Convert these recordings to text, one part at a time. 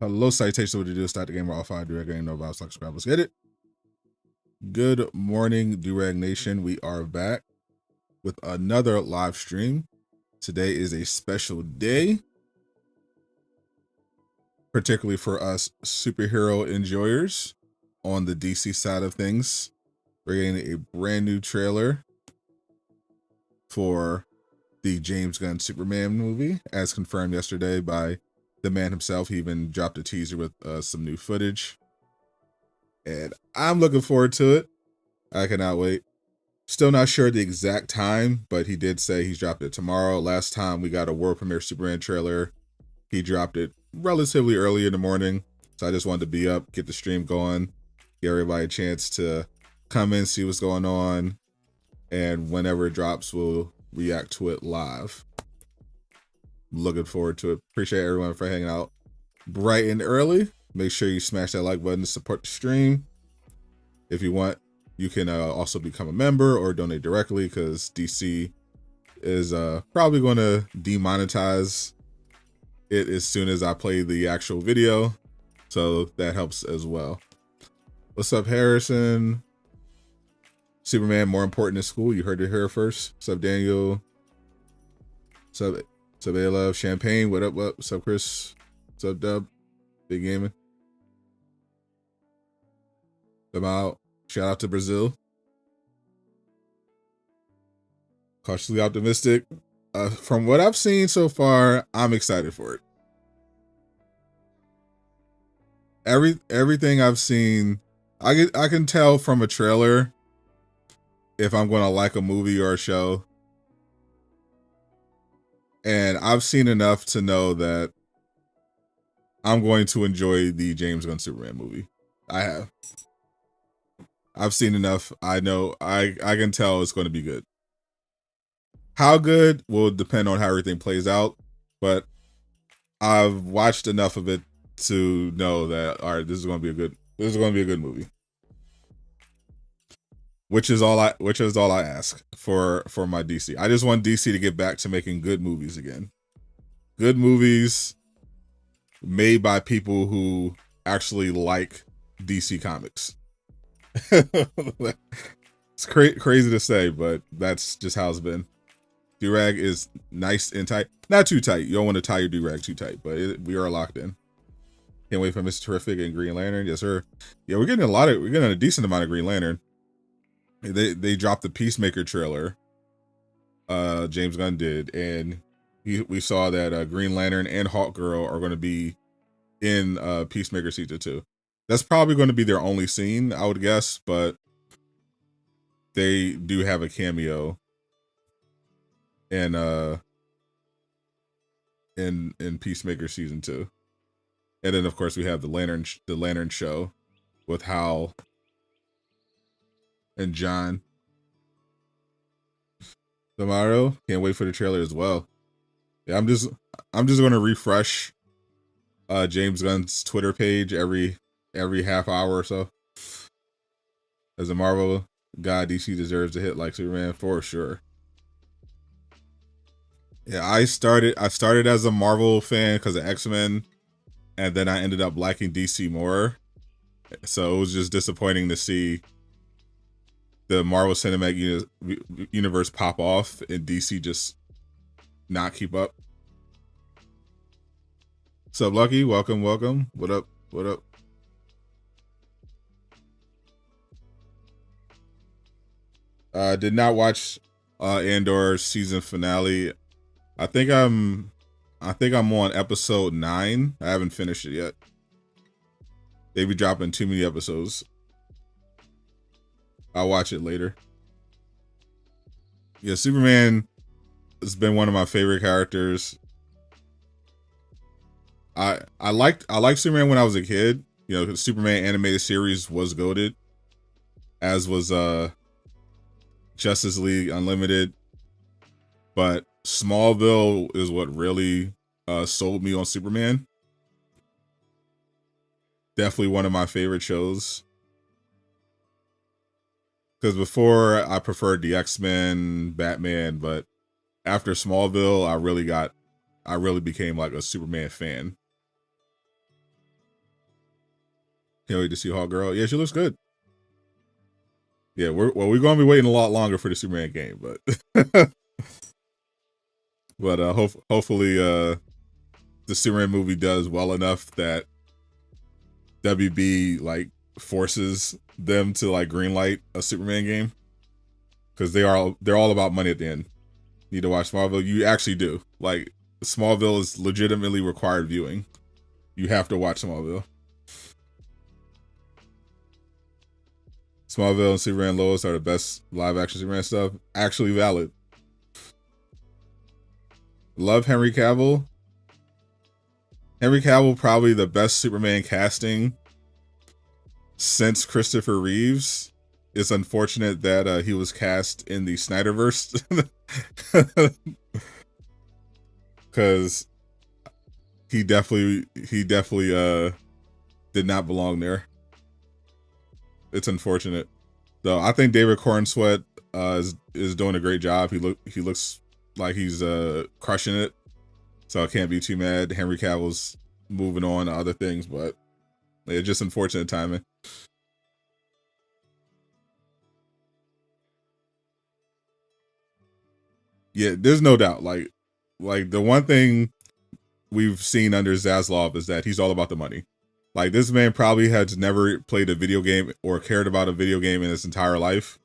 Hello, salutations. What do you do? Start the game. All five Durag Game. No vibes. Like subscribe. Let's get it. Good morning, Durag Nation. We are back with another live stream. Today is a special day, particularly for us superhero enjoyers on the DC side of things. We're getting a brand new trailer for the James Gunn Superman movie, as confirmed yesterday by the man himself. He even dropped a teaser with some new footage, and I'm looking forward to it. I cannot wait. Still not sure the exact time, but he did say he's dropped it tomorrow. Last time we got a world premiere Superman trailer, he dropped it relatively early in the morning, so I just wanted to be up, get the stream going, give everybody a chance to come in, see what's going on, and whenever it drops, we'll react to it live. Looking forward to it. Appreciate everyone for hanging out bright and early. Make sure you smash that like button to support the stream. If you want, you can also become a member or donate directly, because DC is probably going to demonetize it as soon as I play the actual video, so that helps as well. What's up, Harrison? Superman more important than school. You heard it here first. What's up, Daniel? What's up, Love? Champagne, what up, what? What's up, Chris? What's up, Dub? Big Gaming. I'm out. Shout out to Brazil. Cautiously optimistic. From what I've seen so far, I'm excited for it. Everything I've seen, I can tell from a trailer if I'm going to like a movie or a show. And I've seen enough to know that I'm going to enjoy the James Gunn Superman movie. I have. I've seen enough. I know I can tell it's going to be good. How good will depend on how everything plays out, but I've watched enough of it to know that all right, this is going to be a good movie. Which is all I ask for my DC. I just want DC to get back to making good movies again. Good movies made by people who actually like DC Comics. It's crazy to say, but that's just how it's been. Durag is nice and tight. Not too tight. You don't want to tie your Durag too tight, but we are locked in. Can't wait for Mr. Terrific and Green Lantern. Yes, sir. Yeah, we're getting a decent amount of Green Lantern. They dropped the Peacemaker trailer. James Gunn did, and we saw that Green Lantern and Hawkgirl are going to be in Peacemaker season 2. That's probably going to be their only scene, I would guess, but they do have a cameo in Peacemaker season 2. And then of course we have the Lantern show with Hal and John tomorrow. Can't wait for the trailer as well. Yeah, I'm just gonna refresh James Gunn's Twitter page every half hour or so. As a Marvel guy, DC deserves a hit like Superman for sure. Yeah, I started as a Marvel fan because of X-Men, and then I ended up liking DC more. So it was just disappointing to see the Marvel Cinematic Universe pop off and DC just not keep up. What's up, Lucky? Welcome. What up? Did not watch Andor season finale. I think I'm on episode 9. I haven't finished it yet. They be dropping too many episodes. I'll watch it later. Yeah, Superman has been one of my favorite characters. I liked Superman when I was a kid. You know, the Superman animated series was goated, as was Justice League Unlimited. But Smallville is what really sold me on Superman. Definitely one of my favorite shows. Because before I preferred the X-Men, Batman, but after Smallville, I really became like a Superman fan. Can't wait to see Hawk Girl. Yeah, she looks good. Yeah, we're gonna be waiting a lot longer for the Superman game, but but hopefully the Superman movie does well enough that WB like forces them to like greenlight a Superman game, because they're all about money at the end. Need to watch Smallville? You actually do. Like, Smallville is legitimately required viewing. You have to watch Smallville. Smallville and Superman Lois are the best live action Superman stuff. Actually valid. Love Henry Cavill. Henry Cavill, probably the best Superman casting since Christopher Reeves. It's unfortunate that he was cast in the Snyderverse, because he definitely did not belong there. It's unfortunate, though. I think David Corenswet is doing a great job. He looks like he's crushing it, so I can't be too mad. Henry Cavill's moving on to other things, but it's just unfortunate timing. Yeah, there's no doubt. Like the one thing we've seen under Zaslav is that he's all about the money. Like, this man probably has never played a video game or cared about a video game in his entire life.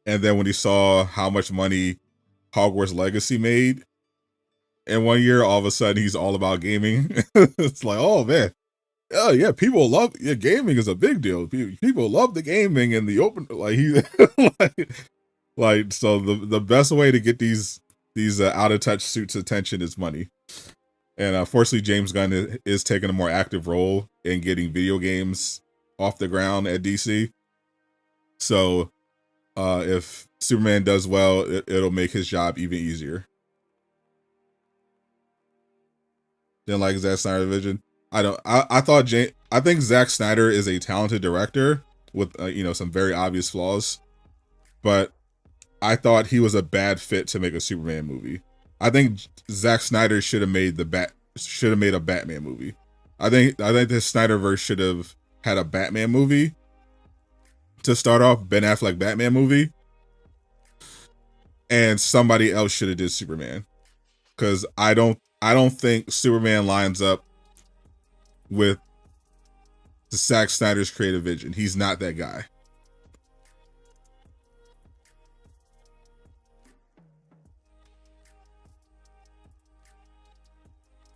And then when he saw how much money Hogwarts Legacy made in 1 year, all of a sudden he's all about gaming. It's like, oh man, oh yeah, people love, yeah, gaming is a big deal. People love the gaming and the open, like he like so the best way to get these out of touch suits' attention is money. And unfortunately, James Gunn is taking a more active role in getting video games off the ground at DC. So if Superman does well, it'll make his job even easier. Didn't like Zack Snyder vision. I think Zack Snyder is a talented director with some very obvious flaws, but I thought he was a bad fit to make a Superman movie. I think Zack Snyder should have made a Batman movie. I think the Snyderverse should have had a Batman movie to start off, Ben Affleck Batman movie, and somebody else should have did Superman, because I don't think Superman lines up with the Zack Snyder's creative vision. He's not that guy.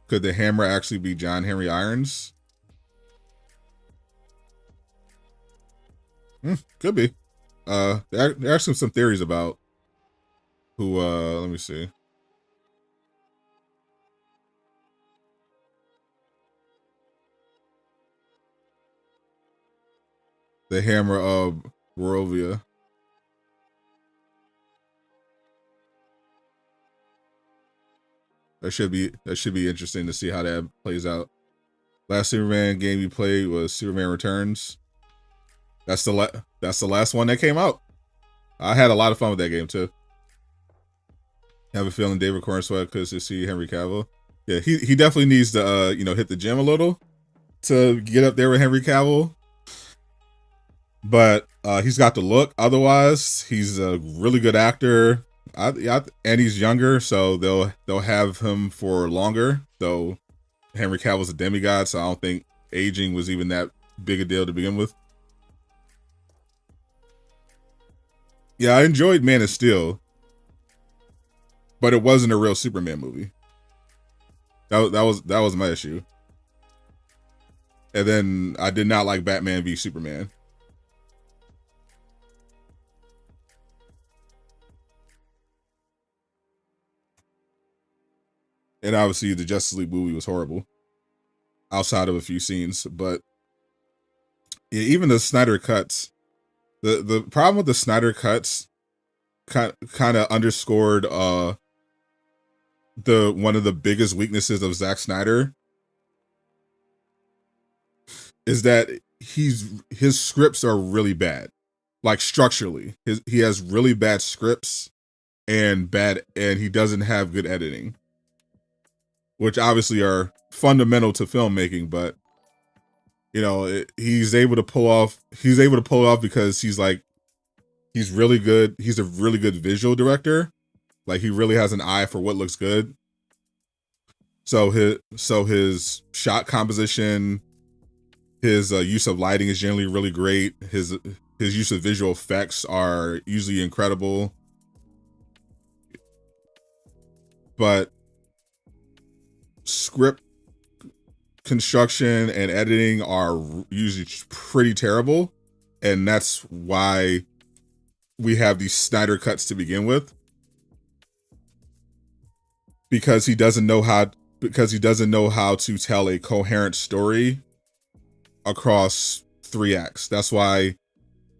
Could the Hammer actually be John Henry Irons? Could be. There are some theories about who. Let me see. The Hammer of Boravia. That should be interesting to see how that plays out. Last Superman game you played was Superman Returns. That's the last one that came out. I had a lot of fun with that game too. Have a feeling David Corenswet could see Henry Cavill. Yeah, he definitely needs to hit the gym a little to get up there with Henry Cavill. But he's got the look. Otherwise, he's a really good actor. And he's younger, so they'll have him for longer. Though Henry Cavill's a demigod, so I don't think aging was even that big a deal to begin with. Yeah, I enjoyed Man of Steel, but it wasn't a real Superman movie. That was my issue. And then I did not like Batman v Superman. And obviously the Justice League movie was horrible, outside of a few scenes. But yeah, even the Snyder cuts, the problem with the Snyder cuts kind of underscored one of the biggest weaknesses of Zack Snyder is that his scripts are really bad. Like, structurally, he has really bad scripts and he doesn't have good editing, which obviously are fundamental to filmmaking. But You know, he's able to pull off. He's able to pull it off because he's really good. He's a really good visual director. Like he really has an eye for what looks good. So his shot composition, his use of lighting is generally really great. His use of visual effects are usually incredible. But script construction and editing are usually pretty terrible, and that's why we have these Snyder cuts to begin with. Because he doesn't know how to tell a coherent story across 3 acts. That's why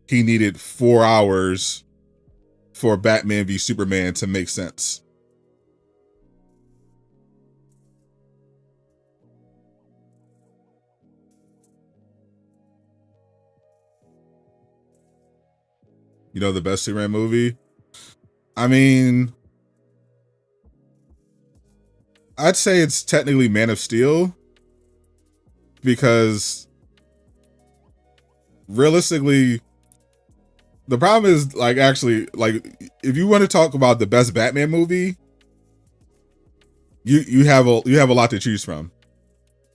he needed 4 hours for Batman v Superman to make sense. You know, the best Superman movie? I mean, I'd say it's technically Man of Steel, because realistically, the problem is, like, actually, like, if you want to talk about the best Batman movie, you have a lot to choose from.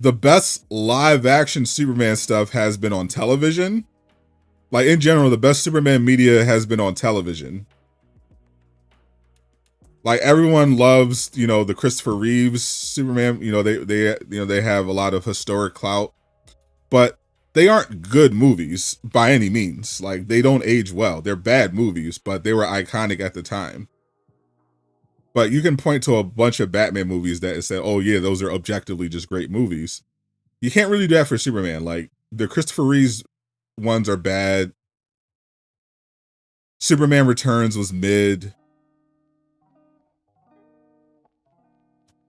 The best live action Superman stuff has been on television. Like, in general, the best Superman media has been on television. Like, everyone loves, you know, the Christopher Reeves Superman. You know, they have a lot of historic clout, but they aren't good movies by any means. Like, they don't age well. They're bad movies, but they were iconic at the time. But you can point to a bunch of Batman movies that say, oh yeah, those are objectively just great movies. You can't really do that for Superman. Like, the Christopher Reeves ones are bad. Superman Returns was mid.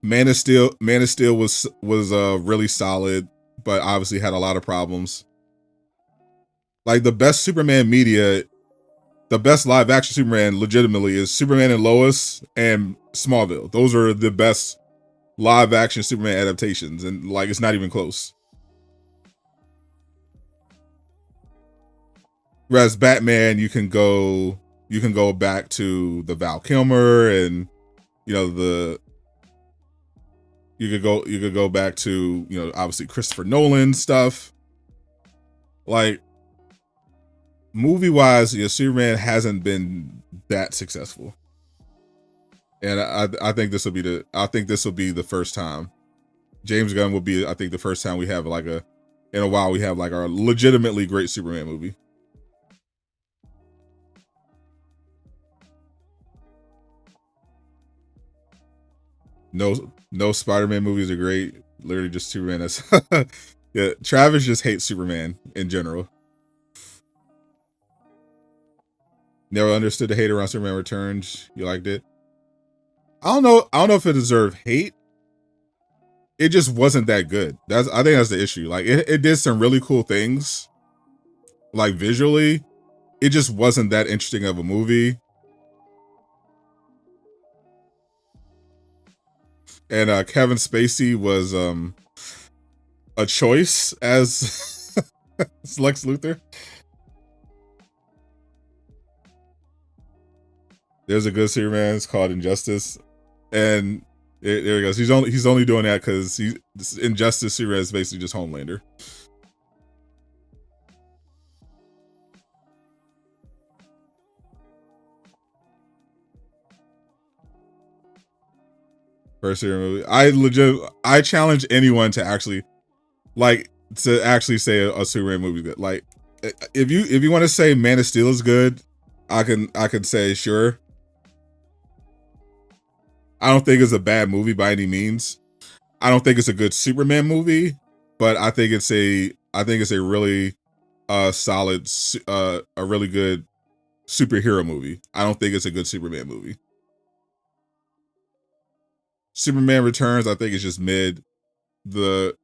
Man of Steel was really solid, but obviously had a lot of problems. Like, the best Superman media, the best live action Superman legitimately is Superman and Lois and Smallville. Those are the best live action Superman adaptations, and like, it's not even close. Whereas Batman, you can go back to the Val Kilmer, and you know, you could go back to, you know, obviously Christopher Nolan stuff. Like, movie wise, you know, Superman hasn't been that successful, and I think this will be the first time. James Gunn will be, I think, the first time we have in a while we have like our legitimately great Superman movie. No Spider-Man movies are great. Literally just Superman. That's yeah. Travis just hates Superman in general. Never understood the hate around Superman Returns. You liked it? I don't know if it deserved hate. It just wasn't that good. I think that's the issue. Like, it did some really cool things, like visually. It just wasn't that interesting of a movie. And Kevin Spacey was a choice as, as Lex Luthor. There's a good Superman. It's called Injustice, and there he goes. He's only doing that because Injustice Superman is basically just Homelander. First Superman movie. I challenge anyone to actually say a Superman movie good. Like, if you want to say Man of Steel is good, I can say sure. I don't think it's a bad movie by any means. I don't think it's a good Superman movie, but I think it's a really solid a really good superhero movie. I don't think it's a good Superman movie. Superman Returns, I think, is just mid. The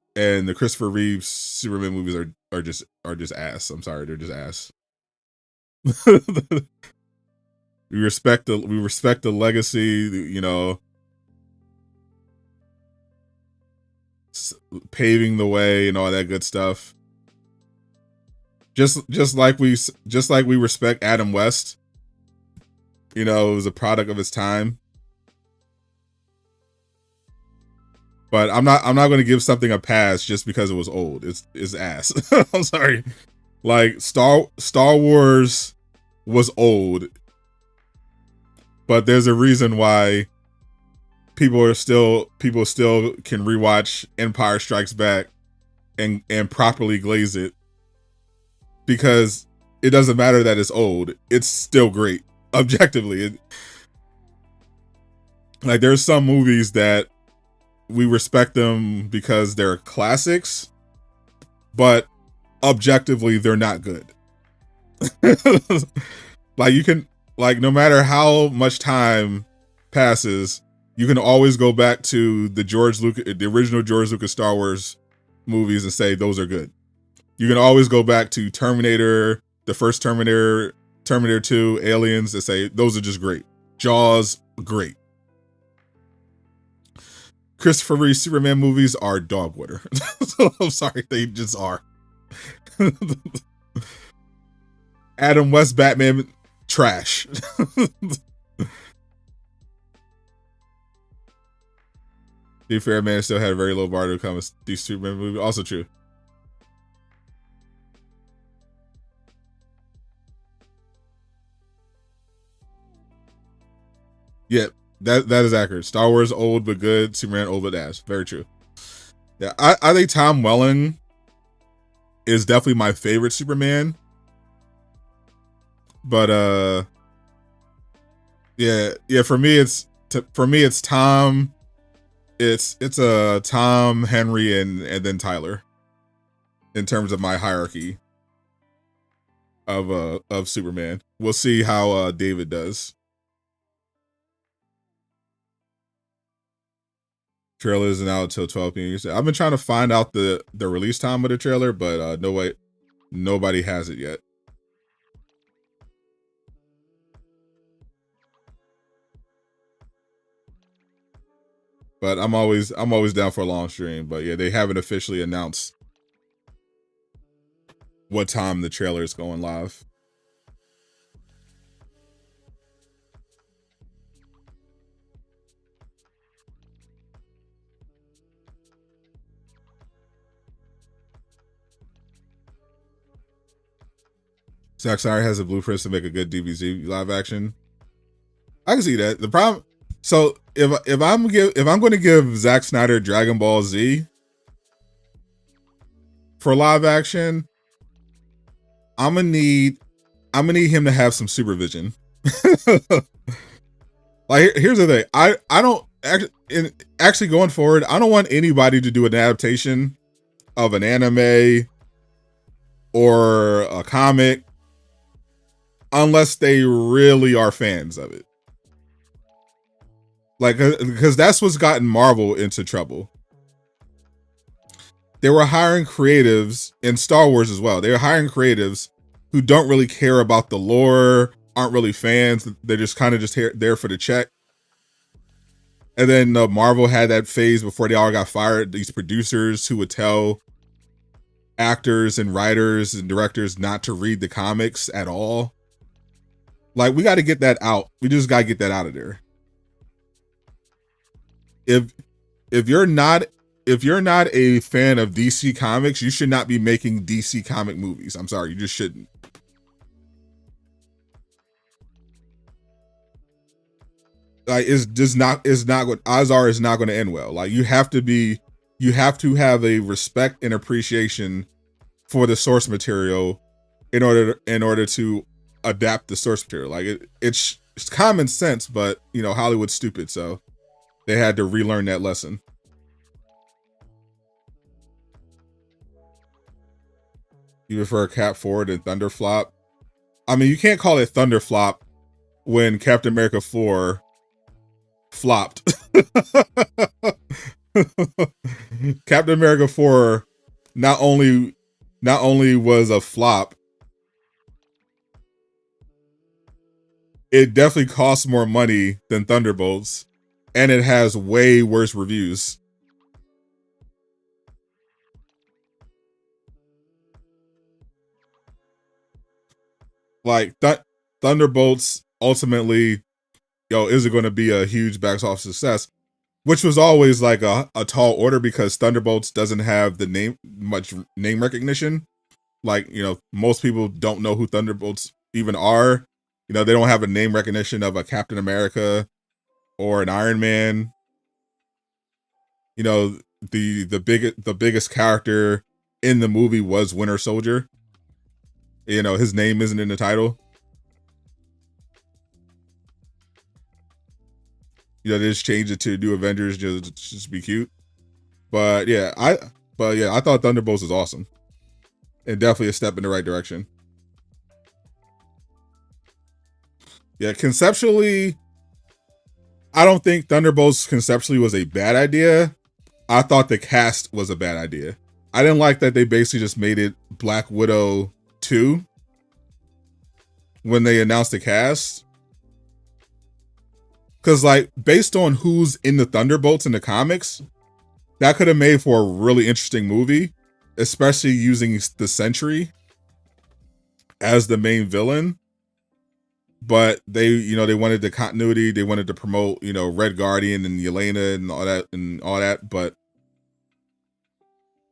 Christopher Reeves Superman movies are just ass. I'm sorry, they're just ass. we respect the legacy, you know, paving the way and all that good stuff. Just like we respect Adam West. You know, it was a product of its time. But I'm not going to give something a pass just because it was old. It's ass. I'm sorry. Like Star Wars was old, but there's a reason why people still can rewatch Empire Strikes Back and properly glaze it, because it doesn't matter that it's old. It's still great objectively. Like there's some movies that we respect them because they're classics, but objectively they're not good. Like you can, like, no matter how much time passes, you can always go back to the original George Lucas Star Wars movies and say those are good. You can always go back to Terminator, the first Terminator, Terminator 2, Aliens, and say those are just great. Jaws, great. Christopher Reeve Superman movies are dog water. I'm sorry, they just are. Adam West Batman, trash. To be fair, man, still had a very low bar to come. These Superman movies, also true. Yeah, that is accurate. Star Wars old but good. Superman old but ass. Very true. Yeah, I think Tom Welling is definitely my favorite Superman. But yeah, for me it's Tom. It's Tom, Henry, and then Tyler, in terms of my hierarchy of Superman. We'll see how David does. Trailer isn't out until 12 p.m. I've been trying to find out the release time of the trailer, but nobody has it yet. But I'm always down for a long stream. But yeah, they haven't officially announced what time the trailer is going live. Zack Snyder has the blueprints to make a good DBZ live action. I can see that. The problem, so if I'm going to give Zack Snyder Dragon Ball Z for live action, I'm gonna need him to have some supervision. Like, here's the thing, I don't actually going forward, I don't want anybody to do an adaptation of an anime or a comic unless they really are fans of it. Like, because that's what's gotten Marvel into trouble. They were hiring creatives in Star Wars as well. They were hiring creatives who don't really care about the lore, aren't really fans. They're just kind of just there for the check. And then Marvel had that phase before they all got fired. These producers who would tell actors and writers and directors not to read the comics at all. Like, we got to get that out. We just got to get that out of there. If you're not a fan of DC Comics, you should not be making DC comic movies. I'm sorry, you just shouldn't. Like, it's not what odds are is not going to end well. Like, you have to have a respect and appreciation for the source material in order to adapt the source material. Like, it's common sense, but you know, Hollywood's stupid, so they had to relearn that lesson. You prefer Cap Forward and Thunderflop? I mean, you can't call it Thunderflop when Captain America 4 flopped. Captain America 4 not only was a flop, it definitely costs more money than Thunderbolts, and it has way worse reviews. like Thunderbolts ultimately, is it going to be a huge box office success? Which was always like a tall order because Thunderbolts doesn't have the much name recognition. Like, most people don't know who Thunderbolts even are. They don't have a name recognition of a Captain America or an Iron Man. The biggest character in the movie was Winter Soldier. His name isn't in the title. They just changed it to New Avengers just to be cute. But yeah, I thought Thunderbolts was awesome. And definitely a step in the right direction. Yeah, conceptually, I don't think Thunderbolts conceptually was a bad idea. I thought the cast was a bad idea. I didn't like that they basically just made it Black Widow 2 when they announced the cast. Because, like, based on who's in the Thunderbolts in the comics, that could have made for a really interesting movie, especially using the Sentry as the main villain. But they wanted the continuity. They wanted to promote, Red Guardian and Yelena and all that. But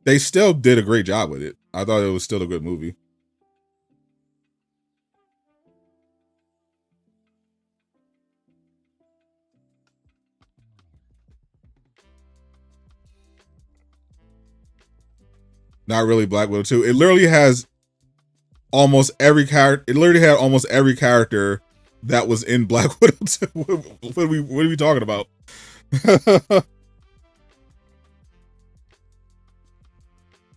they still did a great job with it. I thought it was still a good movie. Not really Black Widow 2. It literally has almost every character. It literally had almost every character that was in Black Widow 2. What are we talking about?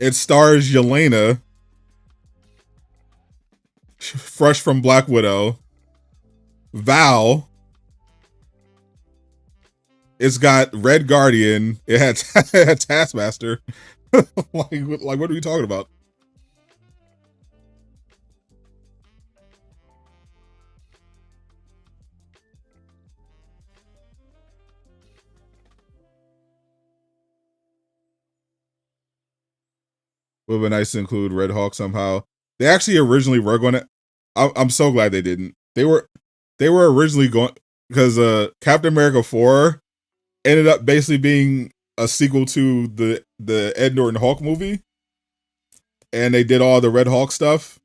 It stars Yelena, fresh from Black Widow. Val. It's got Red Guardian. It had Taskmaster. like what are we talking about? Would have been nice to include Red Hawk somehow. They actually originally were going to. I'm so glad they didn't. They were originally going because Captain America 4 ended up basically being a sequel to the Ed Norton Hulk movie, and they did all the Red Hawk stuff.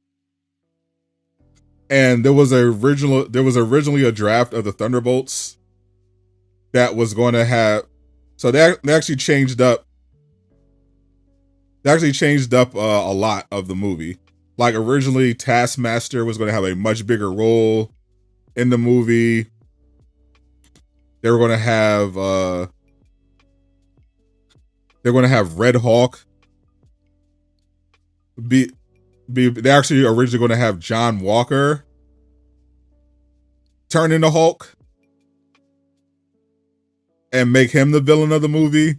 And there was originally a draft of the Thunderbolts that was going to have. So they actually changed up. They actually changed up a lot of the movie. Like originally, Taskmaster was going to have a much bigger role in the movie. They were going to have Red Hawk be they're actually originally going to have John Walker turn into Hulk and make him the villain of the movie.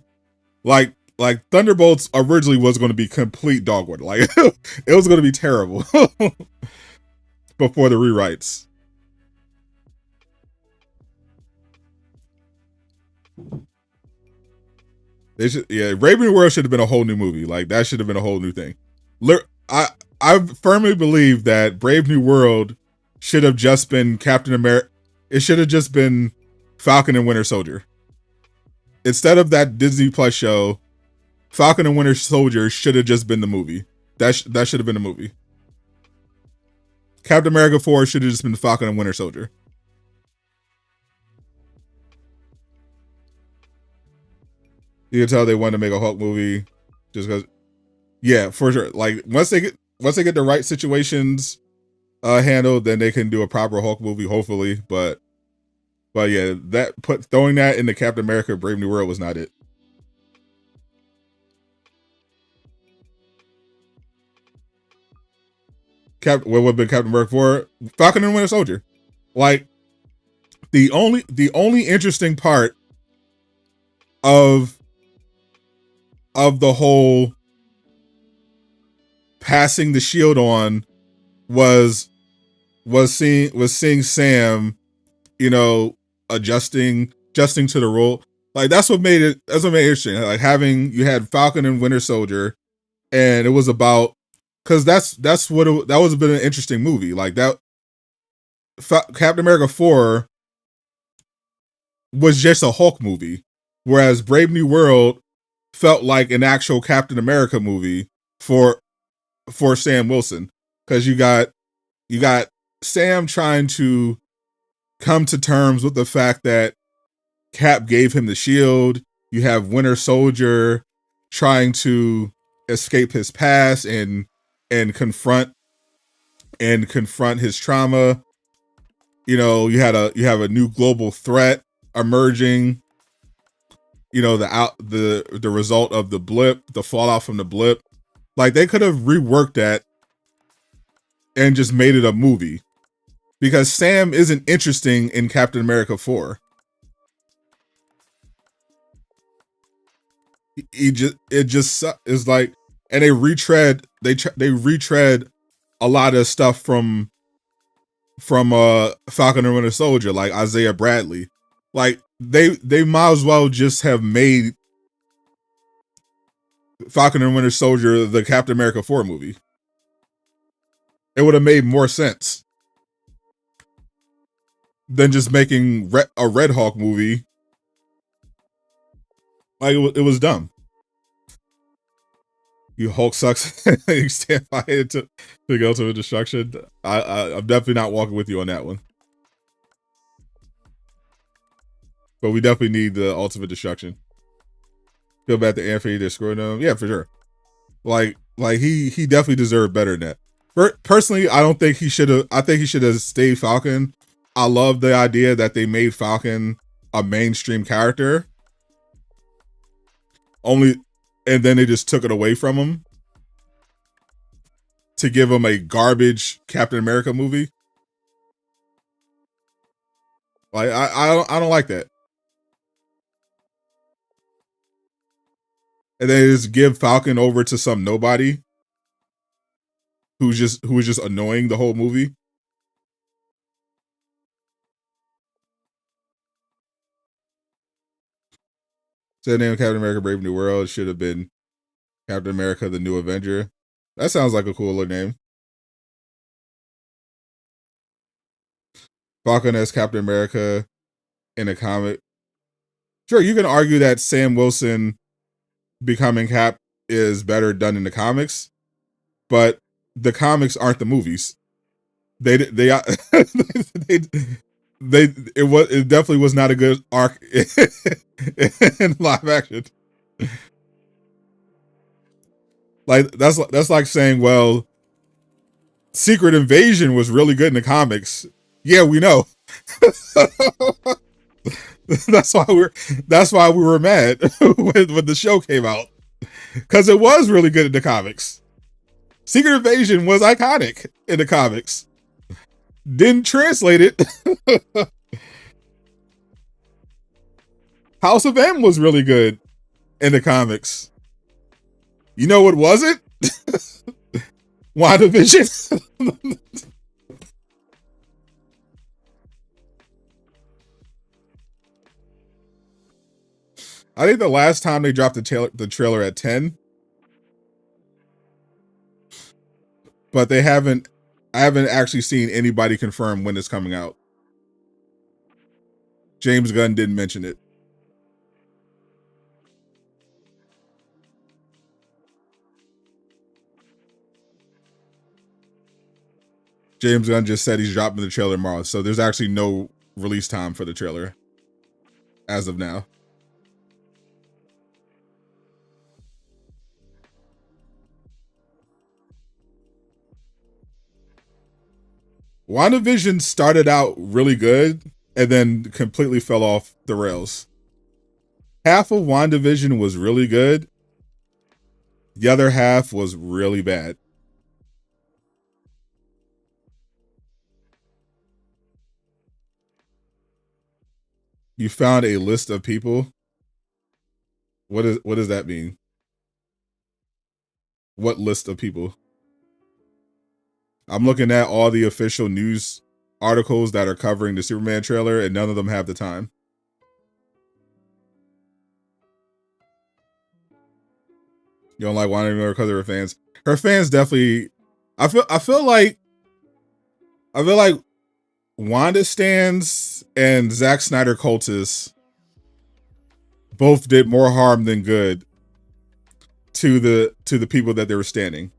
Like Thunderbolts originally was going to be complete dogwood. Like it was going to be terrible before the rewrites. Brave New World should have been a whole new movie. Like that should have been a whole new thing. I firmly believe that Brave New World should have just been Captain America. It should have just been Falcon and Winter Soldier. Instead of that Disney Plus show, Falcon and Winter Soldier should have just been the movie. That should have been the movie. Captain America 4 should have just been Falcon and Winter Soldier. You can tell they wanted to make a Hulk movie just because. Yeah, for sure. Like once they get the right situations handled, then they can do a proper Hulk movie, hopefully. But yeah, throwing that into Captain America Brave New World was not it. What would have been Captain America 4? Falcon and Winter Soldier. Like the only interesting part of the whole passing the shield on was seeing Sam, adjusting to the role. Like that's what made it interesting. Like you had Falcon and Winter Soldier, and it was about because that was been an interesting movie. Like that Captain America 4 was just a Hulk movie, whereas Brave New World felt like an actual Captain America movie for Sam Wilson, because you got Sam trying to come to terms with the fact that Cap gave him the shield. You have Winter Soldier trying to escape his past and confront his trauma. You know, you have a new global threat emerging. You know, the result of the blip, the fallout from the blip. Like, they could have reworked that and just made it a movie, because Sam isn't interesting in Captain America 4. It just is like, and they retread a lot of stuff from Falcon and Winter Soldier, like Isaiah Bradley. Like, they might as well just have made Falcon and Winter Soldier the Captain America 4 movie. It would have made more sense than just making a Red Hawk movie. Like, it was dumb. You Hulk sucks. You stand by it to go to destruction. I'm definitely not walking with you on that one. But we definitely need the ultimate destruction. Feel bad to Anthony, they're screwing him. Yeah, for sure. Like he definitely deserved better than that. Personally, I don't think he should have. I think he should have stayed Falcon. I love the idea that they made Falcon a mainstream character. And then they just took it away from him to give him a garbage Captain America movie. Like, I don't like that. And then just give Falcon over to some nobody who was just annoying the whole movie. So the name of Captain America Brave New World should have been Captain America the New Avenger. That sounds like a cooler name. Falcon as Captain America in a comic. Sure, you can argue that Sam Wilson becoming Cap is better done in the comics, but the comics aren't the movies. It definitely was not a good arc in live action. Like, that's like saying, well, Secret Invasion was really good in the comics. Yeah, we know. That's why we were mad when the show came out, because it was really good in the comics. Secret Invasion was iconic in the comics. Didn't translate it. House of M was really good in the comics. You know what wasn't? WandaVision. I think the last time they dropped the trailer at 10, but I haven't actually seen anybody confirm when it's coming out. James Gunn didn't mention it. James Gunn just said he's dropping the trailer tomorrow, so there's actually no release time for the trailer as of now. WandaVision started out really good and then completely fell off the rails. Half of WandaVision was really good. The other half was really bad. You found a list of people. What does that mean? What list of people? I'm looking at all the official news articles that are covering the Superman trailer, and none of them have the time. You don't like Wanda anymore because of her fans. Her fans definitely. I feel like Wanda stans and Zack Snyder cultists both did more harm than good to the people that they were standing.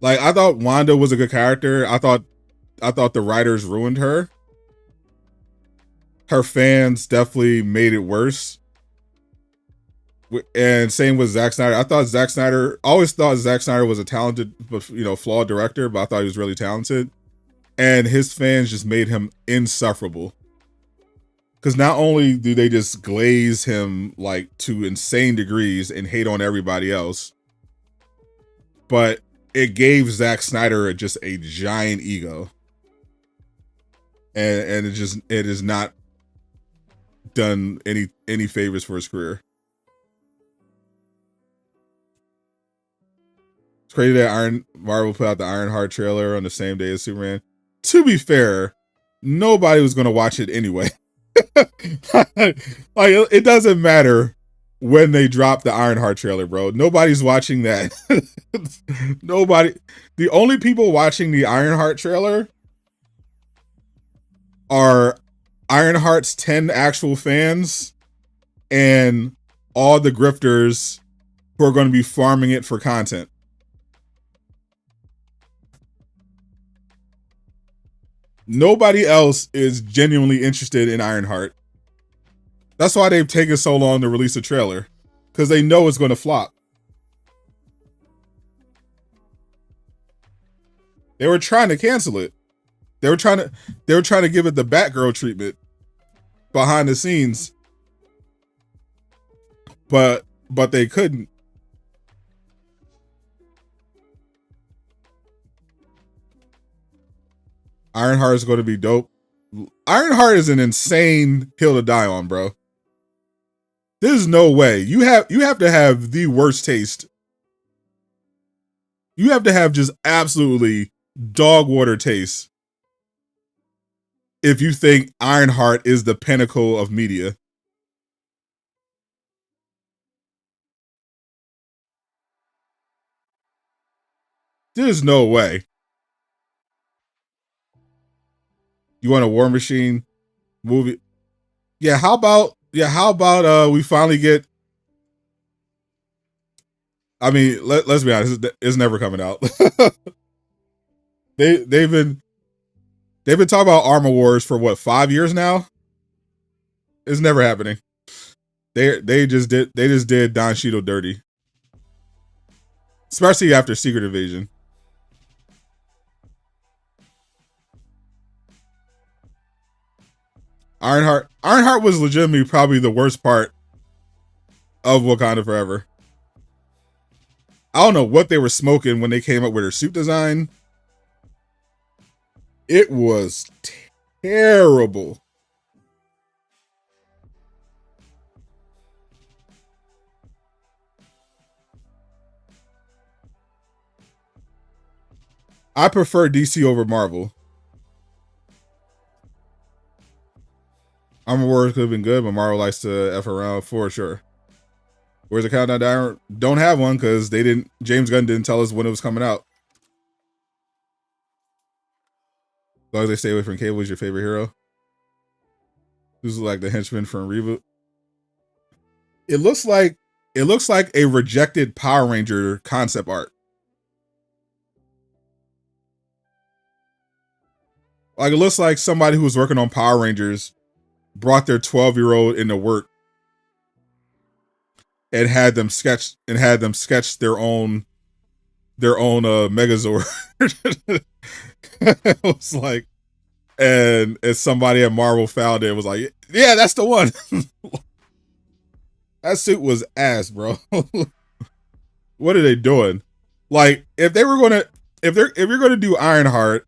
Like, I thought Wanda was a good character. I thought the writers ruined her. Her fans definitely made it worse. And same with Zack Snyder. Always thought Zack Snyder was a talented but flawed director, but I thought he was really talented. And his fans just made him insufferable. Because not only do they just glaze him like to insane degrees and hate on everybody else, but it gave Zack Snyder just a giant ego. And it has not done any favors for his career. It's crazy that Marvel put out the Ironheart trailer on the same day as Superman. To be fair, nobody was going to watch it anyway. Like, it doesn't matter when they drop the Ironheart trailer, bro. Nobody's watching that. Nobody. The only people watching the Ironheart trailer are Ironheart's 10 actual fans and all the grifters who are going to be farming it for content. Nobody else is genuinely interested in Ironheart. That's why they've taken so long to release a trailer, because they know it's going to flop. They were trying to cancel it. They were trying to give it the Batgirl treatment behind the scenes, but they couldn't. Ironheart is going to be dope. Ironheart is an insane hill to die on, bro. There's no way. You have to have the worst taste. You have to have just absolutely dog water taste if you think Ironheart is the pinnacle of media. There's no way. You want a War Machine movie? Yeah, how about we finally get, I mean, let's be honest, it's never coming out. They've been talking about Armor Wars for what, 5 years now? It's never happening. They just did Don Cheadle dirty. Especially after Secret Invasion. Ironheart was legitimately probably the worst part of Wakanda Forever. I don't know what they were smoking when they came up with her suit design. It was terrible. I prefer DC over Marvel. Armor Wars could have been good, but Marvel likes to F around for sure. Where's the countdown? Don't have one because James Gunn didn't tell us when it was coming out. As long as they stay away from Cable, is your favorite hero? Who's like the henchman from Reboot? It looks like a rejected Power Ranger concept art. Like, it looks like somebody who was working on Power Rangers brought their 12-year-old into work and had them sketch their own Megazord. It was like, and somebody at Marvel found it, was like, yeah, that's the one. That suit was ass, bro. What are they doing? Like, if you're gonna do Ironheart,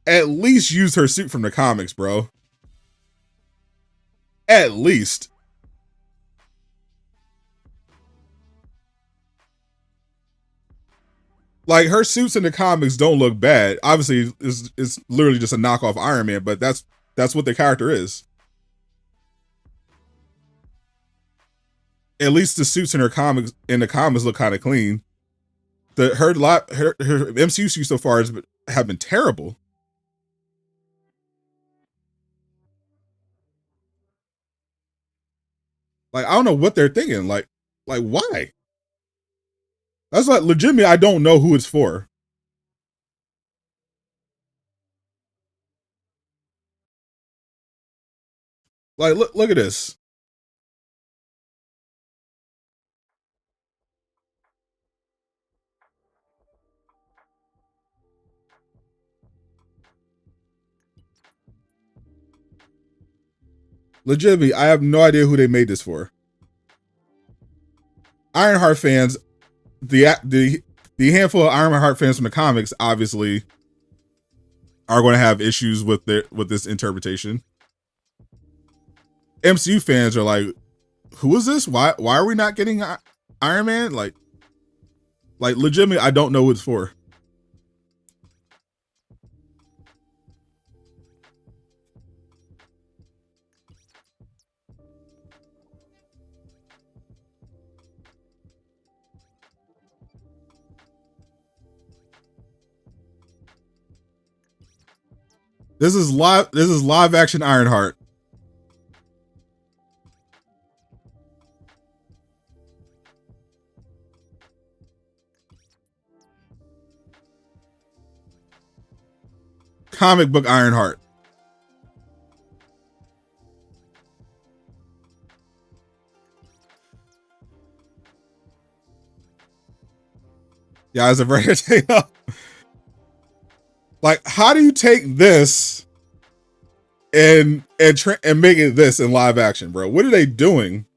at least use her suit from the comics, bro. At least. Like, her suits in the comics don't look bad. Obviously, it's literally just a knockoff Iron Man, but that's what the character is. At least the suits in the comics look kind of clean. Her MCU so far have been terrible. Like, I don't know what they're thinking. Like why? That's like legitimately, I don't know who it's for. Like, look at this. Legitimately, I have no idea who they made this for. Ironheart fans, the handful of Ironheart fans from the comics, obviously, are going to have issues with this interpretation. MCU fans are like, who is this? Why are we not getting Iron Man? Like legitimately, I don't know who it's for. This is live action Ironheart. Comic book Ironheart. Yeah, as a very like, how do you take this and make it this in live action, bro? What are they doing?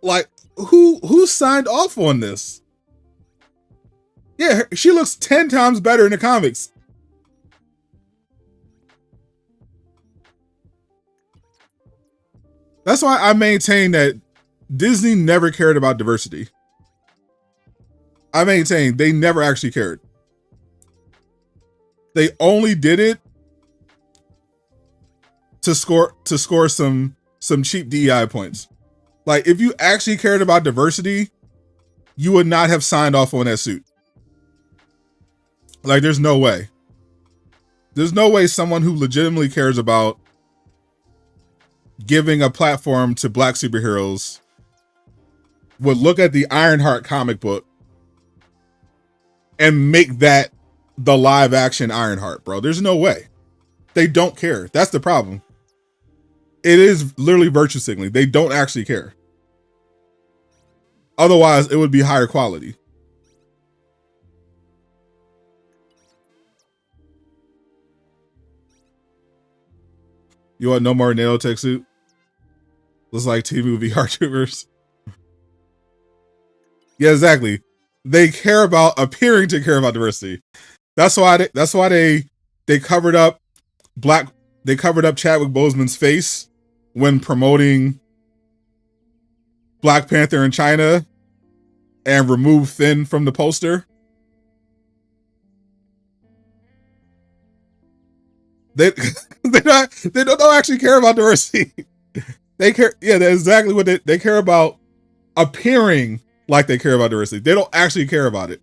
Like, who signed off on this? Yeah, she looks 10 times better in the comics. That's why I maintain that Disney never cared about diversity. I maintain they never actually cared. They only did it to score some cheap DEI points. Like, if you actually cared about diversity, you would not have signed off on that suit. Like, there's no way. There's no way someone who legitimately cares about giving a platform to Black superheroes would look at the Ironheart comic book and make that the live action Ironheart, bro. There's no way. They don't care. That's the problem. It is literally virtue signaling. They don't actually care. Otherwise, it would be higher quality. You want no more nanotech suit? Looks like T-movie YouTubers. Yeah, exactly. They care about appearing to care about diversity. That's why they covered up Chadwick Boseman's face when promoting Black Panther in China and removed Finn from the poster. They don't actually care about diversity. They care, yeah, that's exactly what they care about, appearing like they care about diversity. They don't actually care about it.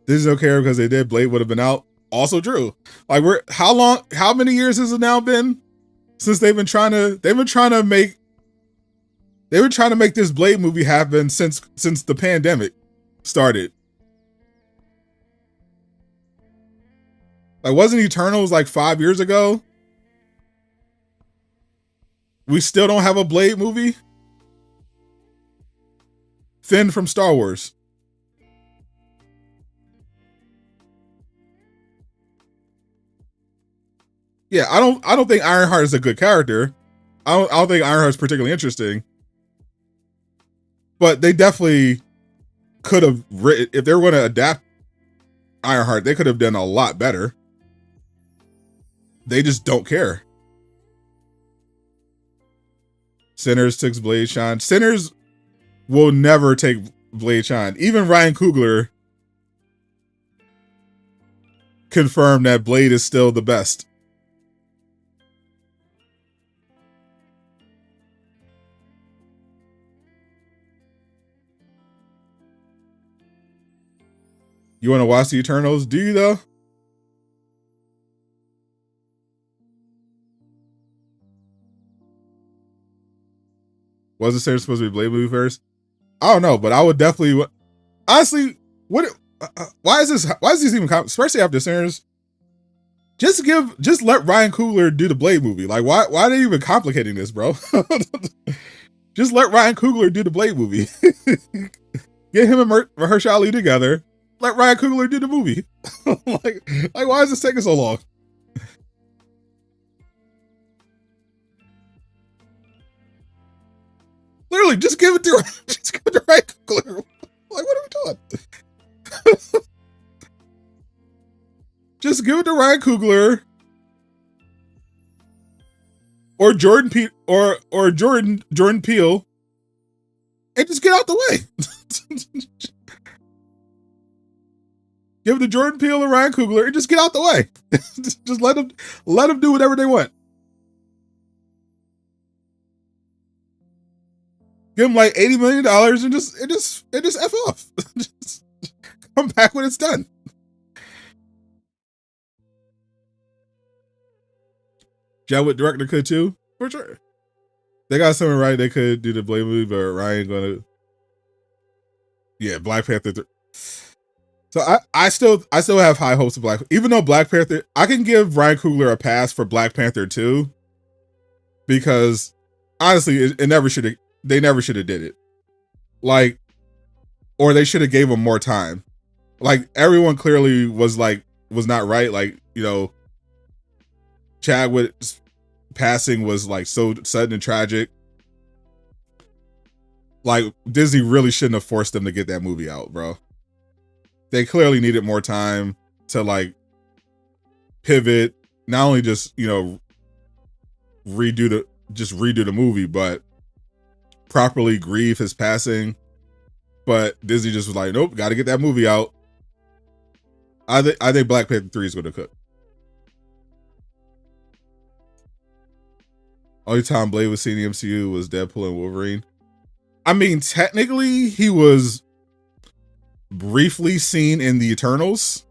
Disney don't care because they did. Blade would have been out. Also true. Like, how many years has it now been since they've been trying to make this Blade movie happen since the pandemic started. Like, wasn't Eternals like 5 years ago? We still don't have a Blade movie? Finn from Star Wars. Yeah, I don't think Ironheart is a good character. I don't think Ironheart's particularly interesting. But they definitely could have written, if they were going to adapt Ironheart, they could have done a lot better. They just don't care. Sinners took Blade shine. Sinners will never take Blade shine. Even Ryan Coogler confirmed that Blade is still the best. You want to watch the Eternals? Do you though? Was the series supposed to be a Blade movie first? I don't know, but I would definitely. Honestly, what? Why is this? Why is this even? Especially after Sinners. Just let Ryan Coogler do the Blade movie. Like, why are they even complicating this, bro? Just let Ryan Coogler do the Blade movie. Get him and Mahershala Ali together. Let Ryan Coogler do the movie. like, why is this taking so long? Literally, just give it to Ryan Coogler. Like, what are we doing? Just give it to Ryan Coogler or Jordan Peele, and just get out the way. Give it to Jordan Peele and Ryan Coogler and just get out the way. Just let them do whatever they want. Give them like $80 million and just F off. Just come back when it's done. Chadwick director could too, for sure. They got someone right. They could do the Blade movie, but Ryan gonna, yeah, Black Panther. So I still have high hopes of Black. Even though Black Panther, I can give Ryan Coogler a pass for Black Panther 2, because honestly, it never should have. They never should have did it. Like, or they should have gave him more time. Like, everyone clearly was not right. Like, you know, Chadwick's passing was like so sudden and tragic. Like, Disney really shouldn't have forced them to get that movie out, bro. They clearly needed more time to like pivot, not only just, you know, redo the movie, but properly grieve his passing. But Disney just was like, nope, got to get that movie out. I think Black Panther 3 is going to cook. Only time Blade was seen in the MCU was Deadpool and Wolverine. I mean, technically, he was briefly seen in the Eternals.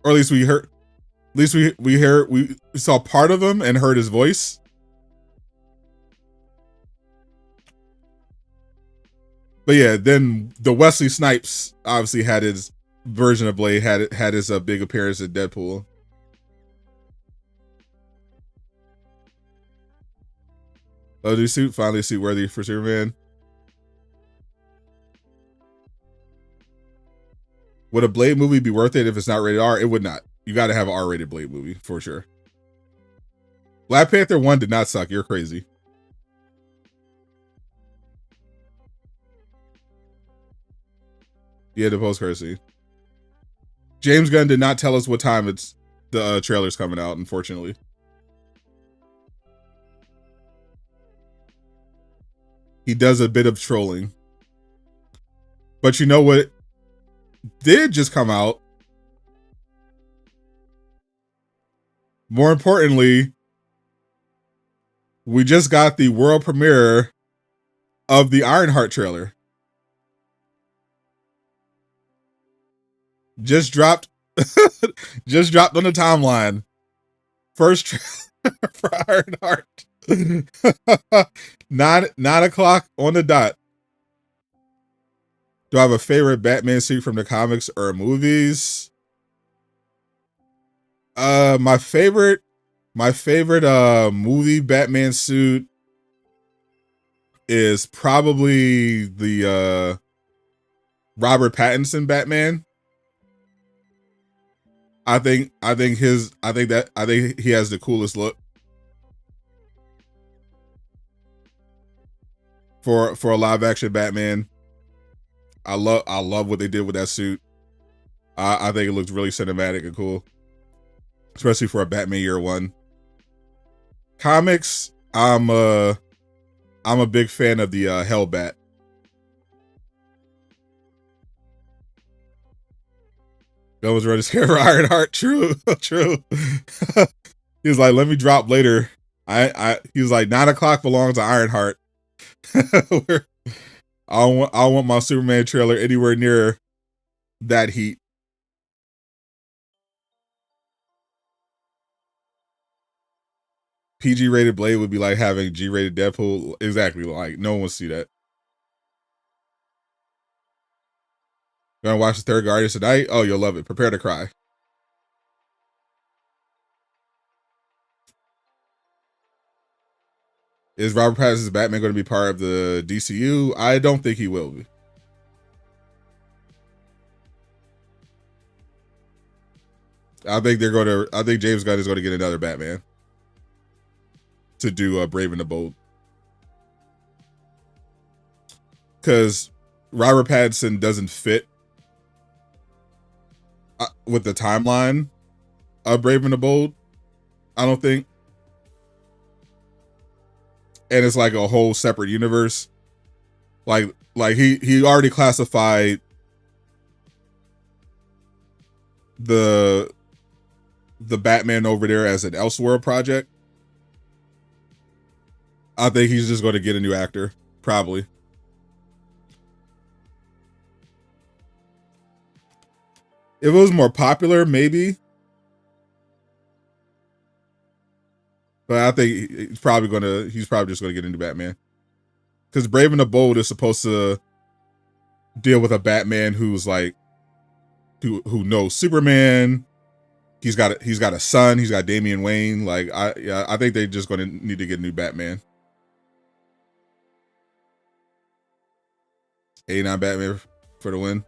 Or at least we heard. At least we saw part of him and heard his voice. But yeah, then the Wesley Snipes obviously had his version of Blade, had his big appearance in Deadpool. Oh, new suit, finally a suit worthy for Superman. Would a Blade movie be worth it if it's not rated R? It would not. You got to have an R-rated Blade movie for sure. Black Panther 1 did not suck. You're crazy. Yeah, the post-credit scene. James Gunn did not tell us what time the trailer's coming out, unfortunately. He does a bit of trolling. But you know what did just come out? More importantly, we just got the world premiere of the Ironheart trailer. Just dropped on the timeline. First trailer for Ironheart. 9 o'clock on the dot. Do I have a favorite Batman suit from the comics or movies? My favorite movie Batman suit is probably the Robert Pattinson Batman. I think he has the coolest look for a live action Batman. I love what they did with that suit. I think it looks really cinematic and cool, especially for a Batman Year One. Comics, I'm a big fan of the Hellbat. That was ready to scare for Ironheart. True. He was like, let me drop later. He was like, 9 o'clock belongs to Ironheart. Where I don't want my Superman trailer anywhere near that heat. PG rated Blade would be like having G rated Deadpool. Exactly. Like no one wants to see that. Gonna watch the third Guardians tonight? Oh, you'll love it. Prepare to cry. Is Robert Pattinson's Batman going to be part of the DCU? I don't think he will be. I think James Gunn is going to get another Batman to do Brave and the Bold. Because Robert Pattinson doesn't fit with the timeline of Brave and the Bold, I don't think. And it's like a whole separate universe. Like he already classified the Batman over there as an Elseworld project. I think he's just going to get a new actor, probably. If it was more popular, maybe. But I think he's probably just gonna get into Batman. Because Brave and the Bold is supposed to deal with a Batman who's like who knows Superman. He's got a son, he's got Damian Wayne. Like I think they're just gonna need to get a new Batman. 89 Batman for the win.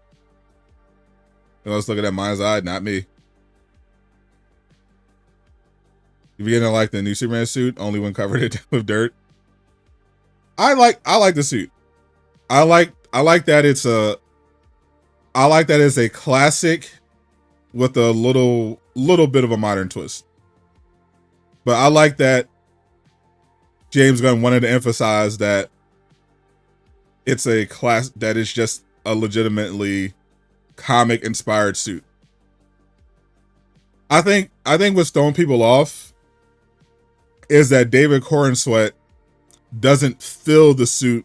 And let's look at that mind's eye, not me. You begin to like the new Superman suit, only when covered with dirt. I like the suit. I like that it's a classic with a little bit of a modern twist. But I like that James Gunn wanted to emphasize that it's a class that is just a legitimately comic inspired suit. I think what's throwing people off is that David Corenswet doesn't fill the suit,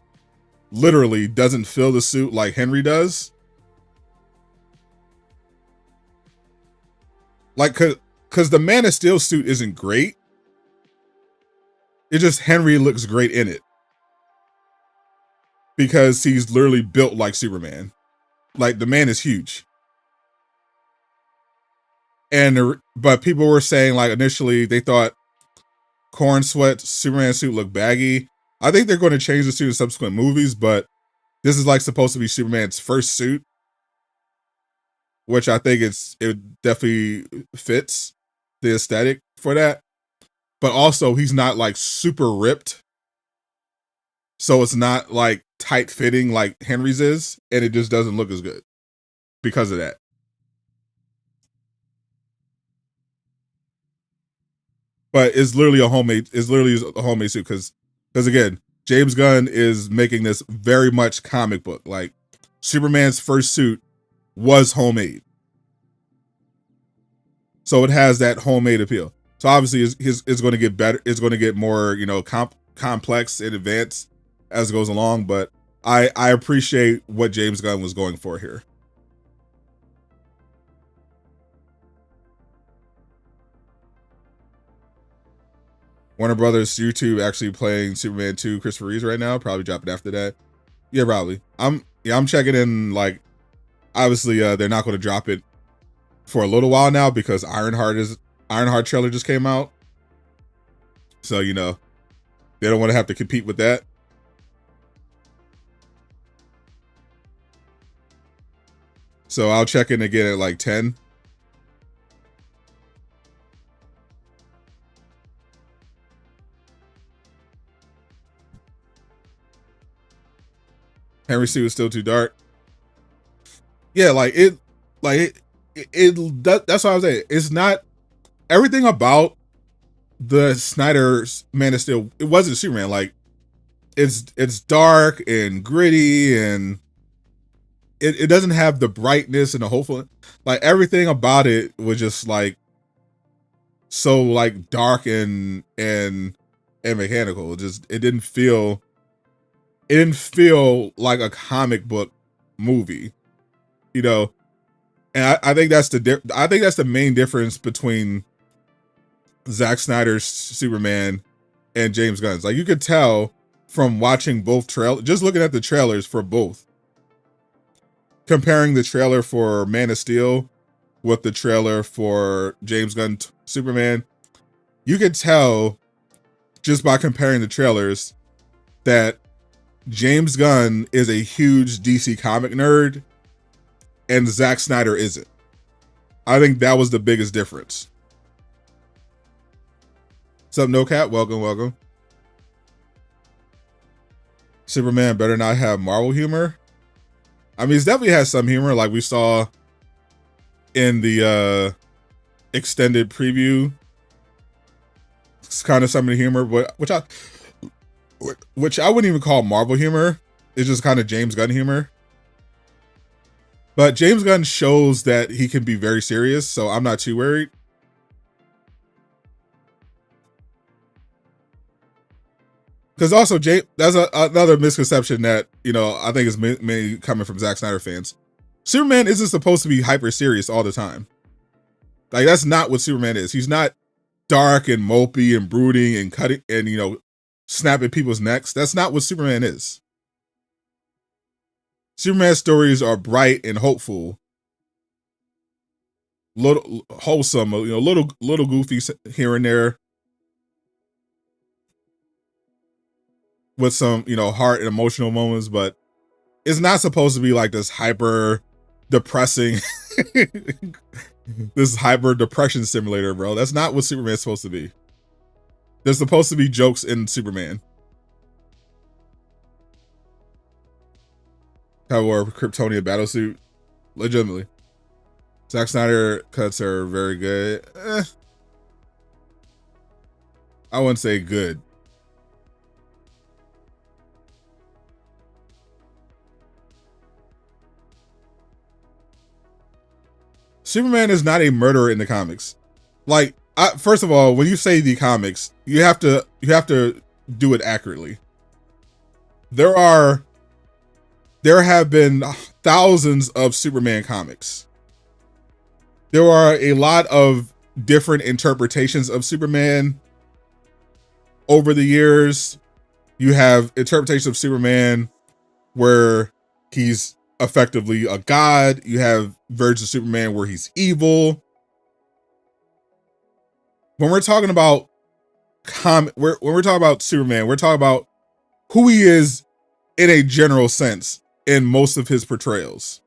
literally doesn't fill the suit like Henry does. Like, cause the Man of Steel suit isn't great. It just Henry looks great in it. Because he's literally built like Superman. Like, the man is huge. But people were saying, like, initially they thought Corenswet's Superman suit looked baggy. I think they're going to change the suit in subsequent movies, but this is like supposed to be Superman's first suit, which I think it definitely fits the aesthetic for that. But also he's not like super ripped, so it's not like tight fitting like Henry's is, and it just doesn't look as good because of that. But it's literally a homemade suit because again, James Gunn is making this very much comic book. Like, Superman's first suit was homemade, so it has that homemade appeal. So obviously it's going to get better. It's going to get more, complex and advanced as it goes along. But I appreciate what James Gunn was going for here. Warner Brothers YouTube actually playing Superman 2 Christopher Reeves right now. Probably dropping after that. Yeah, probably. I'm checking in. Like, obviously they're not going to drop it for a little while now because Ironheart trailer just came out. So, they don't want to have to compete with that. So I'll check in again at like 10. Henry suit is still too dark. Yeah, that's what I was saying. It's not everything about the Snyder's Man of Steel. It wasn't Superman. Like, it's dark and gritty, and it doesn't have the brightness and the hopeful. Like, everything about it was just like so like dark and mechanical. It didn't feel it didn't feel like a comic book movie, you know. And I think that's the main difference between Zack Snyder's Superman and James Gunn's. Like, you could tell from watching both just looking at the trailers for both, comparing the trailer for Man of Steel with the trailer for James Gunn Superman, you could tell just by comparing the trailers that James Gunn is a huge DC comic nerd and Zack Snyder isn't. I think that was the biggest difference. What's up, No Cap? Welcome, welcome. Superman better not have Marvel humor. I mean, it's definitely has some humor, like we saw in the extended preview. It's kind of some of the humor, but which I wouldn't even call Marvel humor. It's just kind of James Gunn humor. But James Gunn shows that he can be very serious, so I'm not too worried. Because also, that's another misconception that, you know, I think is mainly coming from Zack Snyder fans. Superman isn't supposed to be hyper serious all the time. Like, that's not what Superman is. He's not dark and mopey and brooding and cutting and, you know, snapping people's necks. That's not what Superman is. Superman's stories are bright and hopeful, little wholesome, you know, little goofy here and there, with some, you know, heart and emotional moments, but it's not supposed to be like this hyper depressing, this hyper depression simulator, bro. That's not what Superman's supposed to be. There's supposed to be jokes in Superman. I wore a Kryptonian battlesuit. Legitimately. Zack Snyder cuts are very good. I wouldn't say good. Superman is not a murderer in the comics. Like, first of all, when you say the comics, you have to do it accurately. There have been thousands of Superman comics. There are a lot of different interpretations of Superman over the years. You have interpretations of Superman where he's effectively a god. You have versions of Superman where he's evil. When we're talking about when we're talking about Superman, we're talking about who he is in a general sense in most of his portrayals.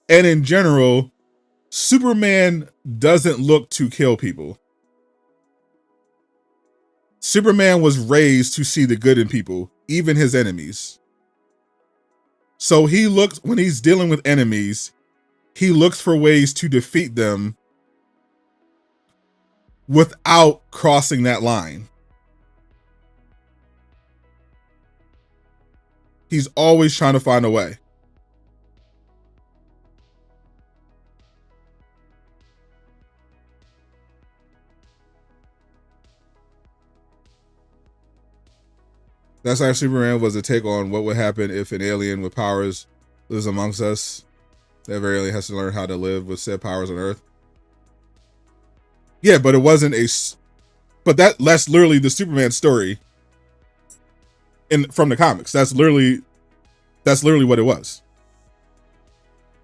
And in general, Superman doesn't look to kill people. Superman was raised to see the good in people, even his enemies. So when he's dealing with enemies, he looks for ways to defeat them without crossing that line. He's always trying to find a way. That's how Superman was a take on what would happen if an alien with powers lives amongst us. That very alien has to learn how to live with said powers on Earth. Yeah, but it wasn't but that's literally the Superman story from the comics. That's literally what it was.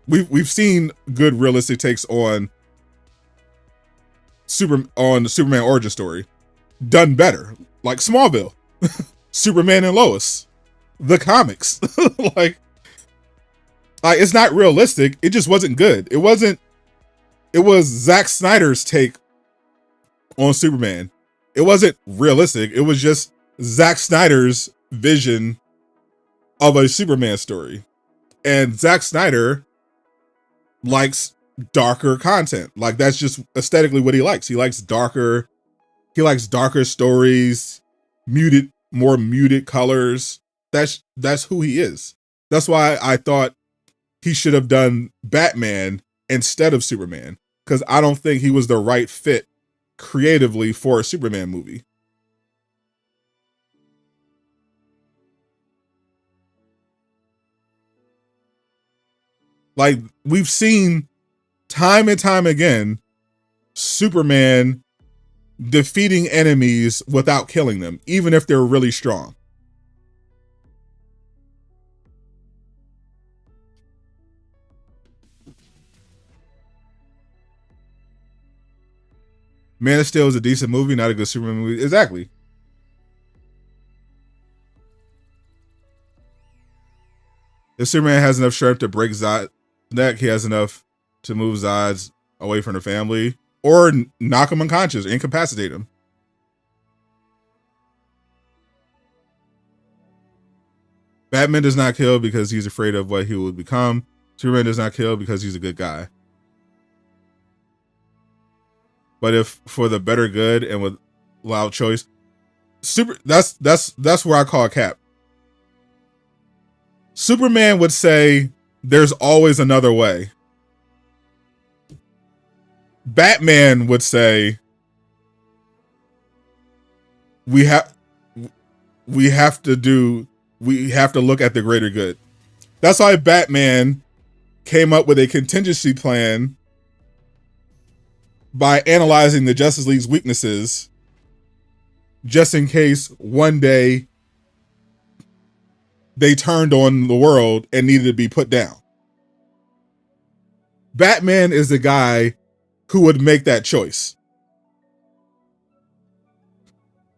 We've seen good realistic takes on the Superman origin story done better, like Smallville. Superman and Lois, the comics. like it's not realistic. It just wasn't good. It was Zack Snyder's take on Superman. It wasn't realistic. It was just Zack Snyder's vision of a Superman story. And Zack Snyder likes darker content. Like, that's just aesthetically what he likes. He likes darker stories, more muted colors. That's who he is. That's why I thought he should have done Batman instead of Superman, because I don't think he was the right fit creatively for a Superman movie. Like, we've seen time and time again Superman defeating enemies without killing them, even if they're really strong. Man of Steel is a decent movie, not a good Superman movie. Exactly. If Superman has enough strength to break Zod's neck, he has enough to move Zod's away from the family or knock him unconscious, incapacitate him. Batman does not kill because he's afraid of what he will become. Superman does not kill because he's a good guy. But if for the better good and with loud choice, that's where I call a cap. Superman would say there's always another way. Batman would say we have to look at the greater good. That's why Batman came up with a contingency plan by analyzing the Justice League's weaknesses, just in case one day they turned on the world and needed to be put down. Batman is the guy who would make that choice.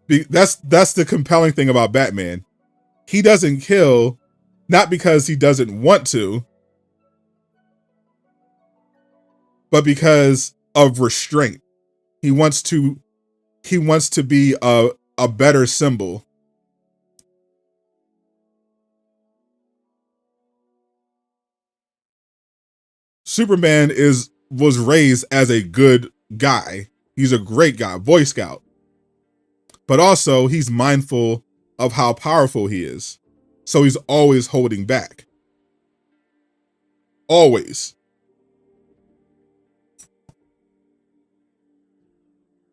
That's the compelling thing about Batman. He doesn't kill, not because he doesn't want to, but because of restraint. He wants to be a better symbol. Superman was raised as a good guy. He's a great guy, Boy Scout. But also he's mindful of how powerful he is. So he's always holding back. Always.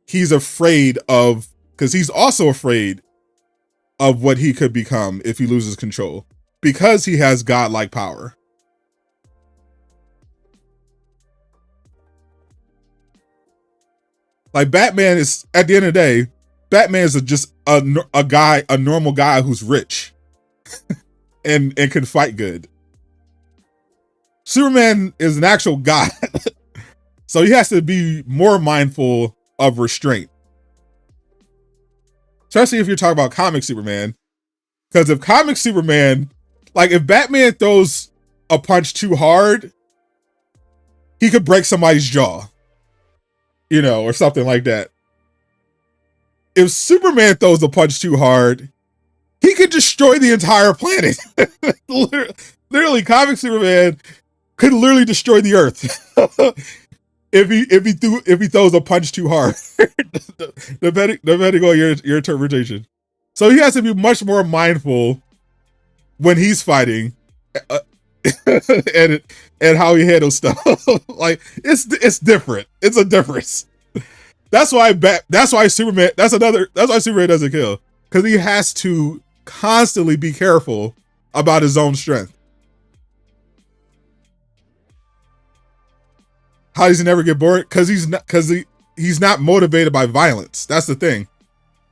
He's afraid of, because he's also afraid of what he could become if he loses control, because he has godlike power. Like, Batman is, at the end of the day, Batman is just a normal guy who's rich and can fight good. Superman is an actual god. So he has to be more mindful of restraint. Especially if you're talking about comic Superman. Because if comic Superman, like, if Batman throws a punch too hard, he could break somebody's jaw. You know, or something like that. If Superman throws a punch too hard, he could destroy the entire planet. Literally, comic Superman could literally destroy the Earth if he throws a punch too hard, depending on your interpretation. So he has to be much more mindful when he's fighting, and how he handles stuff. Like, it's different. It's a difference. That's why Superman doesn't kill, because he has to constantly be careful about his own strength. How does he never get bored? Because he's not motivated by violence. That's the thing.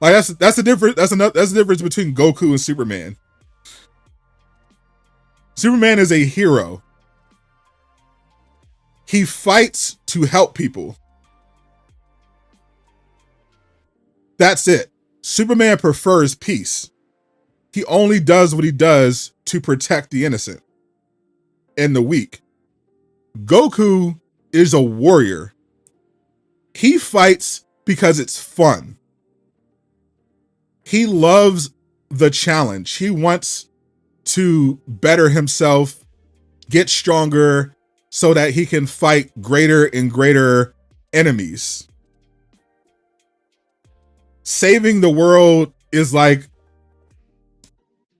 Like, that's the difference. That's the difference between Goku and Superman. Superman is a hero. He fights to help people. That's it. Superman prefers peace. He only does what he does to protect the innocent and the weak. Goku is a warrior. He fights because it's fun. He loves the challenge. He wants to better himself, get stronger, so that he can fight greater and greater enemies. Saving the world is like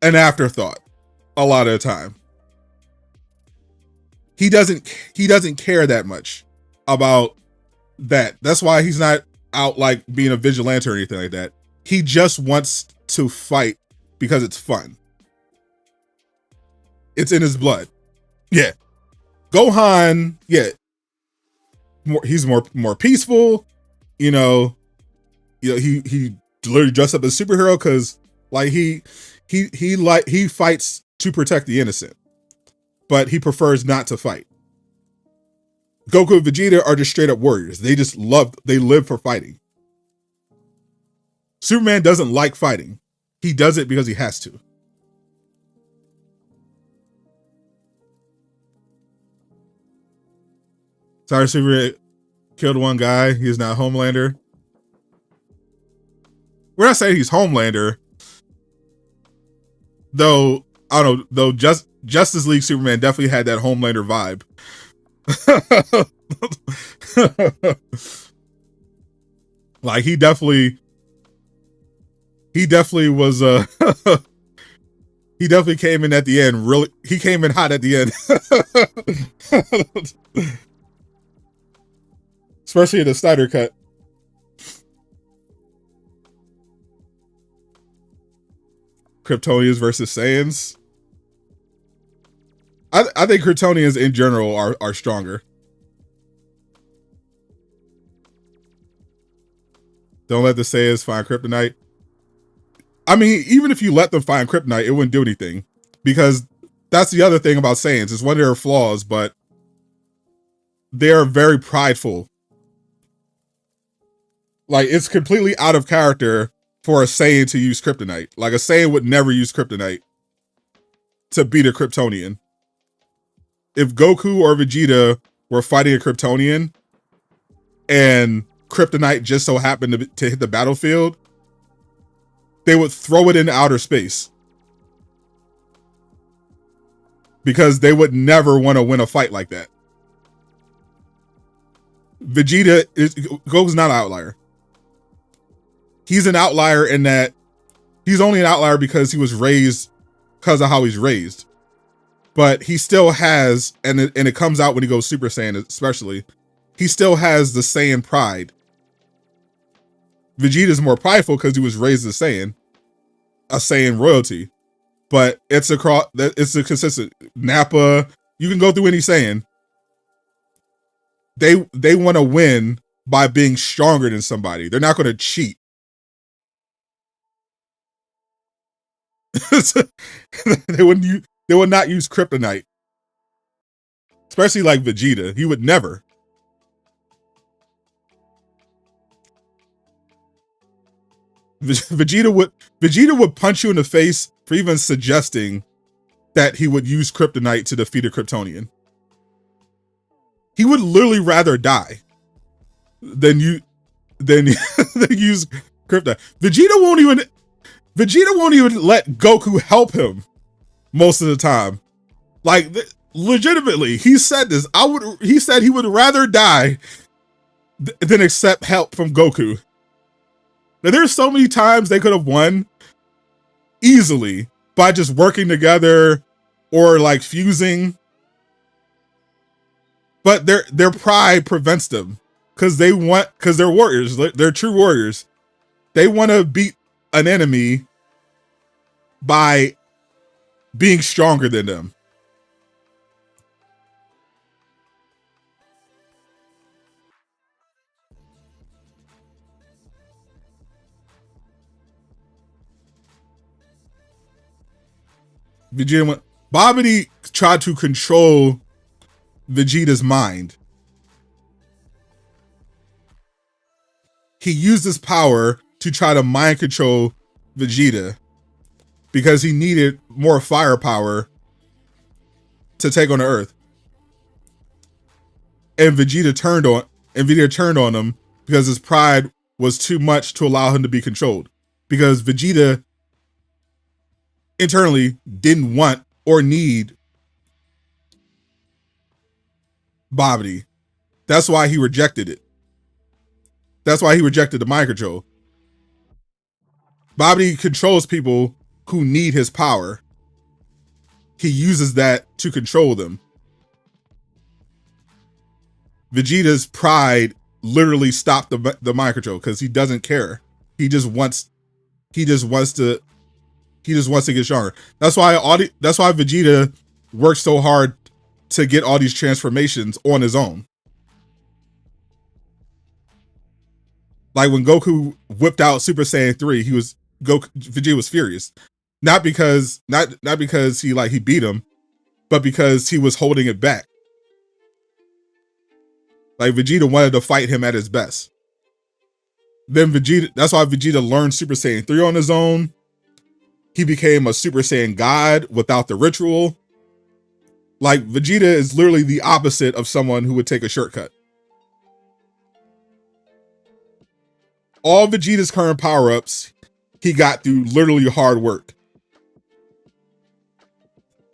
an afterthought a lot of the time. He doesn't care that much about that. That's why he's not out like being a vigilante or anything like that. He just wants to fight because it's fun. It's in his blood. Yeah. Gohan, yeah, he's more peaceful. You know, he literally dressed up as a superhero because like he fights to protect the innocent, but he prefers not to fight. Goku and Vegeta are just straight up warriors. They live for fighting. Superman doesn't like fighting. He does it because he has to. Sorry, Superman killed one guy. He's not Homelander. We're not saying he's Homelander. Though, I don't know, though Justice League Superman definitely had that Homelander vibe. Like he definitely was he definitely came in at the end. Really, he came in hot at the end. Especially in the Snyder cut. Kryptonians versus Saiyans. I think Kryptonians in general are stronger. Don't let the Saiyans find kryptonite. I mean, even if you let them find kryptonite, it wouldn't do anything. Because that's the other thing about Saiyans. It's one of their flaws, but they're very prideful. Like, it's completely out of character for a Saiyan to use kryptonite. Like, a Saiyan would never use kryptonite to beat a Kryptonian. If Goku or Vegeta were fighting a Kryptonian and kryptonite just so happened to hit the battlefield, they would throw it into outer space. Because they would never want to win a fight like that. Goku's not an outlier. He's an outlier in that he's only an outlier because he was raised because of how he's raised. But he still has, and it comes out when he goes Super Saiyan especially, he still has the Saiyan pride. Vegeta's more prideful because he was raised as a Saiyan royalty. But it's a consistent. Nappa, you can go through any Saiyan. They want to win by being stronger than somebody. They're not going to cheat. They would not use kryptonite. Especially like Vegeta. He would never. Vegeta would punch you in the face for even suggesting that he would use kryptonite to defeat a Kryptonian. He would literally rather die than use kryptonite. Vegeta won't even let Goku help him most of the time. Like, legitimately, he said this. He said he would rather die than accept help from Goku. Now, there's so many times they could have won easily by just working together or like fusing. But their pride prevents them because they're warriors. They're true warriors. They want to beat an enemy by being stronger than them. Babidi tried to control Vegeta's mind. He used his power to try to mind control Vegeta because he needed more firepower to take on the Earth. And Vegeta turned on him because his pride was too much to allow him to be controlled. Because Vegeta internally didn't want or need Babidi. That's why he rejected it. That's why he rejected the mind control. Babidi controls people who need his power. He uses that to control them. Vegeta's pride literally stopped the mind control because he doesn't care. He just wants to get stronger. That's why Vegeta works so hard to get all these transformations on his own. Like when Goku whipped out Super Saiyan 3, Vegeta was furious. Not because he beat him, but because he was holding it back. Like Vegeta wanted to fight him at his best. Then that's why Vegeta learned Super Saiyan 3 on his own. He became a Super Saiyan God without the ritual. Like Vegeta is literally the opposite of someone who would take a shortcut. All Vegeta's current power-ups, he got through literally hard work.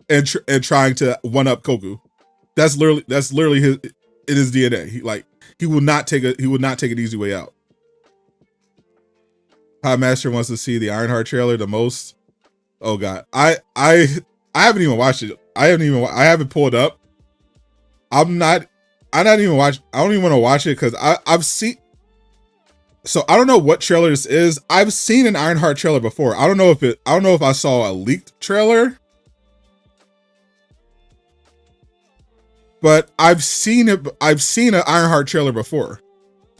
And trying to one-up Goku. That's literally his in his DNA. He will not take an easy way out. Hot Master wants to see the Ironheart trailer the most. Oh god. I haven't even watched it. I haven't pulled up. I don't even want to watch it because I've seen. So I don't know what trailer this is. I've seen an Ironheart trailer before. I don't know if I saw a leaked trailer. But I've seen it. I've seen an Ironheart trailer before.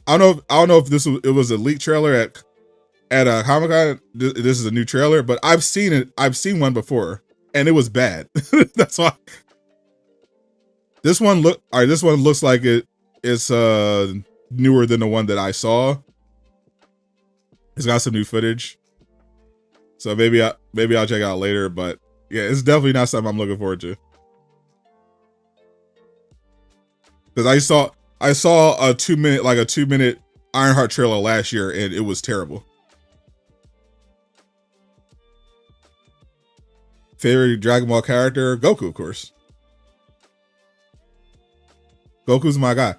I don't know if it was a leaked trailer at a Comic-Con. This is a new trailer, but I've seen it. I've seen one before, and it was bad. That's why. This one looks like it's newer than the one that I saw. It's got some new footage, so maybe I'll check it out later. But yeah, it's definitely not something I'm looking forward to. Because I saw a 2 minute Ironheart trailer last year, and it was terrible. Favorite Dragon Ball character? Goku, of course. Goku's my guy.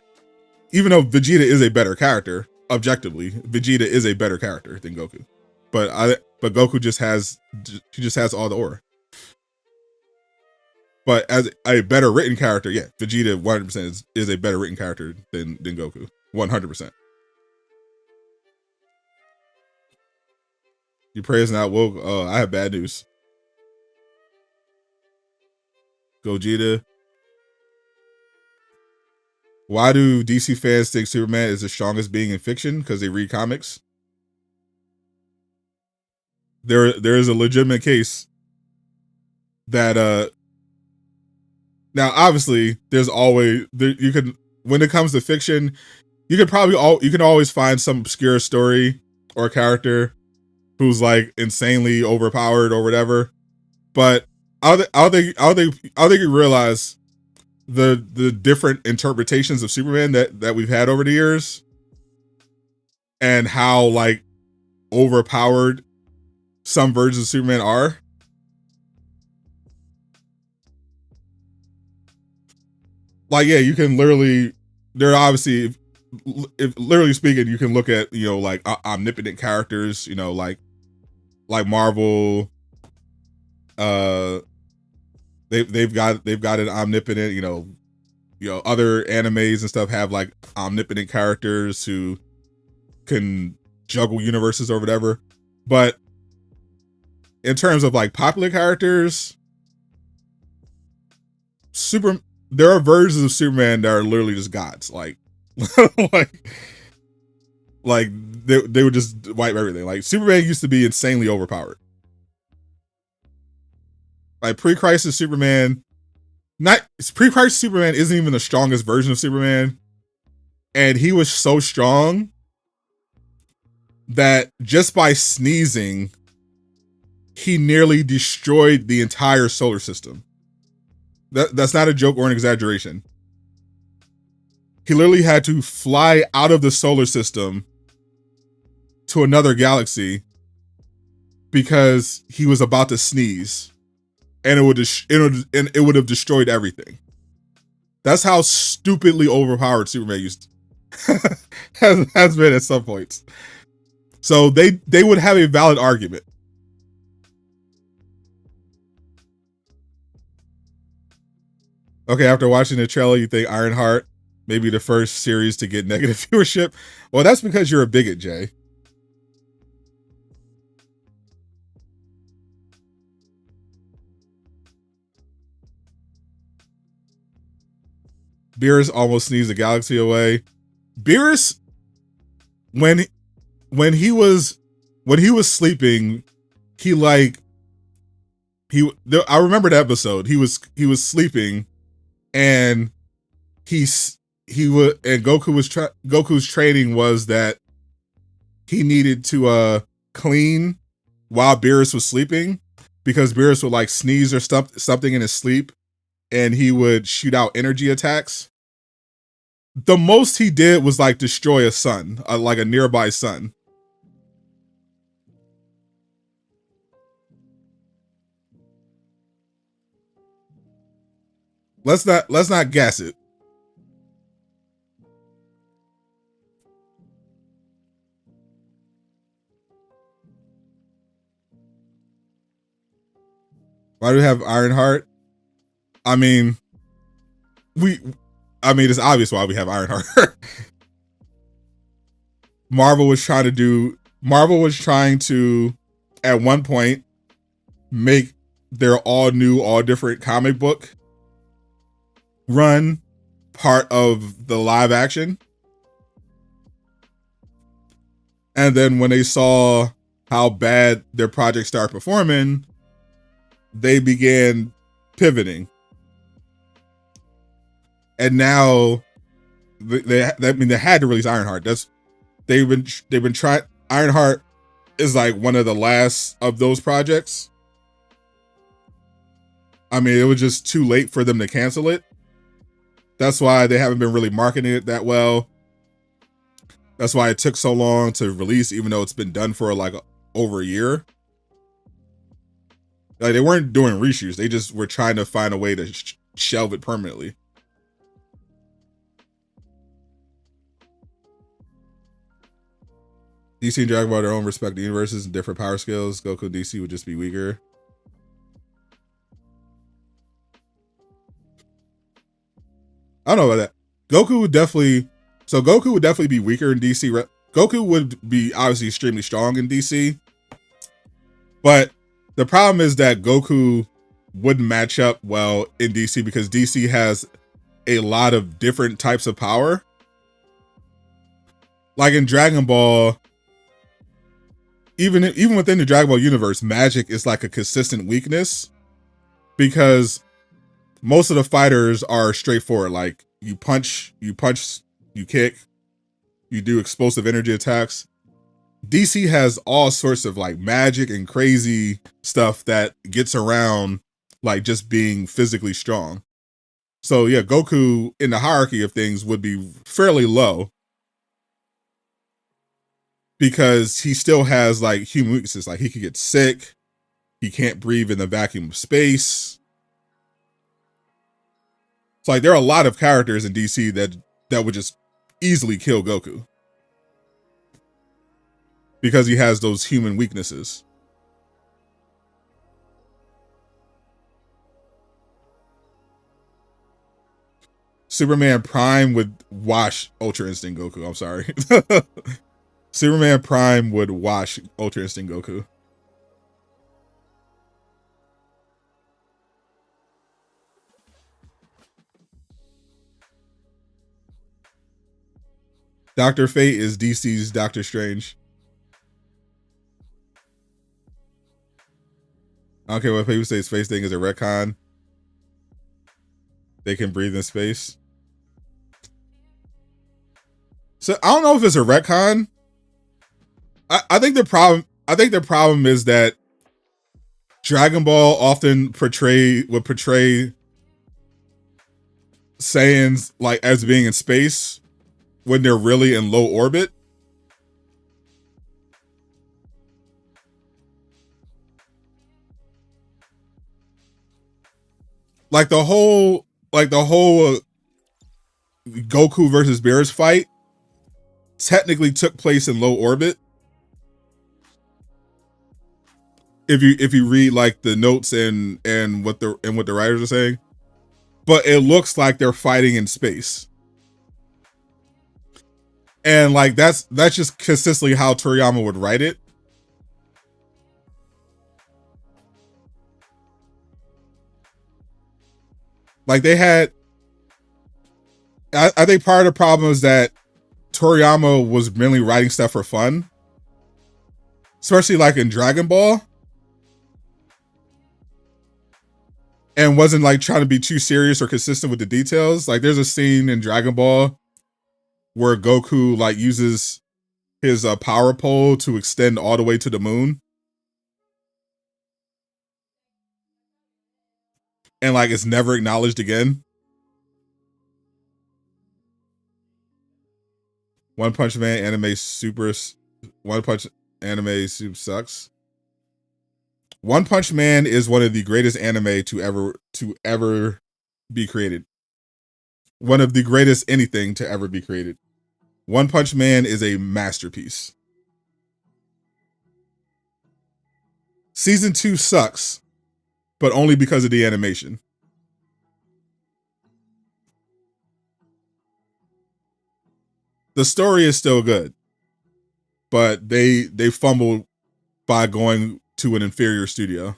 Even though Vegeta is a better character, objectively, Vegeta is a better character than Goku. But Goku just has all the aura. But as a better written character, yeah, Vegeta 100% is a better written character than Goku. 100%. You praise not woke. I have bad news. Gogeta. Why do DC fans think Superman is the strongest being in fiction? Because they read comics. There is a legitimate case that now obviously there's always when it comes to fiction, you can always find some obscure story or character who's like insanely overpowered or whatever. But I don't think you realize the different interpretations of Superman that we've had over the years, and how like overpowered some versions of Superman are. Like, yeah, you can literally, they're obviously, if literally speaking, you can look at, like omnipotent characters, like Marvel, they've got an omnipotent, other animes and stuff have like omnipotent characters who can juggle universes or whatever. But in terms of like popular characters, there are versions of Superman that are literally just gods. Like, like they would just wipe everything. Like Superman used to be insanely overpowered. Like pre-crisis Superman, pre-crisis Superman isn't even the strongest version of Superman, and he was so strong that just by sneezing, he nearly destroyed the entire solar system. That's not a joke or an exaggeration. He literally had to fly out of the solar system to another galaxy because he was about to sneeze, and it would have destroyed everything. That's how stupidly overpowered Superman has been at some points. So they would have a valid argument. Okay, after watching the trailer, you think Ironheart may be the first series to get negative viewership? Well, that's because you're a bigot, Jay. Beerus almost sneezed the galaxy away. Beerus, when he was sleeping, I remember the episode. He was sleeping, and Goku's training was that he needed to clean while Beerus was sleeping, because Beerus would like sneeze or something in his sleep, and he would shoot out energy attacks. The most he did was like destroy a sun, like a nearby sun. Let's not gas it. Why do we have Ironheart? I mean, it's obvious why we have Ironheart. Marvel was trying to, at one point, make their all different comic book run part of the live action. And then when they saw how bad their project started performing, they began pivoting. And now they had to release Ironheart. They've been trying. Ironheart is like one of the last of those projects. I mean, it was just too late for them to cancel it. That's why they haven't been really marketing it that well. That's why it took so long to release, even though it's been done for like over a year. Like, they weren't doing reshoots. They just were trying to find a way to shelve it permanently. DC and Dragon Ball have their own respective universes and different power skills. Goku and DC would just be weaker. I don't know about that. Goku would definitely be weaker in DC. Goku would be obviously extremely strong in DC. But the problem is that Goku wouldn't match up well in DC because DC has a lot of different types of power. Like in Dragon Ball, even within the Dragon Ball universe, magic is like a consistent weakness because most of the fighters are straightforward. Like you punch, you kick, you do explosive energy attacks. DC has all sorts of like magic and crazy stuff that gets around like just being physically strong. So yeah, Goku in the hierarchy of things would be fairly low because he still has like human weaknesses. Like he could get sick. He can't breathe in the vacuum of space. So like there are a lot of characters in DC that would just easily kill Goku because he has those human weaknesses. Superman Prime would wash Ultra Instinct Goku. I'm sorry. Superman Prime would wash Ultra Instinct Goku. Dr. Fate is DC's Doctor Strange. I don't care what people say space thing is a retcon. They can breathe in space. So I don't know if it's a retcon. I think the problem is that Dragon Ball often would portray Saiyans like as being in space when they're really in low orbit. Like the whole Goku versus Beerus fight technically took place in low orbit. If you read like the notes and what the writers are saying, but it looks like they're fighting in space. And like that's just consistently how Toriyama would write it. Like they had I think part of the problem is that Toriyama was mainly writing stuff for fun, especially like in Dragon Ball, and wasn't like trying to be too serious or consistent with the details. Like there's a scene in Dragon Ball where Goku like uses his power pole to extend all the way to the moon, and like it's never acknowledged again. One Punch Man anime super. One Punch anime super sucks. One Punch Man is one of the greatest anime to ever be created. One of the greatest anything to ever be created. One Punch Man is a masterpiece. Season 2 sucks, but only because of the animation. The story is still good, but they fumbled by going to an inferior studio.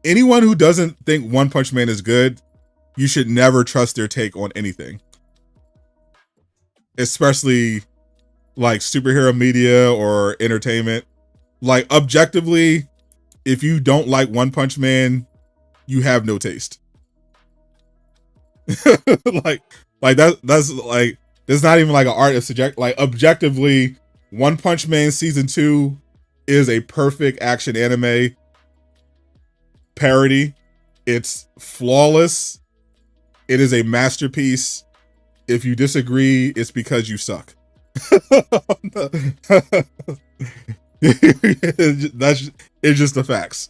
Anyone who doesn't think One Punch Man is good, you should never trust their take on anything. Especially like superhero media or entertainment. Like objectively, if you don't like One Punch Man, you have no taste. like that's like there's not even like an art of subject. Like objectively, One Punch Man season 2 is a perfect action anime parody. It's flawless. It is a masterpiece. If you disagree, it's because you suck. It's just the facts.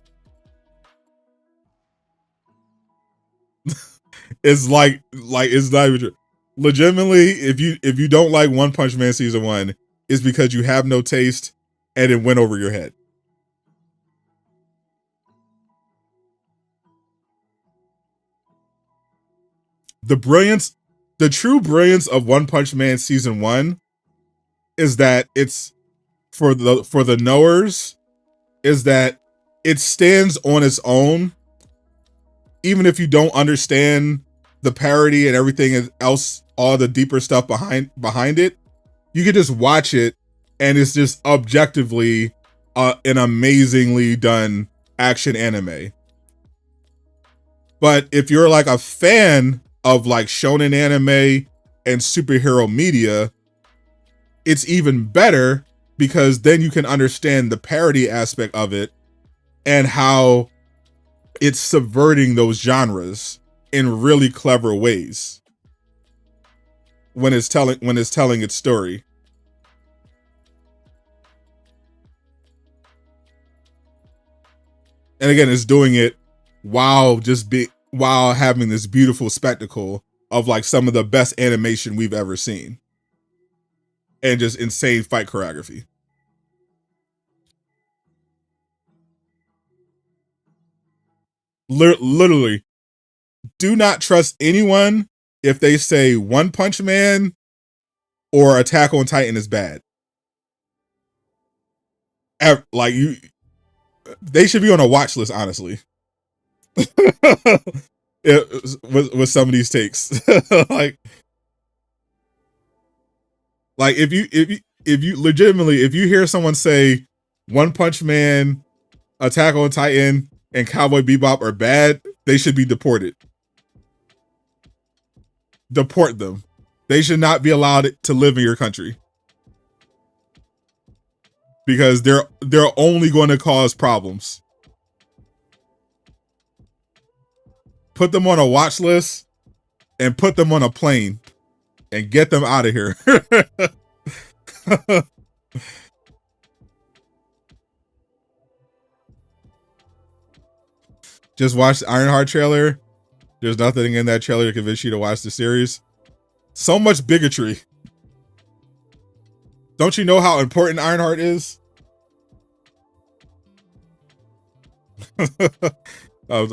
It's like it's not even true. Legitimately, if you don't like One Punch Man season 1, it's because you have no taste and it went over your head. The true brilliance of One Punch Man season 1 is that it's for the knowers, is that it stands on its own. Even if you don't understand the parody and everything else, all the deeper stuff behind it, you can just watch it and it's just objectively an amazingly done action anime. But if you're like a fan of like shonen anime and superhero media, it's even better because then you can understand the parody aspect of it and how it's subverting those genres in really clever ways when it's telling its story. And again, it's doing it while having this beautiful spectacle of like some of the best animation we've ever seen and just insane fight choreography. Literally, do not trust anyone if they say One Punch Man or Attack on Titan is bad. Like they should be on a watch list, honestly. with some of these takes, like if you legitimately, if you hear someone say One Punch Man, Attack on Titan, and Cowboy Bebop are bad, they should be deported. Deport them. They should not be allowed to live in your country because they're only going to cause problems. Put them on a watch list and put them on a plane and get them out of here. Just watch the Ironheart trailer. There's nothing in that trailer to convince you to watch the series. So much bigotry. Don't you know how important Ironheart is? I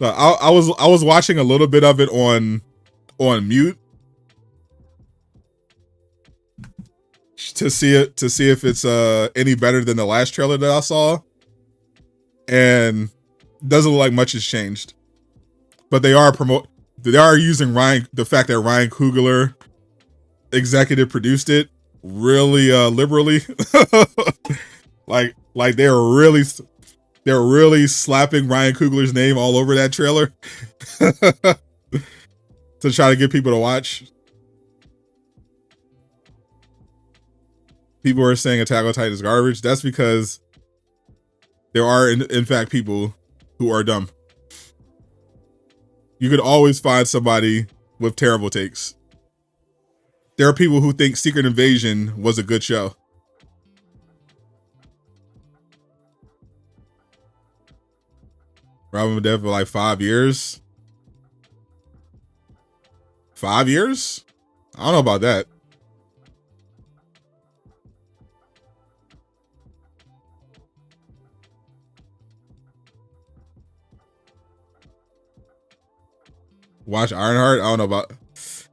was watching a little bit of it on mute to see if it's any better than the last trailer that I saw, and Doesn't look like much has changed, but they are using the fact that Ryan Coogler executive produced it really liberally. like they're really slapping Ryan Coogler's name all over that trailer to try to get people to watch. People are saying Attack on Titan is garbage. That's because there are in fact people who are dumb. You could always find somebody with terrible takes. There are people who think Secret Invasion was a good show. Robin been dead for like 5 years. 5 years? I don't know about that. Watch Ironheart? I don't know about.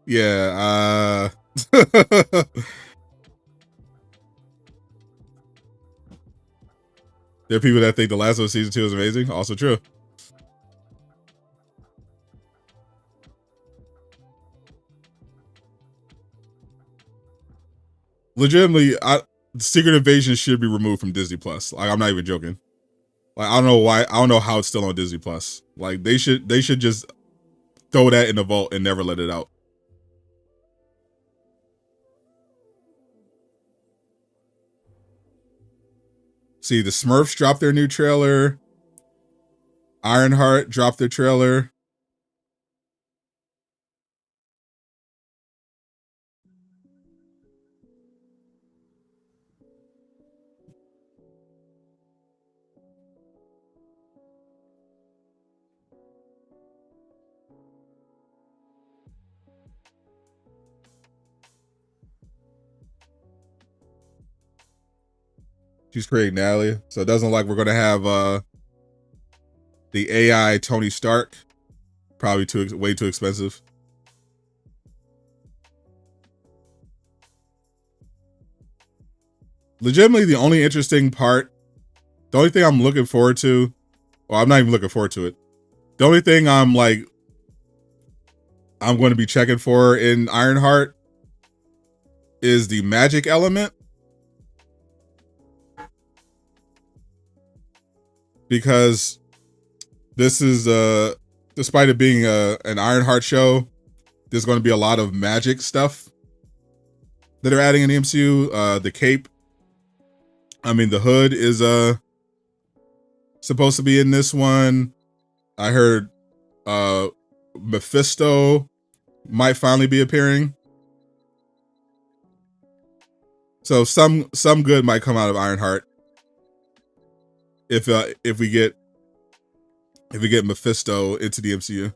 Yeah. There are people that think The Last of Us Season 2 is amazing. Also true. Legitimately, Secret Invasion should be removed from Disney Plus. Like, I'm not even joking. Like, I don't know why. I don't know how it's still on Disney Plus. Like, they should just throw that in the vault and never let it out. See, the Smurfs dropped their new trailer. Ironheart dropped their trailer. She's creating Natalie, so it doesn't look like we're gonna have the AI Tony Stark. Probably way too expensive. Legitimately, the only interesting part, the only thing I'm looking forward to, well, I'm not even looking forward to it. The only thing I'm going to be checking for in Ironheart is the magic element. Because this is, despite it being an Ironheart show, there's going to be a lot of magic stuff that are adding in the MCU. The cape, the hood is supposed to be in this one. I heard Mephisto might finally be appearing. So some good might come out of Ironheart if we get Mephisto into the MCU.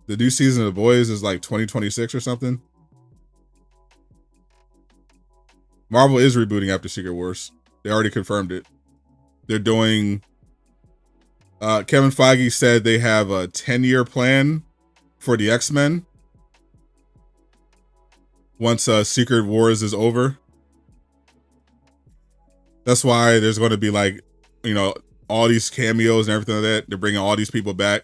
The new season of The Boys is like 2026 or something. Marvel is rebooting after Secret Wars. They already confirmed it. They're doing... Kevin Feige said they have a 10-year plan for the X-Men once Secret Wars is over. That's why there's going to be all these cameos and everything like that. They're bringing all these people back.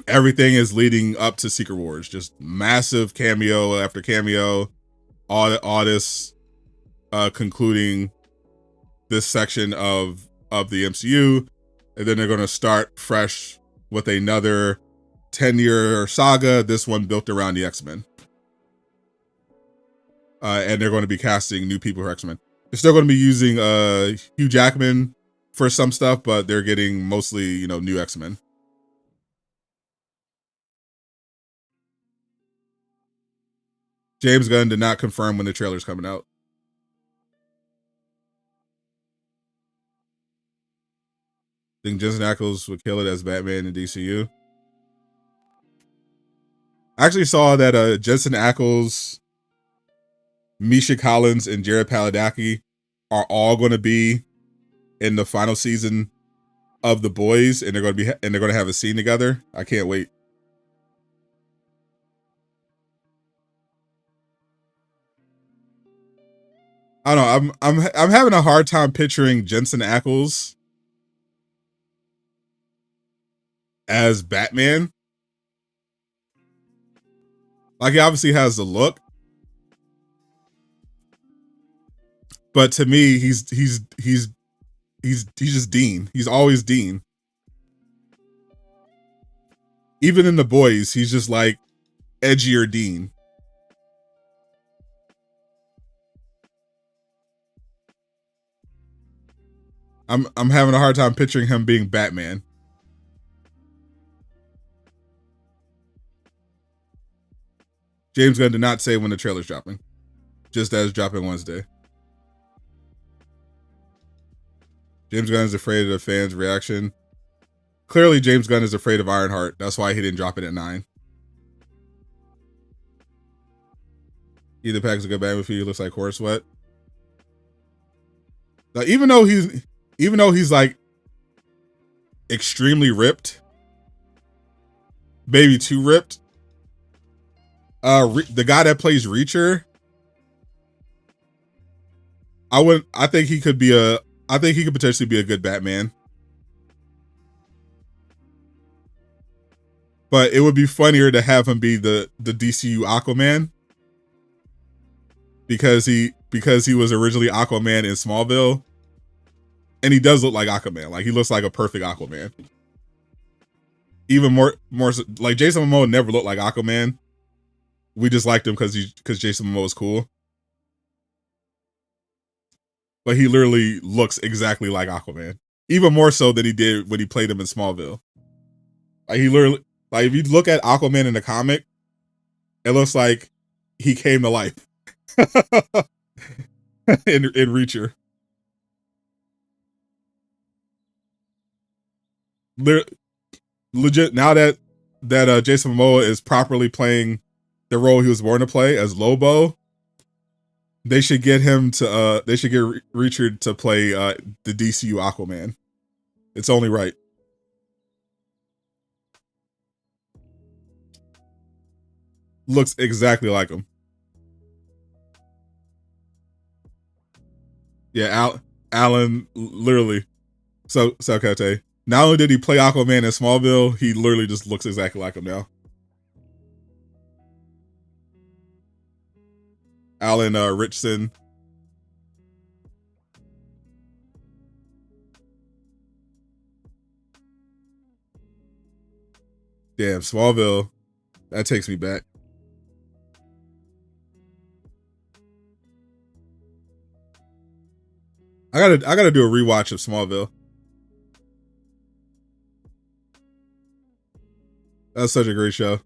Everything is leading up to Secret Wars. Just massive cameo after cameo. All this concluding this section of the MCU. And then they're going to start fresh with another 10-year saga. This one built around the X-Men. And they're going to be casting new people for X-Men. They're still going to be using Hugh Jackman for some stuff, but they're getting mostly, new X-Men. James Gunn did not confirm when the trailer's coming out. I think Jensen Ackles would kill it as Batman in DCU. I actually saw that Jensen Ackles, Misha Collins, and Jared Padalecki are all going to be in the final season of The Boys, and they're going to have a scene together. I can't wait. I don't know. I'm having a hard time picturing Jensen Ackles as Batman. Like, he obviously has the look, but to me, he's just Dean. He's always Dean. Even in The Boys, he's just like edgier Dean. I'm having a hard time picturing him being Batman. James Gunn did not say when the trailer's dropping, just as dropping Wednesday. James Gunn is afraid of the fans' reaction. Clearly, James Gunn is afraid of Ironheart. That's why he didn't drop it at 9. Either pack's a good Batman for you. Looks like Corenswet. Like, even though he's like extremely ripped, maybe too ripped. The guy that plays Reacher, I think he could potentially be a good Batman. But it would be funnier to have him be the DCU Aquaman, because he was originally Aquaman in Smallville, and he does look like Aquaman. Like, he looks like a perfect Aquaman. Even more like, Jason Momoa never looked like Aquaman. We just liked him because Jason Momoa was cool. But he literally looks exactly like Aquaman, even more so than he did when he played him in Smallville. Like, he literally, like, if you look at Aquaman in the comic, it looks like he came to life in Reacher. Legit, now that Jason Momoa is properly playing the role he was born to play as Lobo, they should get him to Reacher to play the DCU Aquaman. It's only right. Looks exactly like him. Yeah, Alan, literally. So Kate. Not only did he play Aquaman in Smallville, he literally just looks exactly like him now. Alan Richson. Damn, Smallville. That takes me back. I gotta do a rewatch of Smallville. That's such a great show.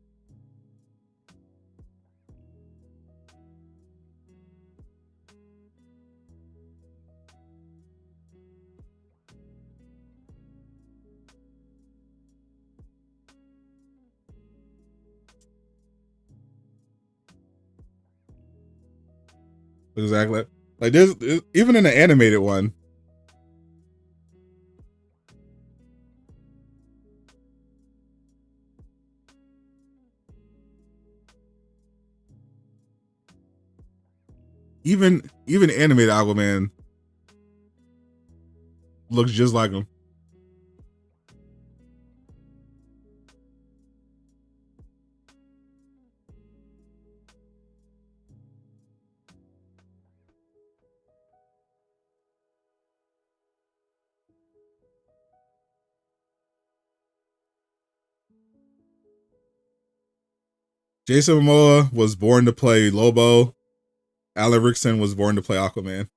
Exactly. Like, there's even in the animated one. Even animated Aquaman looks just like him. Jason Momoa was born to play Lobo. Alan Rickson was born to play Aquaman.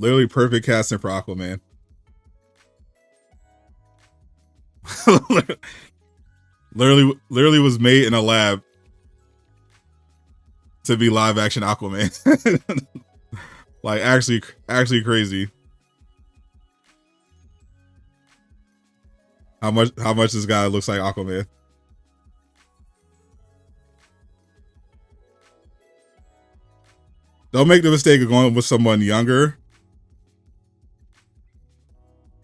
Literally perfect casting for Aquaman. literally was made in a lab to be live action Aquaman. Like actually crazy. How much this guy looks like Aquaman. Don't make the mistake of going with someone younger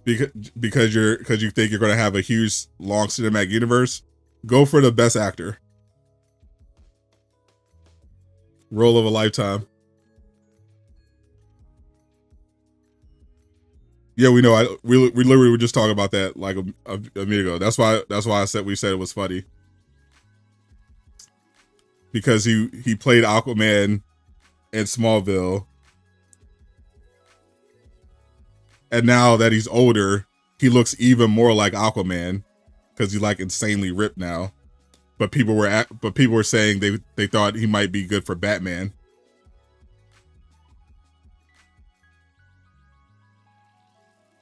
because you think you're going to have a huge long cinematic universe. Go for the best actor. Role of a lifetime. Yeah, we know. We literally were just talking about that like a minute ago. That's why I said we said it was funny, because he played Aquaman in Smallville, and now that he's older, he looks even more like Aquaman because he's like insanely ripped now. But people were saying they thought he might be good for Batman.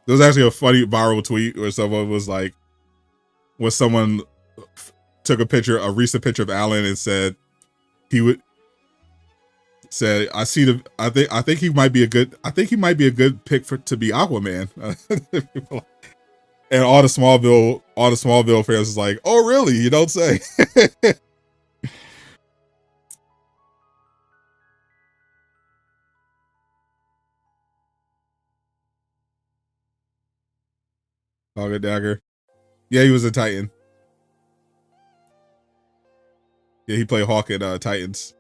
There was actually a funny viral tweet where someone was like, someone took a recent picture of Alan and said I think he might be a good pick to be Aquaman. And all the Smallville fans was like, oh really? You don't say. Hawk Dagger. Yeah, he was a Titan. Yeah, he played Hawk in Titans.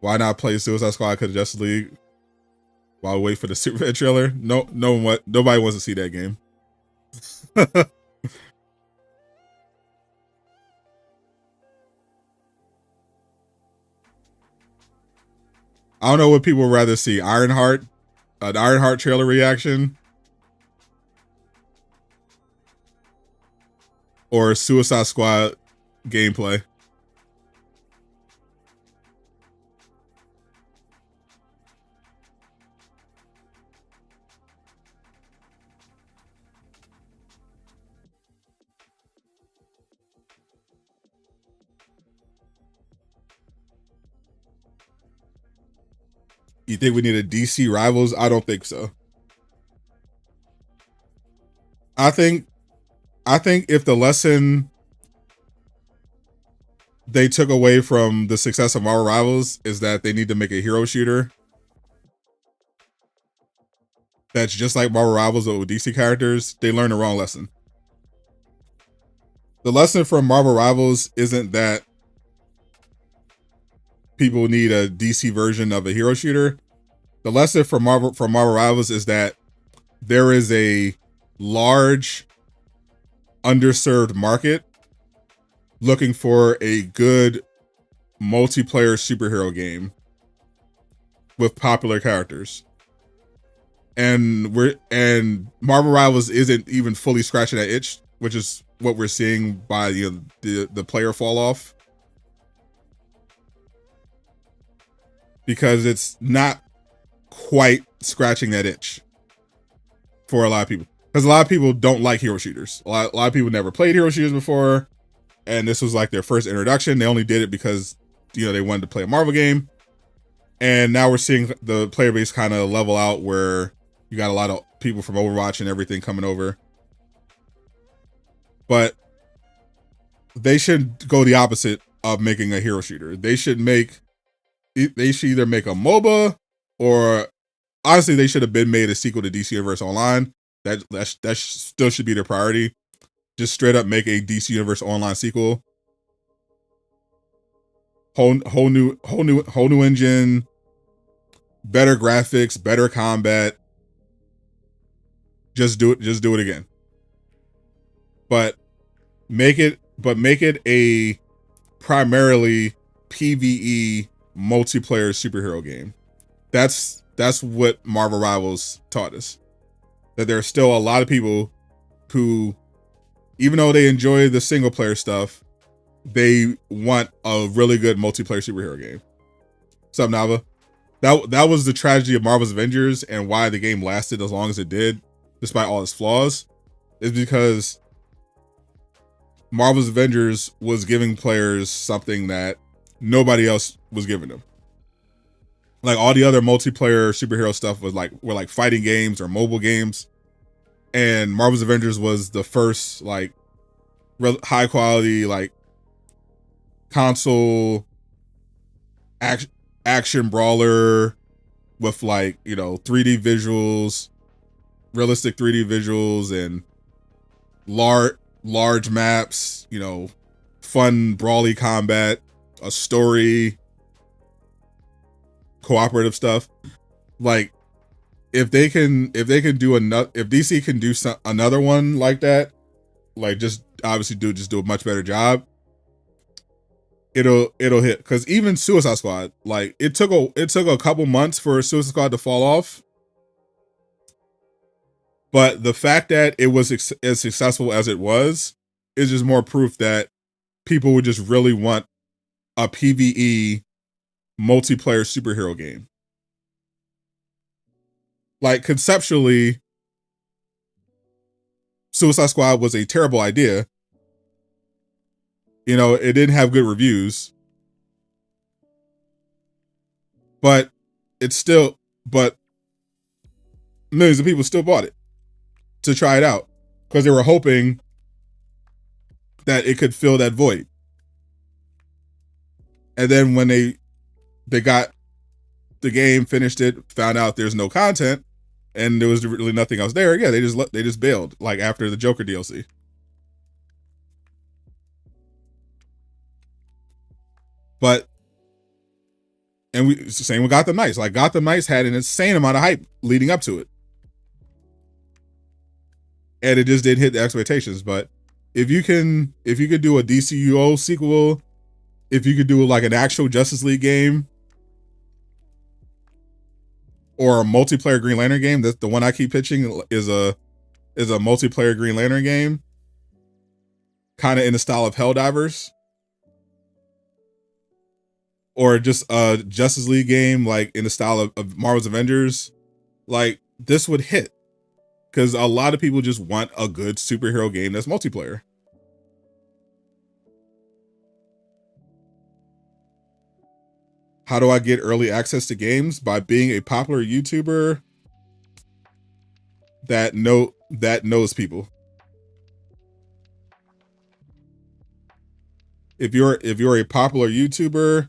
Why not play Suicide Squad because of Justice League while we wait for the Superman trailer? Nobody wants to see that game. I don't know what people would rather see. Ironheart, an Ironheart trailer reaction, or Suicide Squad gameplay. You think we need a DC Rivals? I don't think so. I think if the lesson they took away from the success of Marvel Rivals is that they need to make a hero shooter that's just like Marvel Rivals but with DC characters, they learned the wrong lesson. The lesson from Marvel Rivals isn't that people need a DC version of a hero shooter. The lesson from Marvel Rivals is that there is a large underserved market looking for a good multiplayer superhero game with popular characters. And Marvel Rivals isn't even fully scratching that itch, which is what we're seeing by the player fall off. Because it's not quite scratching that itch for a lot of people. Because a lot of people don't like hero shooters. A lot of people never played hero shooters before, and this was like their first introduction. They only did it because they wanted to play a Marvel game. And now we're seeing the player base kind of level out where you got a lot of people from Overwatch and everything coming over. But they should go the opposite of making a hero shooter. They should either make a MOBA, or honestly, they should have been made a sequel to DC Universe Online. That still should be their priority. Just straight up make a DC Universe Online sequel. Whole new engine, better graphics, better combat. Just do it again. But make it a primarily PvE multiplayer superhero game. That's what Marvel Rivals taught us. That there are still a lot of people who, even though they enjoy the single player stuff, they want a really good multiplayer superhero game. What's up, Nava? that was the tragedy of Marvel's Avengers and why the game lasted as long as it did, despite all its flaws, is because Marvel's Avengers was giving players something that nobody else was giving them. Like all the other multiplayer superhero stuff were like fighting games or mobile games, and Marvel's Avengers was the first like high quality like console action brawler with like, you know, 3D visuals, realistic 3D visuals, and large maps, you know, fun brawly combat, a story, cooperative stuff. Like if DC can do another one like that, like just obviously do a much better job, it'll hit. Because even Suicide Squad, like it took a couple months for Suicide Squad to fall off, but the fact that it was as successful as it was is just more proof that people would just really want a PvE multiplayer superhero game. Like conceptually, Suicide Squad was a terrible idea. You know, it didn't have good reviews, but millions of people still bought it to try it out because they were hoping that it could fill that void. And then when they got the game, finished it, found out there's no content and there was really nothing else there, yeah, they just bailed, like after the Joker DLC. But it's the same with Gotham Knights. Like Gotham Knights had an insane amount of hype leading up to it, and it just didn't hit the expectations. But if you could do a DCU sequel, if you could do like an actual Justice League game or a multiplayer Green Lantern game, that's the one I keep pitching is a multiplayer Green Lantern game, kind of in the style of Helldivers, or just a Justice League game like in the style of Marvel's Avengers, like this would hit because a lot of people just want a good superhero game that's multiplayer. How do I get early access to games? By being a popular YouTuber that knows people. If you're a popular YouTuber,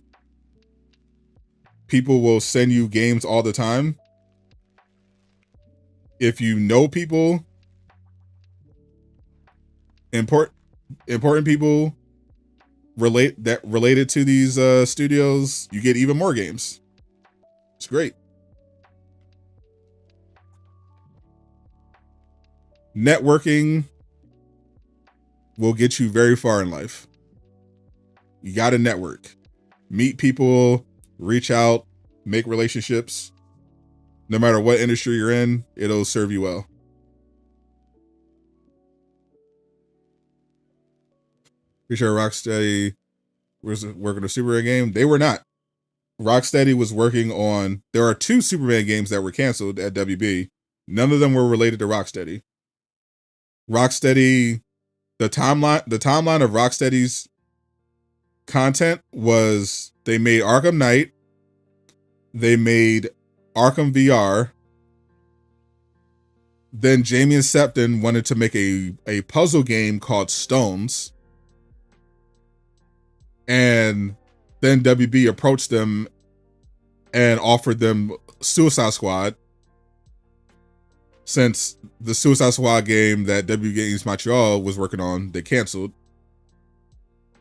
people will send you games all the time. If you know people, important people related to these studios, you get even more games. It's great. Networking will get you very far in life. You got to network, meet people, reach out, make relationships. No matter what industry you're in, it'll serve you well. Pretty sure Rocksteady was working on a Superman game. They were not. Rocksteady was working on, there are 2 Superman games that were canceled at WB. None of them were related to Rocksteady. The timeline of Rocksteady's content was they made Arkham Knight, they made Arkham VR, then Jamie and Septon wanted to make a puzzle game called Stones, and then WB approached them and offered them Suicide Squad, since the Suicide Squad game that WB Games Montreal was working on, they canceled.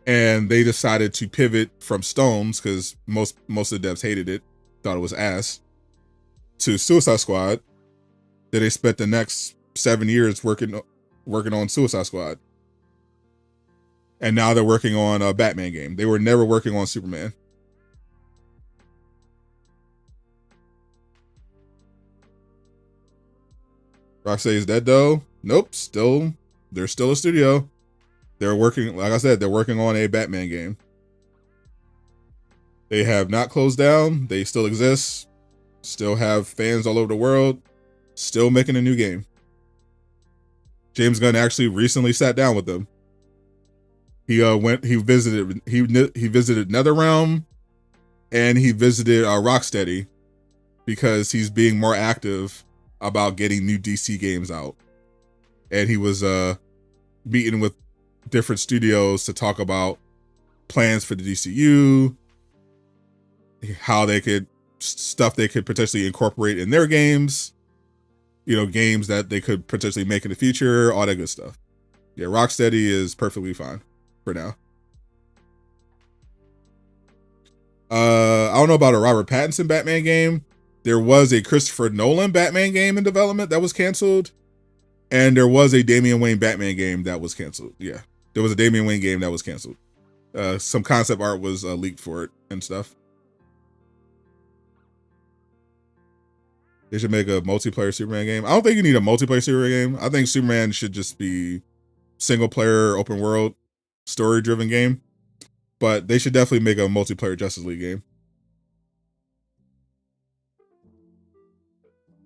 And they decided to pivot from Stones, because most of the devs hated it, thought it was ass, to Suicide Squad. Then they spent the next 7 years working on Suicide Squad. And now they're working on a Batman game. They were never working on Superman. Rocksteady is dead though? Nope, they're still a studio. They're working, like I said, they're working on a Batman game. They have not closed down. They still exist. Still have fans all over the world. Still making a new game. James Gunn actually recently sat down with them. He visited NetherRealm, and he visited Rocksteady because he's being more active about getting new DC games out. And he was meeting with different studios to talk about plans for the DCU, how they could stuff they could potentially incorporate in their games, you know, games that they could potentially make in the future, all that good stuff. Yeah, Rocksteady is perfectly fine for now. I don't know about a Robert Pattinson Batman game. There was a Christopher Nolan Batman game in development that was canceled. And there was a Damian Wayne Batman game that was canceled. Yeah, there was a Damian Wayne game that was canceled. Some concept art was leaked for it and stuff. They should make a multiplayer Superman game. I don't think you need a multiplayer Superman game. I think Superman should just be single player, open world, story driven game. But they should definitely make a multiplayer Justice League game.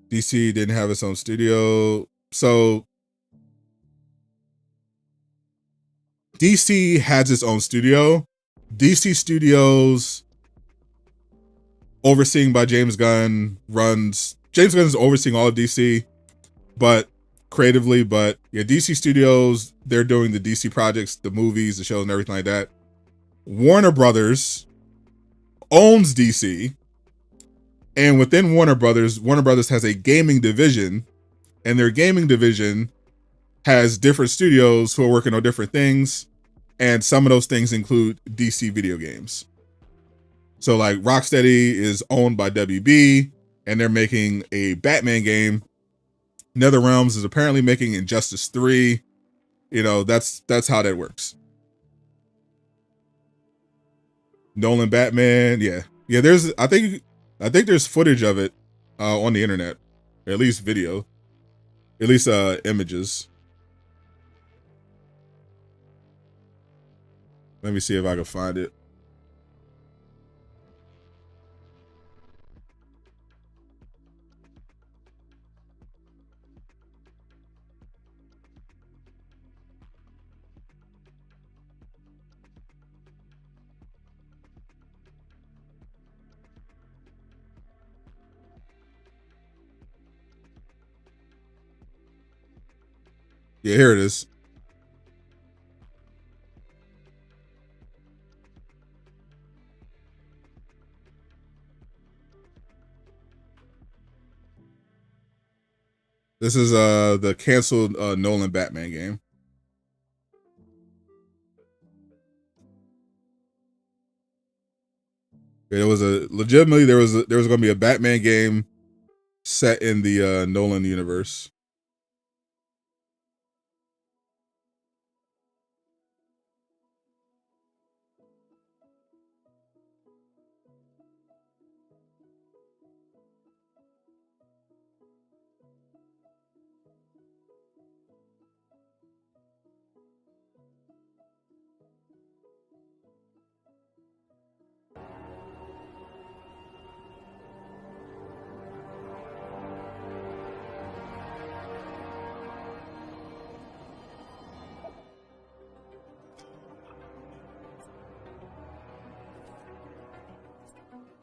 DC didn't have its own studio. So DC has its own studio. DC Studios, overseen by James Gunn, James Gunn is overseeing all of DC, but creatively, but yeah, DC Studios, they're doing the DC projects, the movies, the shows, and everything like that. Warner Brothers owns DC, and within Warner Brothers has a gaming division, and their gaming division has different studios who are working on different things, and some of those things include DC video games. So like Rocksteady is owned by WB, and they're making a Batman game. NetherRealms is apparently making Injustice 3. You know, that's how that works. Nolan Batman, yeah. Yeah, I think there's footage of it on the internet. Or at least video. At least images. Let me see if I can find it. Yeah, here it is. This is the canceled Nolan Batman game. There was legitimately there was going to be a Batman game set in the Nolan universe.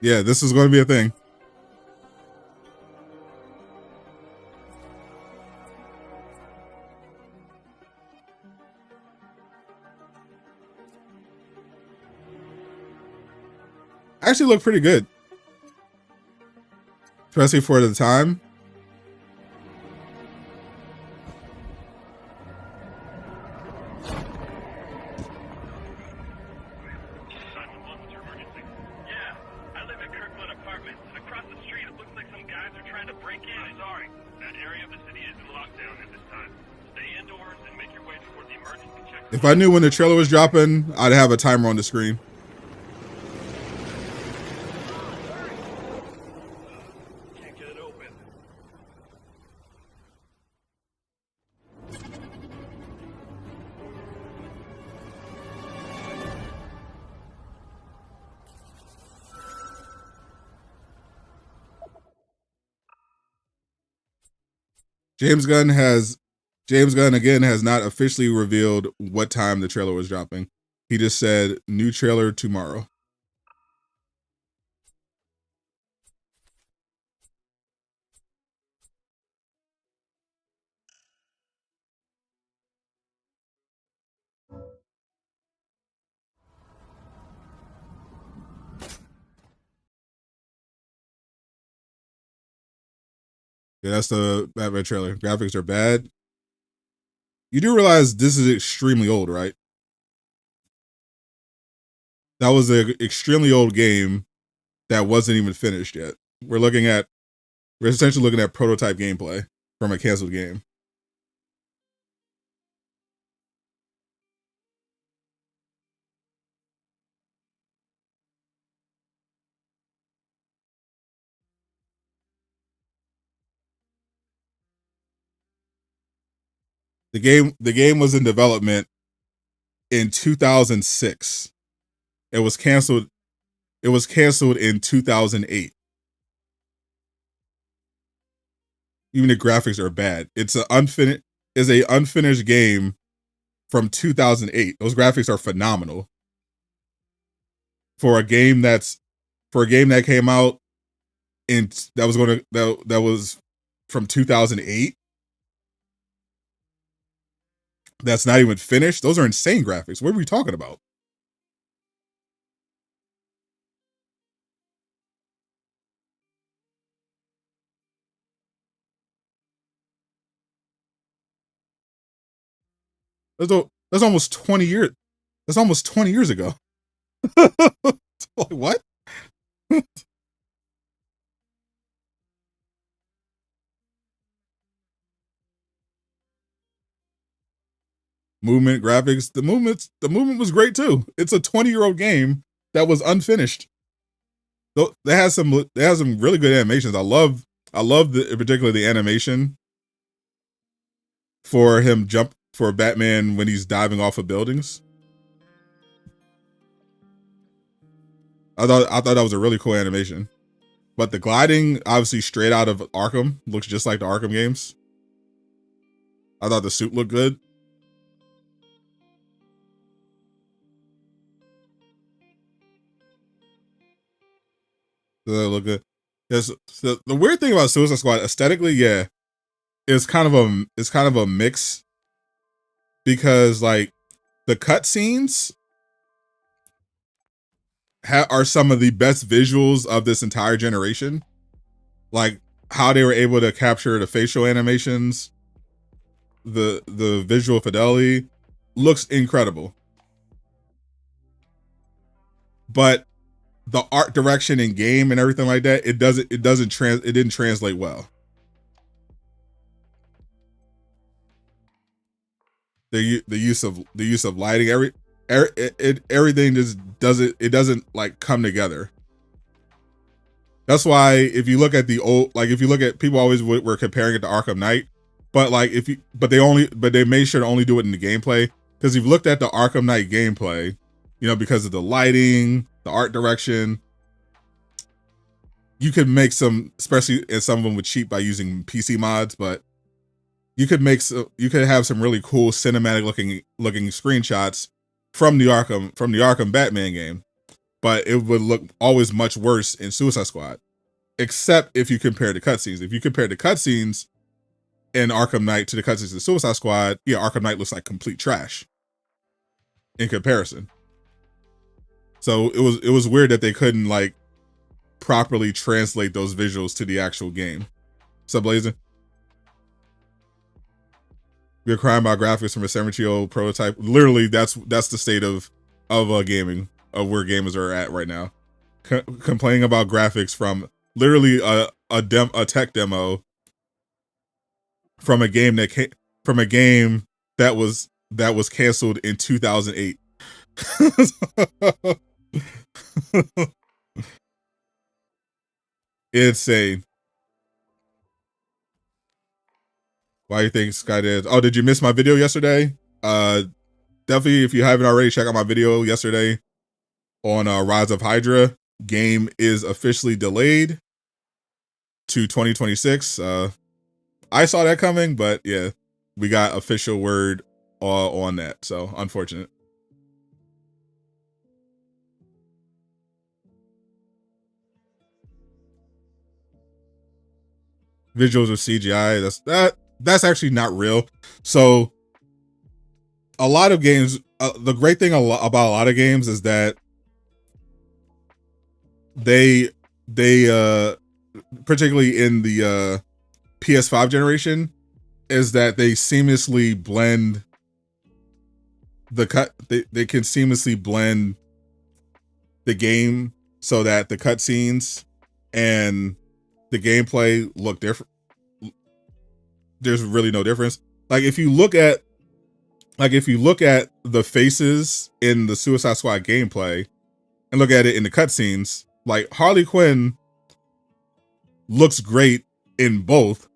Yeah, this is going to be a thing. Actually looked pretty good. Especially for the time. If I knew when the trailer was dropping, I'd have a timer on the screen. Can't get it open. James Gunn again has not officially revealed what time the trailer was dropping. He just said new trailer tomorrow. Yeah, that's the Batman trailer. Graphics are bad. You do realize this is extremely old, right? That was an extremely old game that wasn't even finished yet. We're essentially looking at prototype gameplay from a canceled game. The game was in development in 2006. It was canceled. It was canceled in 2008. Even the graphics are bad. It's a unfinished game from 2008. Those graphics are phenomenal for a game that came out that was from 2008. That's not even finished. Those are insane graphics. What are we talking about? That's almost 20 years. That's almost 20 years ago. What? Movement, graphics, the movement was great too. It's a 20-year-old game that was unfinished. Though they has some really good animations. I love particularly the animation for Batman when he's diving off of buildings. I thought that was a really cool animation. But the gliding, obviously straight out of Arkham, looks just like the Arkham games. I thought the suit looked good. They look good. The weird thing about Suicide Squad, aesthetically, yeah, it's kind of a mix, because like the cutscenes are some of the best visuals of this entire generation. Like how they were able to capture the facial animations, the visual fidelity looks incredible. But the art direction in game and everything like that, it didn't translate well. The use of lighting, everything just doesn't like come together. That's why if you look at people always were comparing it to Arkham Knight, but like they made sure to only do it in the gameplay, because if you've looked at the Arkham Knight gameplay, because of the lighting, the art direction, you could make especially as some of them were cheap by using PC mods, but you could have some really cool cinematic looking screenshots from the Arkham Batman game, but it would look always much worse in Suicide Squad, except if you compare the cutscenes. If you compare the cutscenes in Arkham Knight to the cutscenes in Suicide Squad, yeah, Arkham Knight looks like complete trash in comparison. So it was weird that they couldn't like properly translate those visuals to the actual game. What's up, Blazing? We're crying about graphics from a 70-year-old prototype. Literally, that's the state of gaming, of where gamers are at right now. Complaining about graphics from literally a tech demo from a game that was canceled in 2008. Insane. Why do you think Sky did? Oh, did you miss my video yesterday? Definitely, if you haven't already, check out my video yesterday on Rise of Hydra. Game is officially delayed to 2026. I saw that coming, but yeah, we got official word on that. So unfortunate. Visuals of CGI. That's actually not real. So a lot of games, the great thing about a lot of games is that they particularly in the PS5 generation, is that they seamlessly blend the they can seamlessly blend the game so that the cutscenes and the gameplay look different. There's really no difference. Like if you look at the faces in the Suicide Squad gameplay and look at it in the cutscenes, like Harley Quinn looks great in both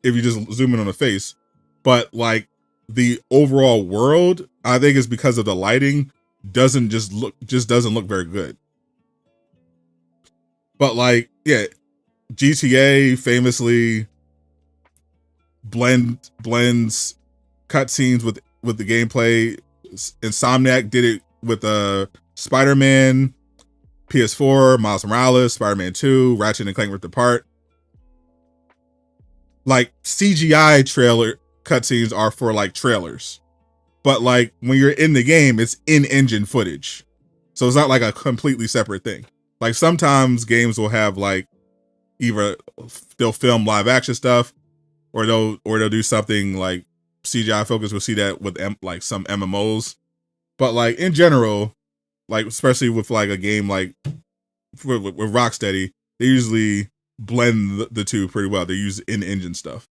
if you just zoom in on the face, but like the overall world, I think is because of the lighting, doesn't look very good. But like, yeah, GTA famously blends cutscenes with the gameplay. Insomniac did it with Spider-Man, PS4, Miles Morales, Spider-Man 2, Ratchet and Clank Rift Apart. Like CGI trailer cutscenes are for like trailers, but like when you're in the game, it's in-engine footage, so it's not like a completely separate thing. Like sometimes games will have like either they'll film live action stuff, or they'll do something like CGI focused. We'll see that with like some MMOs, but like in general, like especially with like a game like with Rocksteady, they usually blend the two pretty well. They use in-engine stuff,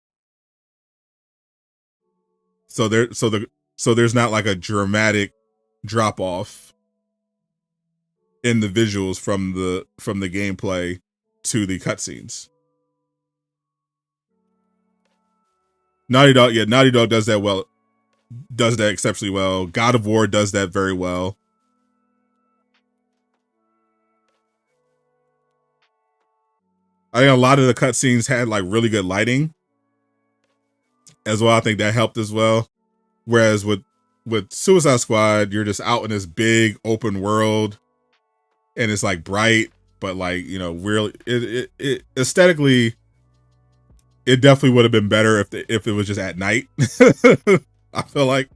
so there's not like a dramatic drop off in the visuals from the gameplay to the cutscenes. Naughty Dog does that well, does that exceptionally well. God of War does that very well. I think a lot of the cutscenes had like really good lighting as well. I think that helped as well. Whereas with Suicide Squad, you're just out in this big open world, and it's like bright, but like, you know, really, it aesthetically, it definitely would have been better if it was just at night. I feel like.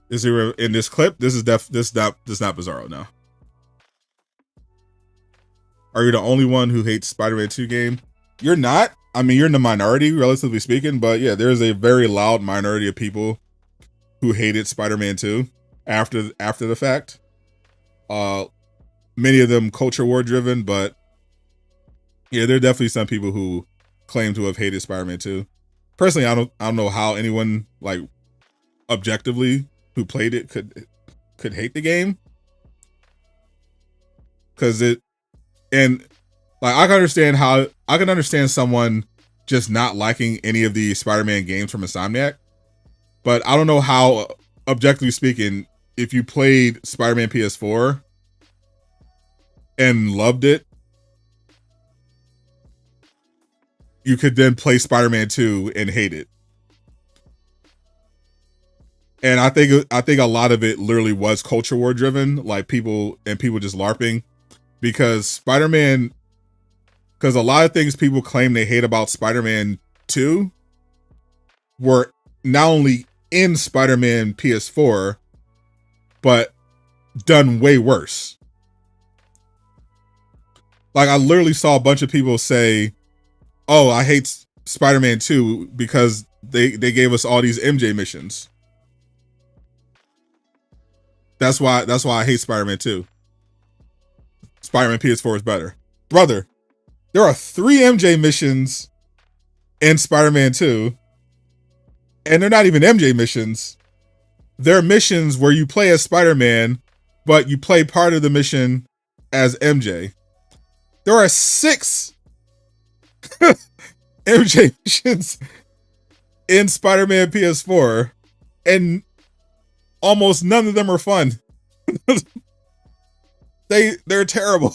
Is there in this clip? This is not Bizarro now. Are you the only one who hates Spider-Man 2 game? You're not. I mean, you're in the minority, relatively speaking, but yeah, there's a very loud minority of people who hated Spider-Man 2 after the fact. Many of them culture war driven, but yeah, there are definitely some people who claim to have hated Spider-Man 2. Personally, I don't know how anyone like objectively who played it could hate the game, because and like I can understand someone just not liking any of the Spider-Man games from Insomniac, but I don't know how, objectively speaking, if you played Spider-Man PS4 and loved it, you could then play Spider-Man 2 and hate it. And I think a lot of it literally was culture war driven, like people just LARPing, because because a lot of things people claim they hate about Spider-Man 2 were not only in Spider-Man PS4, but done way worse. Like I literally saw a bunch of people say, "Oh, I hate Spider-Man 2 because they gave us all these MJ missions. That's why I hate Spider-Man 2. Spider-Man PS4 is better." Brother, there are 3 MJ missions in Spider-Man 2, and they're not even MJ missions. They're missions where you play as Spider-Man, but you play part of the mission as MJ. There are 6 MJ missions in Spider-Man PS4, and almost none of them are fun. They're terrible.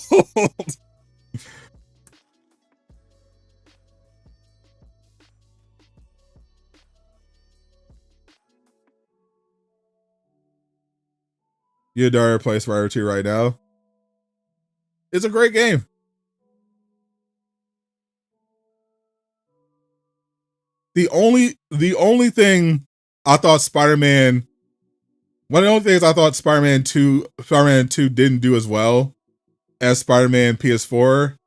Your daughter plays Spider-Man 2 right now. It's a great game. The only thing I thought Spider-Man, one of the only things I thought Spider-Man 2 didn't do as well as Spider-Man PS4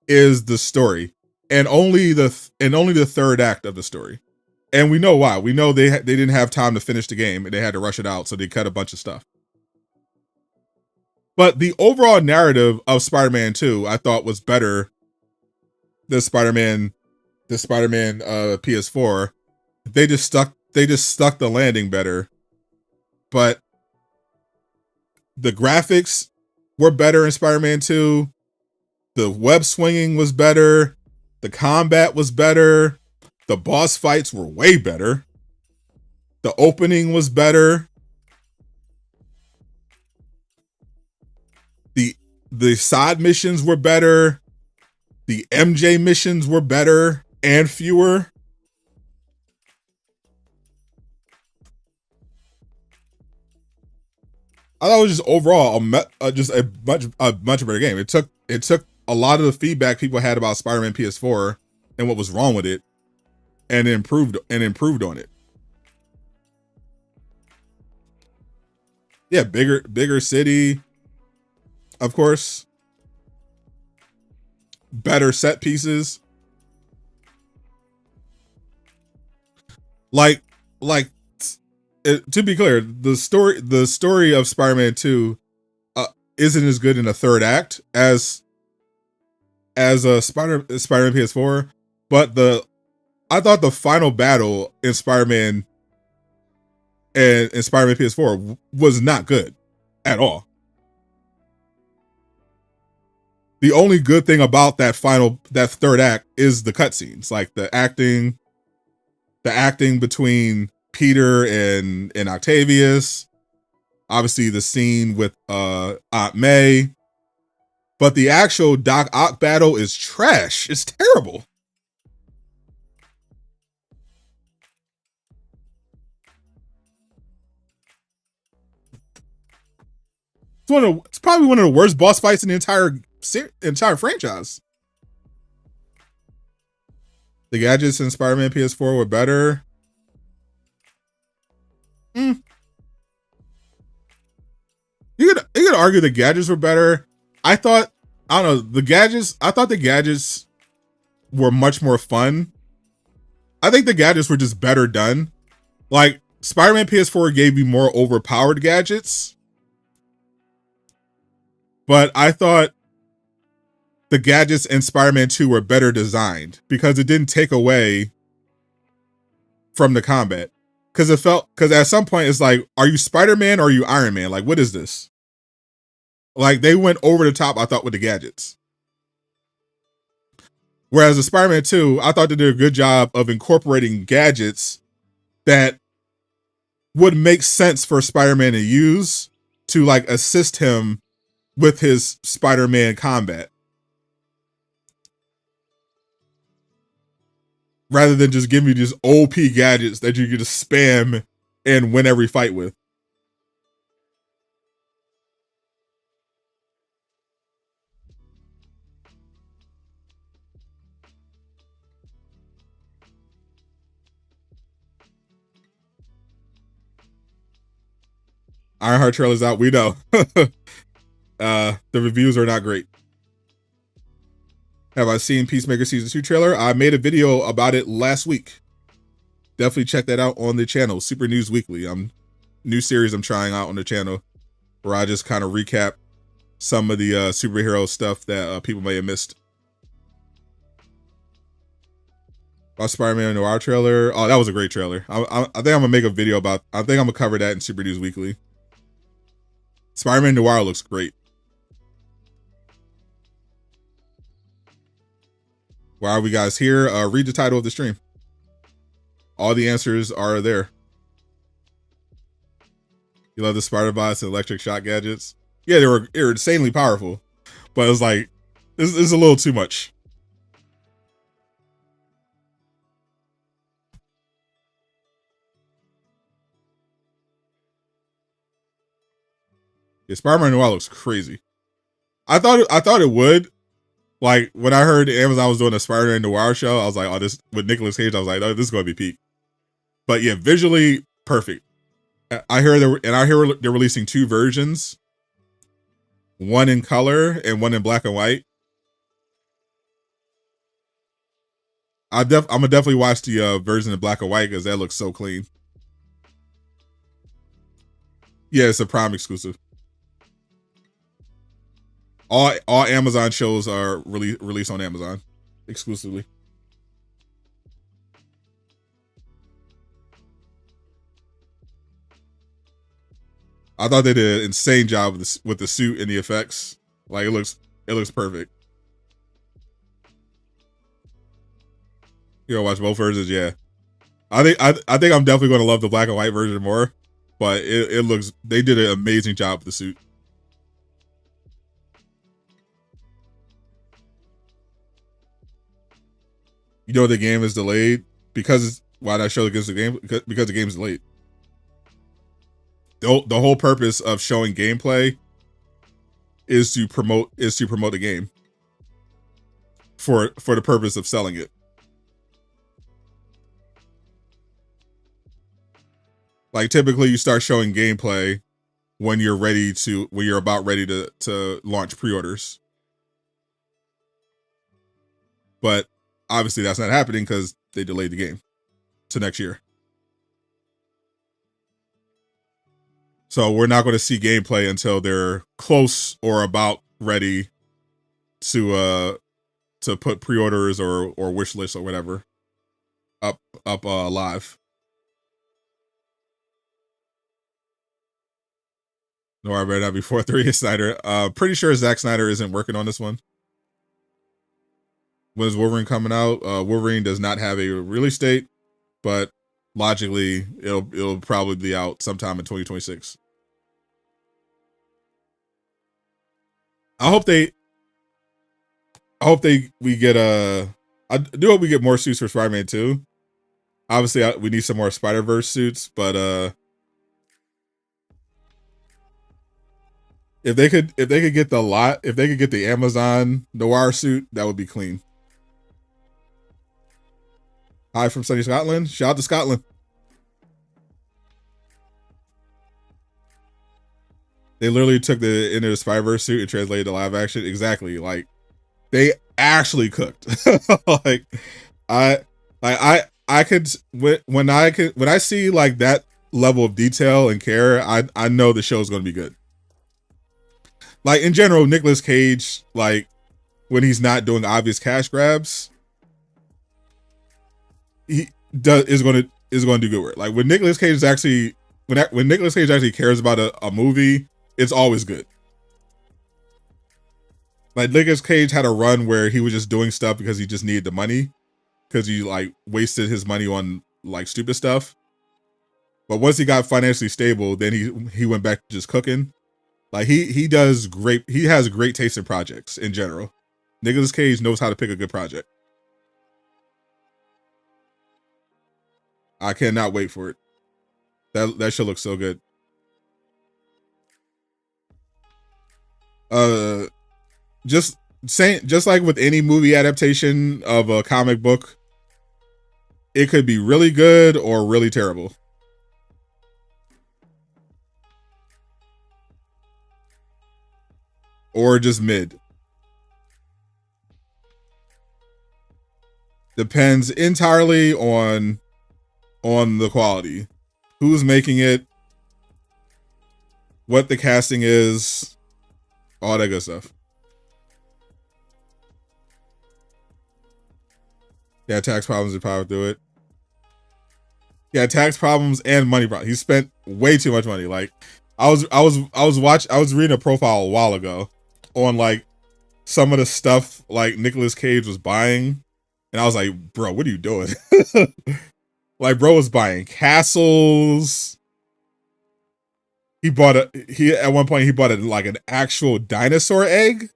is the story, and only the third act of the story. And we know why. We know they didn't have time to finish the game and they had to rush it out, so they cut a bunch of stuff. But the overall narrative of Spider-Man 2 I thought was better than Spider-Man PS4. They just stuck the landing better. But the graphics were better in Spider-Man 2. The web swinging was better. The combat was better. The boss fights were way better. The opening was better. The side missions were better. The MJ missions were better and fewer. I thought it was just overall a much better game. It took a lot of the feedback people had about Spider-Man PS4 and what was wrong with it, and improved on it. Yeah, bigger city, of course. Better set pieces. Like to be clear, the story of Spider-Man 2 isn't as good in the third act as a Spider-Man PS4, but I thought the final battle in Spider-Man and Spider-Man PS4 was not good at all. The only good thing about that third act is the cutscenes, like the acting between Peter and Octavius, obviously the scene with Aunt May, but the actual Doc Ock battle is trash. It's terrible. It's probably one of the worst boss fights in the entire franchise. The gadgets in Spider-Man PS4 were better. You could argue the gadgets were better. I thought the gadgets were much more fun. I think the gadgets were just better done. Like Spider-Man PS4 gave you more overpowered gadgets, but I thought the gadgets in Spider-Man 2 were better designed because it didn't take away from the combat. Because at some point it's like, are you Spider-Man or are you Iron Man? Like, what is this? Like, they went over the top, I thought, with the gadgets. Whereas the Spider-Man 2, I thought they did a good job of incorporating gadgets that would make sense for Spider-Man to use to like assist him with his Spider-Man combat. Rather than just giving you these OP gadgets that you can just spam and win every fight with. Ironheart trailer's out, we know. The reviews are not great. Have I seen Peacemaker Season 2 trailer? I made a video about it last week. Definitely check that out on the channel, Super News Weekly. New series I'm trying out on the channel where I just kind of recap some of the superhero stuff that people may have missed. About Spider-Man Noir trailer. Oh, that was a great trailer. I think I'm gonna make a video about. I think I'm gonna cover that in Super News Weekly. Spider-Man Noir looks great. Why are we guys here? Read the title of the stream. All the answers are there. You love the spider bots and electric shock gadgets? Yeah, they were insanely powerful, but it was like this is a little too much. Yeah, Spider-Man Noir looks crazy. I thought it would. Like when I heard Amazon was doing a Spider-Man Noir show, I was like, oh, this with Nicolas Cage. I was like, oh, this is gonna be peak. But yeah, visually perfect. I hear they're releasing 2 versions, one in color and one in black and white. I'm gonna definitely watch the version in black and white because that looks so clean. Yeah, it's a Prime exclusive. All Amazon shows are released on Amazon exclusively. I thought they did an insane job with the suit and the effects. Like it looks perfect. You know, watch both versions, yeah. I think I'm definitely gonna love the black and white version more, but it looks, they did an amazing job with the suit. You know the game is delayed because why did I show against the game? Because the game's delayed. The whole purpose of showing gameplay is to promote the game for the purpose of selling it. Like typically you start showing gameplay when you're about ready to launch pre-orders. But obviously that's not happening because they delayed the game to next year. So we're not going to see gameplay until they're close or about ready to put pre-orders or wish lists or whatever up live. No, I better not be 4-3 Snyder. Pretty sure Zack Snyder isn't working on this one. When is Wolverine coming out? Wolverine does not have a release date, but logically it'll probably be out sometime in 2026. I hope we get I do hope we get more suits for Spider-Man 2. Obviously, we need some more Spider-Verse suits, but if they could get the Amazon Noir suit, that would be clean. Hi from sunny Scotland. Shout out to Scotland. They literally took the Into the Spider-Verse suit and translated to live action. Exactly. Like they actually cooked. Like I could when I see like that level of detail and care, I know the show's going to be good. Like in general, Nicolas Cage, like when he's not doing obvious cash grabs, is going to do good work. Like when Nicolas Cage is actually when Nicolas Cage actually cares about a movie, it's always good. Like Nicolas Cage had a run where he was just doing stuff because he just needed the money, because he like wasted his money on like stupid stuff. But once he got financially stable, then he went back to just cooking. Like he does great. He has great taste in projects in general. Nicolas Cage knows how to pick a good project. I cannot wait for it. That should look so good. Just like with any movie adaptation of a comic book, it could be really good or really terrible. Or just mid. Depends entirely on the quality. Who's making it, what the casting is, all that good stuff. Yeah, tax problems and power through it. Yeah, tax problems and money problems. He spent way too much money. Like I was reading a profile a while ago on like some of the stuff like Nicolas Cage was buying, and I was like, bro, what are you doing? Like, bro was buying castles. At one point he bought like an actual dinosaur egg.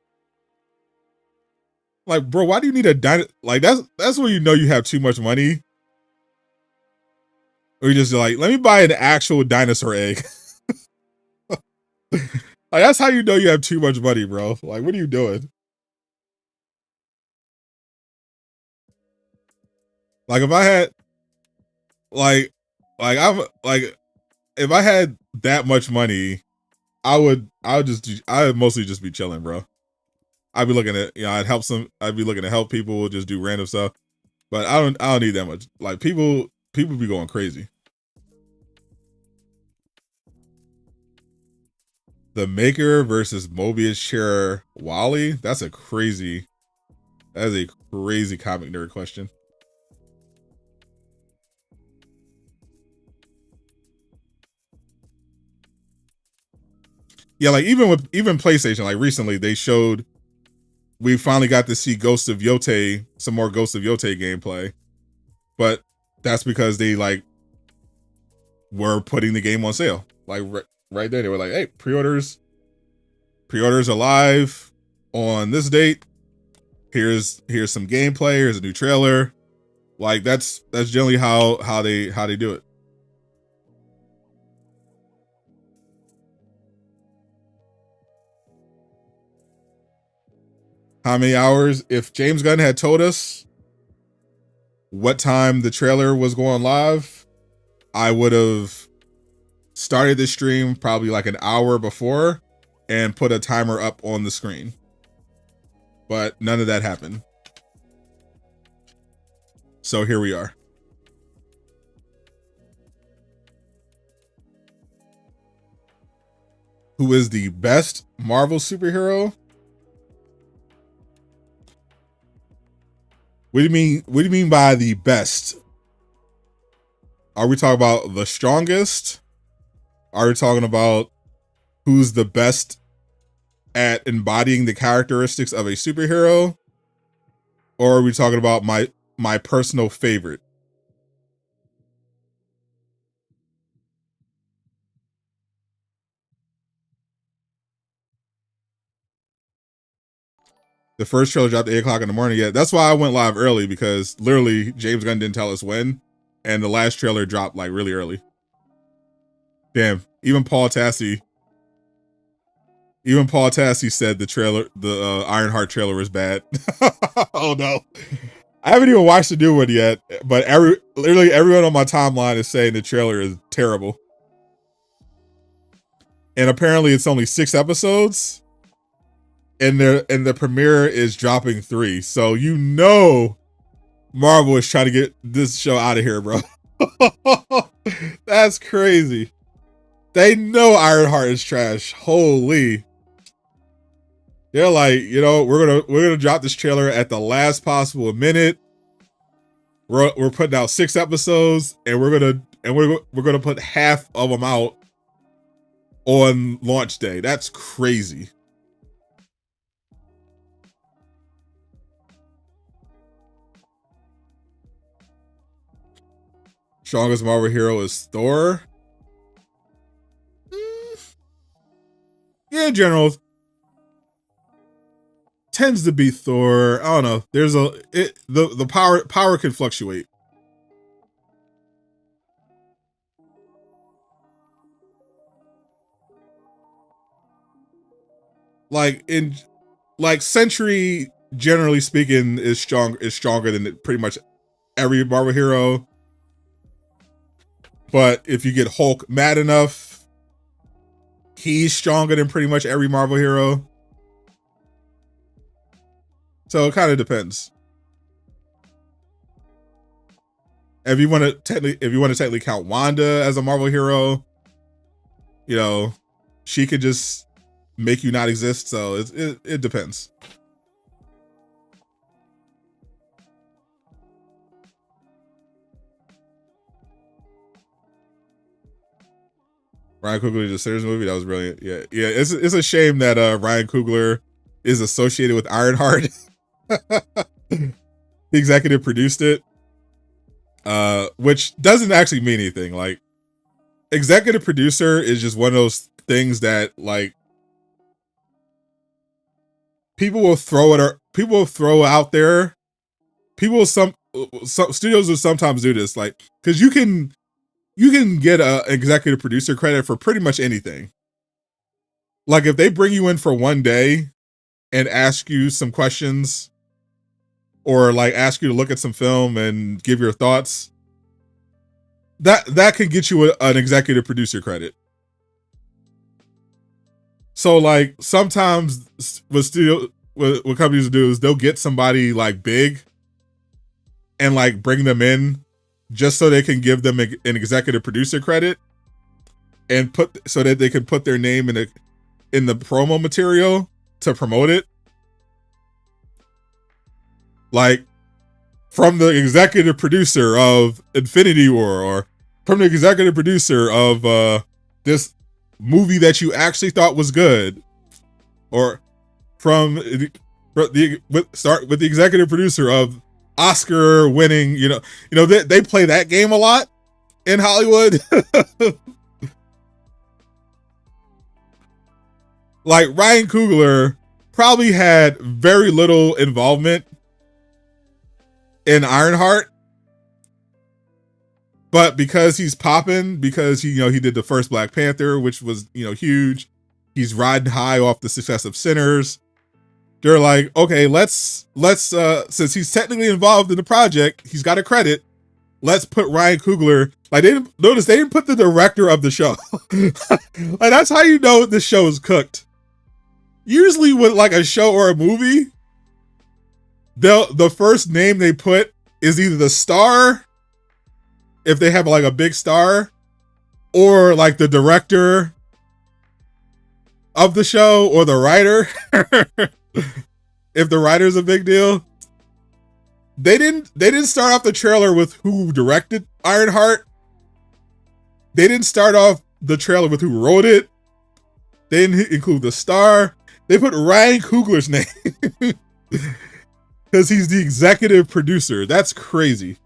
Like, bro, why do you need a dinosaur? Like, that's when you know you have too much money. Or you just like, let me buy an actual dinosaur egg. Like, that's how you know you have too much money, bro. Like, what are you doing? Like, if I had, like I'm like, if I had that much money, I would mostly just be chilling, bro. I'd be looking at, I'd be looking to help people, just do random stuff. But I don't need that much. Like, people be going crazy. The Maker versus Mobius chair Wally. That is a crazy comic nerd question. Yeah, like even PlayStation, like recently we finally got to see some more Ghost of Yote gameplay. But that's because they like were putting the game on sale. Like right there, they were like, "Hey, pre-orders are live on this date. Here's some gameplay. Here's a new trailer." Like that's generally how they do it. How many hours? If James Gunn had told us what time the trailer was going live, I would have started the stream probably like an hour before and put a timer up on the screen. But none of that happened. So here we are. Who is the best Marvel superhero? What do you mean by the best? Are we talking about the strongest? Are we talking about who's the best at embodying the characteristics of a superhero? Or are we talking about my personal favorite? The first trailer dropped at 8 o'clock in the morning. Yeah, that's why I went live early, because literally James Gunn didn't tell us when, and the last trailer dropped like really early. Damn, even Paul Tassi said the Ironheart trailer was bad. Oh no. I haven't even watched the new one yet, but literally everyone on my timeline is saying the trailer is terrible. And apparently it's only 6 episodes. And the premiere is dropping 3. So you know Marvel is trying to get this show out of here, bro. That's crazy. They know Ironheart is trash. Holy. They're like, we're gonna drop this trailer at the last possible minute. We're putting out 6 episodes, and we're gonna put half of them out on launch day. That's crazy. Strongest Marvel hero is Thor. Yeah, in general, tends to be Thor. I don't know. There's the power can fluctuate. Like Sentry, generally speaking, is stronger than pretty much every Marvel hero. But if you get Hulk mad enough, he's stronger than pretty much every Marvel hero. So it kind of depends. If you want to technically count Wanda as a Marvel hero, she could just make you not exist. So it depends. Ryan Coogler did a series movie that was brilliant. Yeah. It's a shame that Ryan Coogler is associated with Ironheart. He executive produced it, which doesn't actually mean anything. Like, executive producer is just one of those things that like people will throw out there. Some studios will sometimes do this, like, because you can get a executive producer credit for pretty much anything. Like if they bring you in for one day and ask you some questions, or like ask you to look at some film and give your thoughts, that could get you an executive producer credit. So like sometimes what companies do is they'll get somebody like big and like bring them in just so they can give them an executive producer credit and so that they can put their name in the promo material to promote it. Like from the executive producer of Infinity War, or from the executive producer of this movie that you actually thought was good, or from the executive producer of Oscar winning, they play that game a lot in Hollywood. Like Ryan Coogler probably had very little involvement in Ironheart, but because he's popping, because he did the first Black Panther, which was huge, he's riding high off the success of Sinners. They're like, okay, let's since he's technically involved in the project, he's got a credit. Let's put Ryan Coogler. Like they didn't put the director of the show. Like that's how you know the show is cooked. Usually with like a show or a movie, the first name they put is either the star, if they have like a big star, or like the director of the show, or the writer. If the writer's a big deal. They didn't start off the trailer with who directed Ironheart. They didn't start off the trailer with who wrote it. They didn't include the star. They put Ryan Coogler's name because he's the executive producer. That's crazy.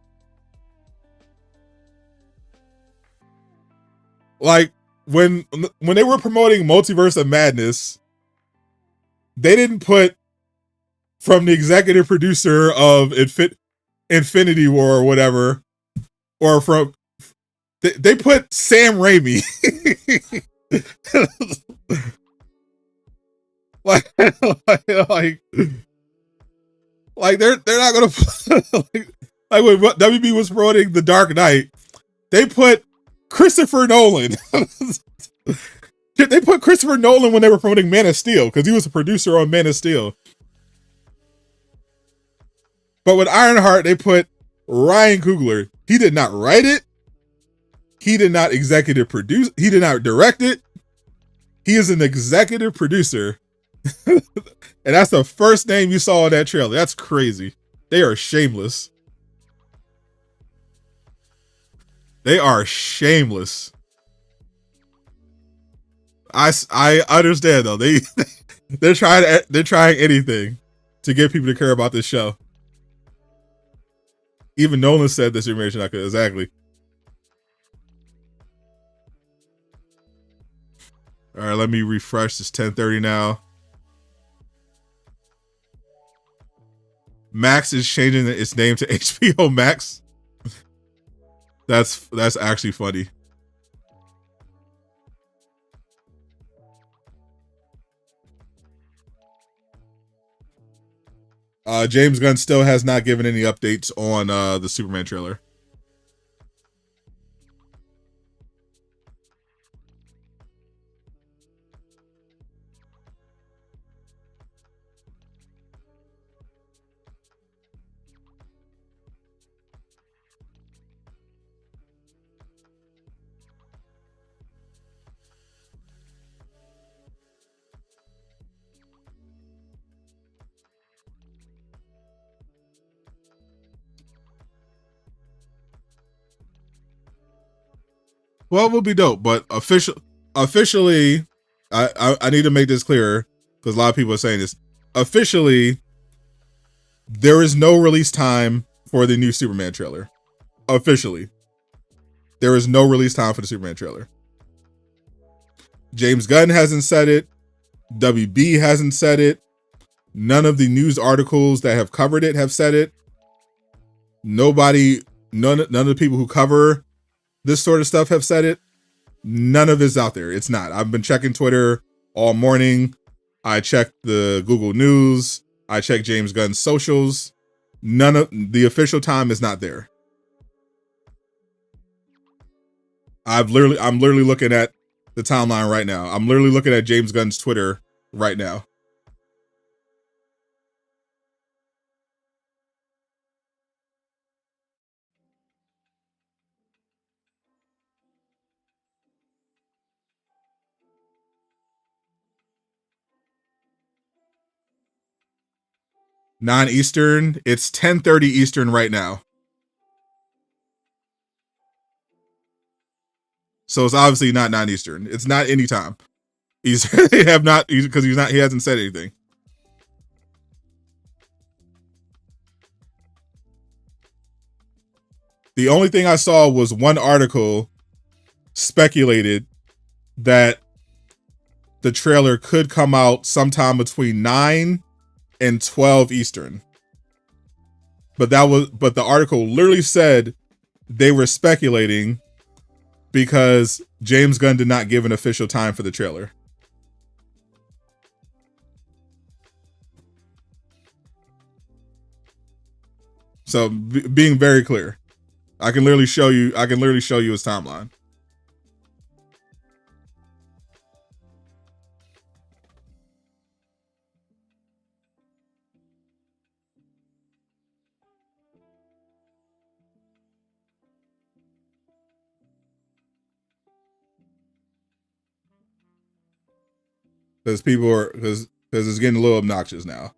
Like when they were promoting Multiverse of Madness, they didn't put from the executive producer of Infinity War or whatever, or from they put Sam Raimi. like they're not gonna like when WB was promoting The Dark Knight, they put Christopher Nolan. They put Christopher Nolan when they were promoting Man of Steel because he was a producer on Man of Steel. But with Ironheart, they put Ryan Coogler. He did not write it. He did not executive produce. He did not direct it. He is an executive producer. And that's the first name you saw in that trailer. That's crazy. They are shameless. They are shameless. I understand though. They're trying anything to get people to care about this show. Even Nolan said this information I could exactly. All right, let me refresh. It's 10:30 now. Max is changing its name to HBO Max. That's actually funny. James Gunn still has not given any updates on the Superman trailer. Well, it will be dope, but officially, I need to make this clear because a lot of people are saying this. Officially, there is no release time for the new Superman trailer. Officially, there is no release time for the Superman trailer. James Gunn hasn't said it. WB hasn't said it. None of the news articles that have covered it have said it. None of the people who cover this sort of stuff have said it. None of it's out there. It's not. I've been checking Twitter. all morning. I checked the Google News. I checked James Gunn's socials. None of the official time is not there. I'm literally looking at the timeline right now. I'm literally looking at James Gunn's Twitter right now. Eastern. It's 10:30 Eastern right now. So it's obviously not 9 Eastern. It's not any time. He hasn't said anything. The only thing I saw was one article speculated that the trailer could come out sometime between 9 and 12 Eastern. But the article literally said they were speculating because James Gunn did not give an official time for the trailer. So being very clear, I can literally show you his timeline. Because it's getting a little obnoxious now.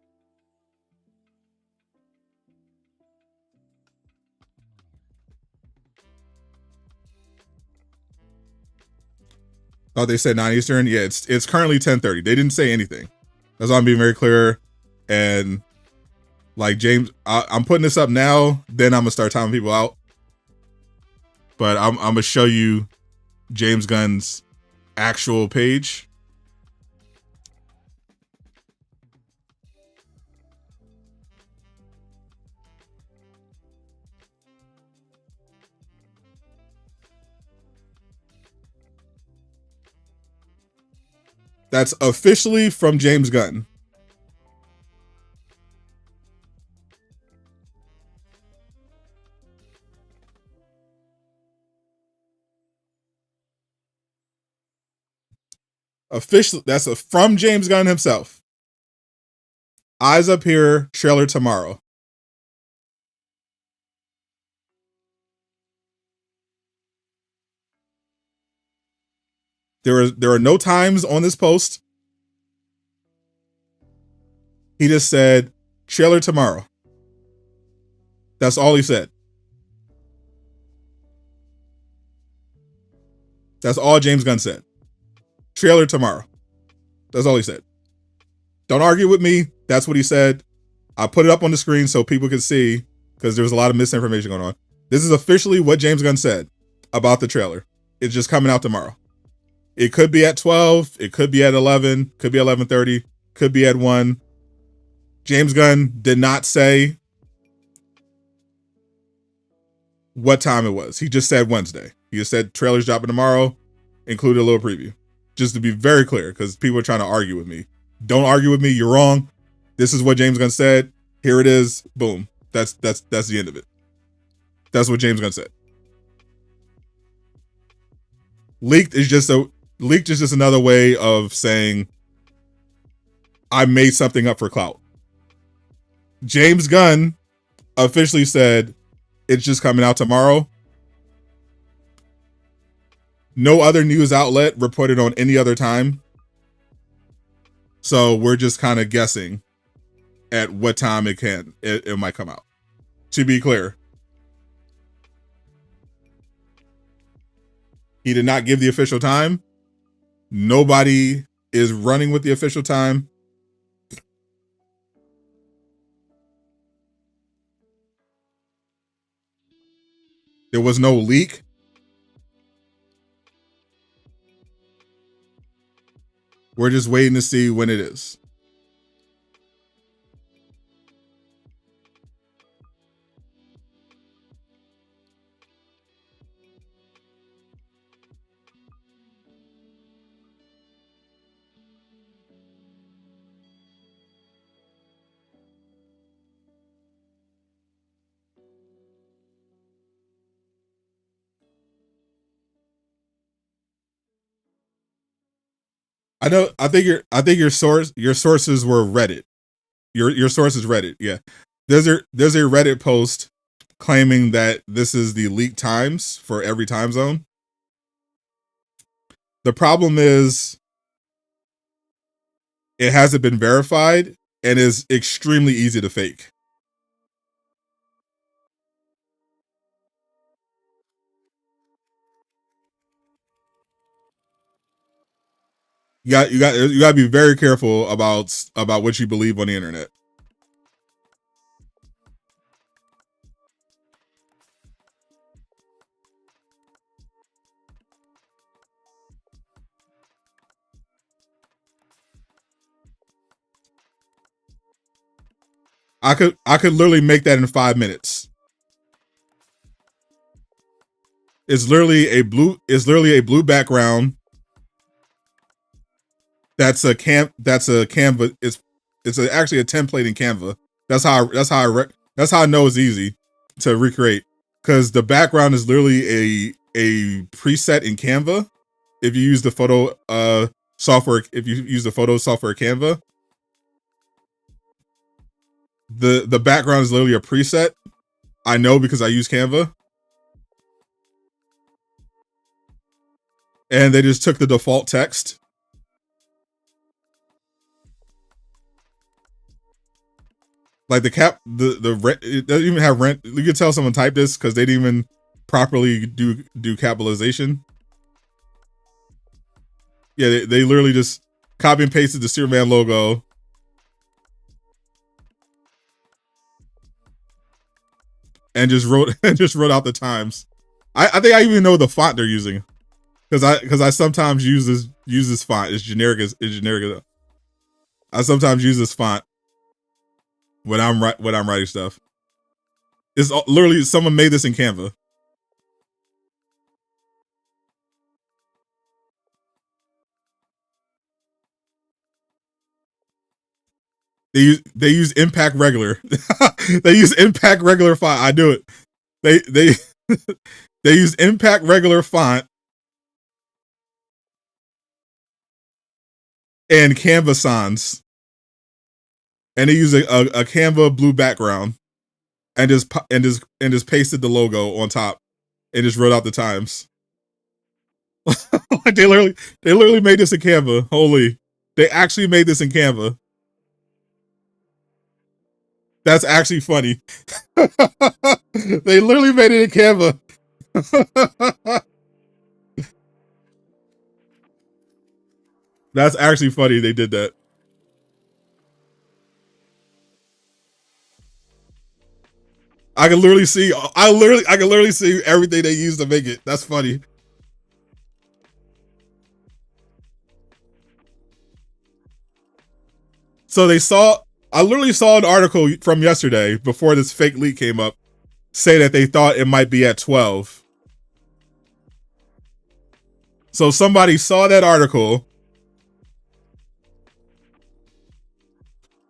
Oh, they said 9 Eastern? Yeah, it's currently 10:30. They didn't say anything. That's why I'm being very clear. And like James, I'm putting this up now, then I'm gonna start timing people out. But I'm gonna show you James Gunn's actual page. That's officially from James Gunn. Officially, that's from James Gunn himself. Eyes up here, trailer tomorrow. There are no times on this post. He just said trailer tomorrow. That's all he said. That's all James Gunn said. Trailer tomorrow. That's all he said. Don't argue with me. That's what he said. I put it up on the screen so people can see because there's a lot of misinformation going on. This is officially what James Gunn said about the trailer. It's just coming out tomorrow. It could be at 12. It could be at 11. Could be 11:30. Could be at 1. James Gunn did not say what time it was. He just said Wednesday. He just said trailers dropping tomorrow, included a little preview. Just to be very clear, because people are trying to argue with me. Don't argue with me. You're wrong. This is what James Gunn said. Here it is. Boom. That's the end of it. That's what James Gunn said. Leaked is just another way of saying I made something up for clout. James Gunn officially said it's just coming out tomorrow. No other news outlet reported on any other time. So we're just kind of guessing at what time it might come out. To be clear, he did not give the official time. Nobody is running with the official time. There was no leak. We're just waiting to see when it is. I know. I think your sources were Reddit. Your source is Reddit. Yeah. There's a Reddit post claiming that this is the leaked times for every time zone. The problem is it hasn't been verified and is extremely easy to fake. You got to be very careful about what you believe on the internet. I could literally make that in 5 minutes. It's literally a blue background. That's a Canva. Actually a template in Canva. That's how I know it's easy to recreate, because the background is literally a preset in Canva. If you use the photo software, if you use the photo software Canva, the background is literally a preset. I know because I use Canva, and they just took the default text. Like the rent, it doesn't even have rent. You can tell someone typed this because they didn't even properly do capitalization. Yeah, they literally just copy and pasted the Superman logo and just wrote out the times. I think I even know the font they're using, because I sometimes use this font. It's generic as I sometimes use this font when I'm writing stuff. It's literally someone made this in Canva. They use Impact Regular. They use Impact Regular font. I do it. They they use Impact Regular font and Canva sans, and they use a Canva blue background, and just pasted the logo on top and just wrote out the times. Like they literally made this in Canva. Holy, they actually made this in Canva. That's actually funny. They literally made it in Canva. That's actually funny. They did that. I can literally see. I can literally see everything they used to make it. That's funny. So they saw. I literally saw an article from yesterday before this fake leak came up, say that they thought it might be at 12. So somebody saw that article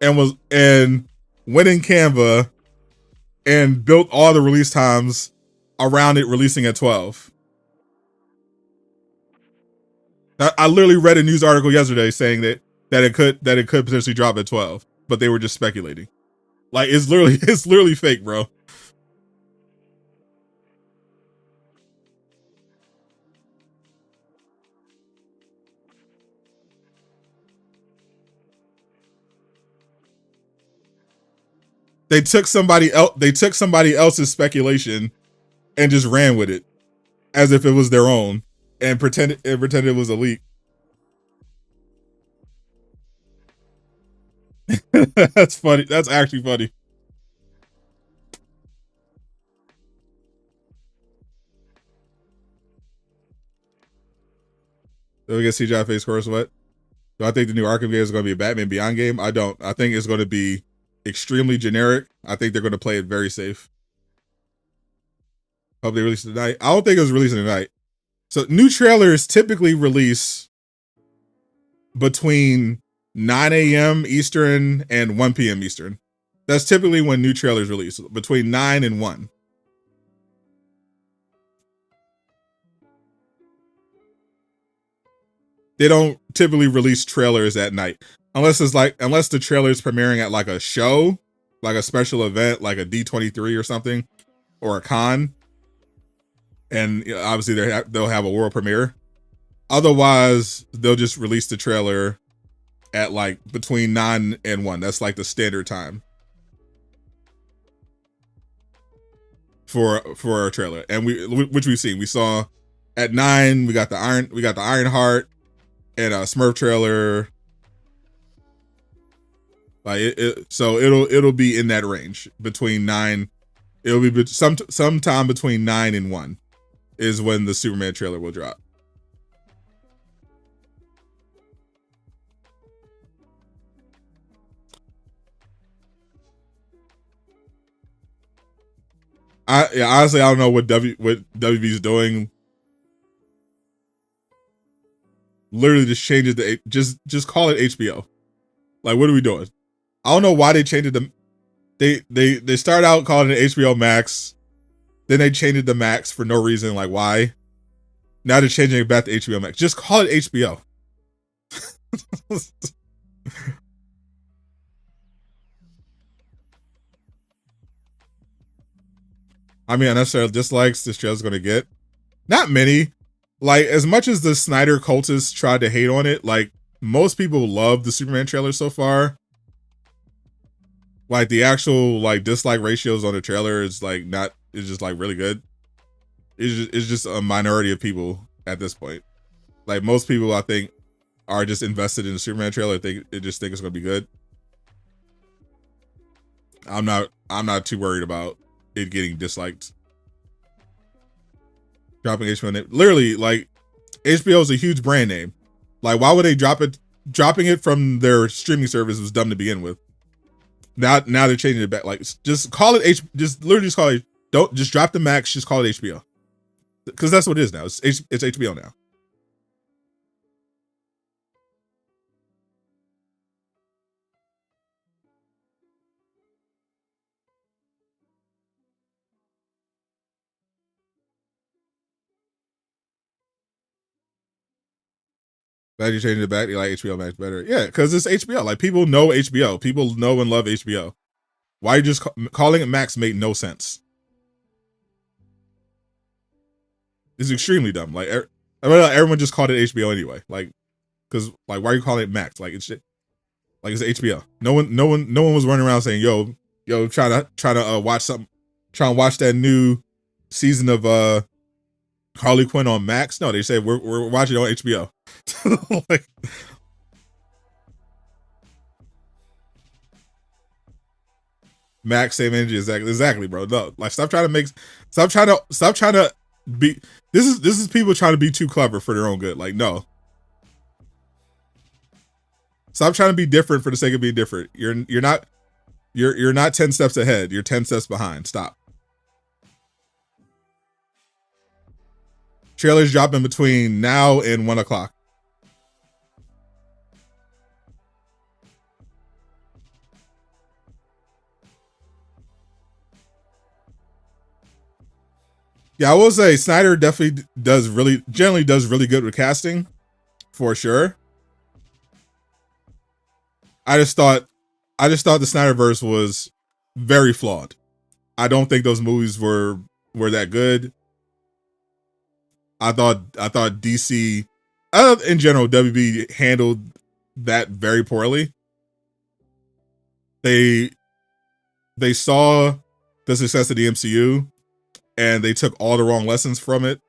and went in Canva and built all the release times around it releasing at 12. I literally read a news article yesterday saying that it could potentially drop at 12, but they were just speculating. Like it's literally fake, bro. They took somebody else's speculation and just ran with it as if it was their own, and pretended it was a leak. That's funny. That's actually funny. So we get CGI face Corenswet. Do I think the new Arkham game is going to be a Batman Beyond game? I don't. I think it's going to be extremely generic. I think they're going to play it very safe. Hope they release it tonight. I don't think it was releasing tonight. So new trailers typically release between 9 a.m. Eastern and 1 p.m. Eastern. That's typically when new trailers release, between 9 and 1. they don't typically release trailers at night unless the trailer is premiering at like a show, like a special event, like a D23 or something, or a con, and obviously they'll have a world premiere. Otherwise, they'll just release the trailer at like between 9 and 1. That's like the standard time for a trailer, and which we've seen. We saw at 9 we got the Ironheart and a Smurf trailer. Like so it'll be in that range between 9. It'll be sometime between 9 and 1 is when the Superman trailer will drop. Honestly, I don't know what WB's doing. Literally just change it to just call it HBO. Like, what are we doing? I don't know why they changed it to. They start out calling it HBO Max, then they changed it to Max for no reason. Like, why? Now they're changing it back to HBO Max. Just call it HBO. I mean, unnecessary dislikes this trailer's gonna get. Not many. Like, as much as the Snyder cultists tried to hate on it, like, most people love the Superman trailer so far. Like, the actual, like, dislike ratios on the trailer is, like, not, is just, like, really good. It's just a minority of people at this point. Like, most people, I think, are just invested in the Superman trailer. They just think it's gonna be good. I'm not too worried about it getting disliked. Dropping HBO name. Literally, like, HBO is a huge brand name. Like, why would they drop it? Dropping it from their streaming service was dumb to begin with. Now they're changing it back. Like, just call it just literally just call it. Don't just drop the Max. Just call it HBO, because that's what it is now. It's HBO now. Glad you changed it back. You like HBO Max better. Yeah, because it's HBO. Like, people know HBO. People know and love HBO. Why just calling it Max made no sense. It's extremely dumb. Like, everyone just called it HBO anyway. Like, because, like, why are you calling it Max? Like, it's HBO. No one was running around saying, yo, trying to watch something, trying to watch that new season of Harley Quinn on Max. No, they said we're watching it on HBO. Like, Max, same energy, exactly, bro. No, like, stop trying to be. This is people trying to be too clever for their own good. Like, no. Stop trying to be different for the sake of being different. You're not 10 steps ahead. You're 10 steps behind. Stop. Trailers dropping between now and 1 o'clock. Yeah, I will say Snyder definitely generally does really good with casting, for sure. I just thought the Snyderverse was very flawed. I don't think those movies were that good. I thought DC, in general, WB handled that very poorly. They saw the success of the MCU and they took all the wrong lessons from it.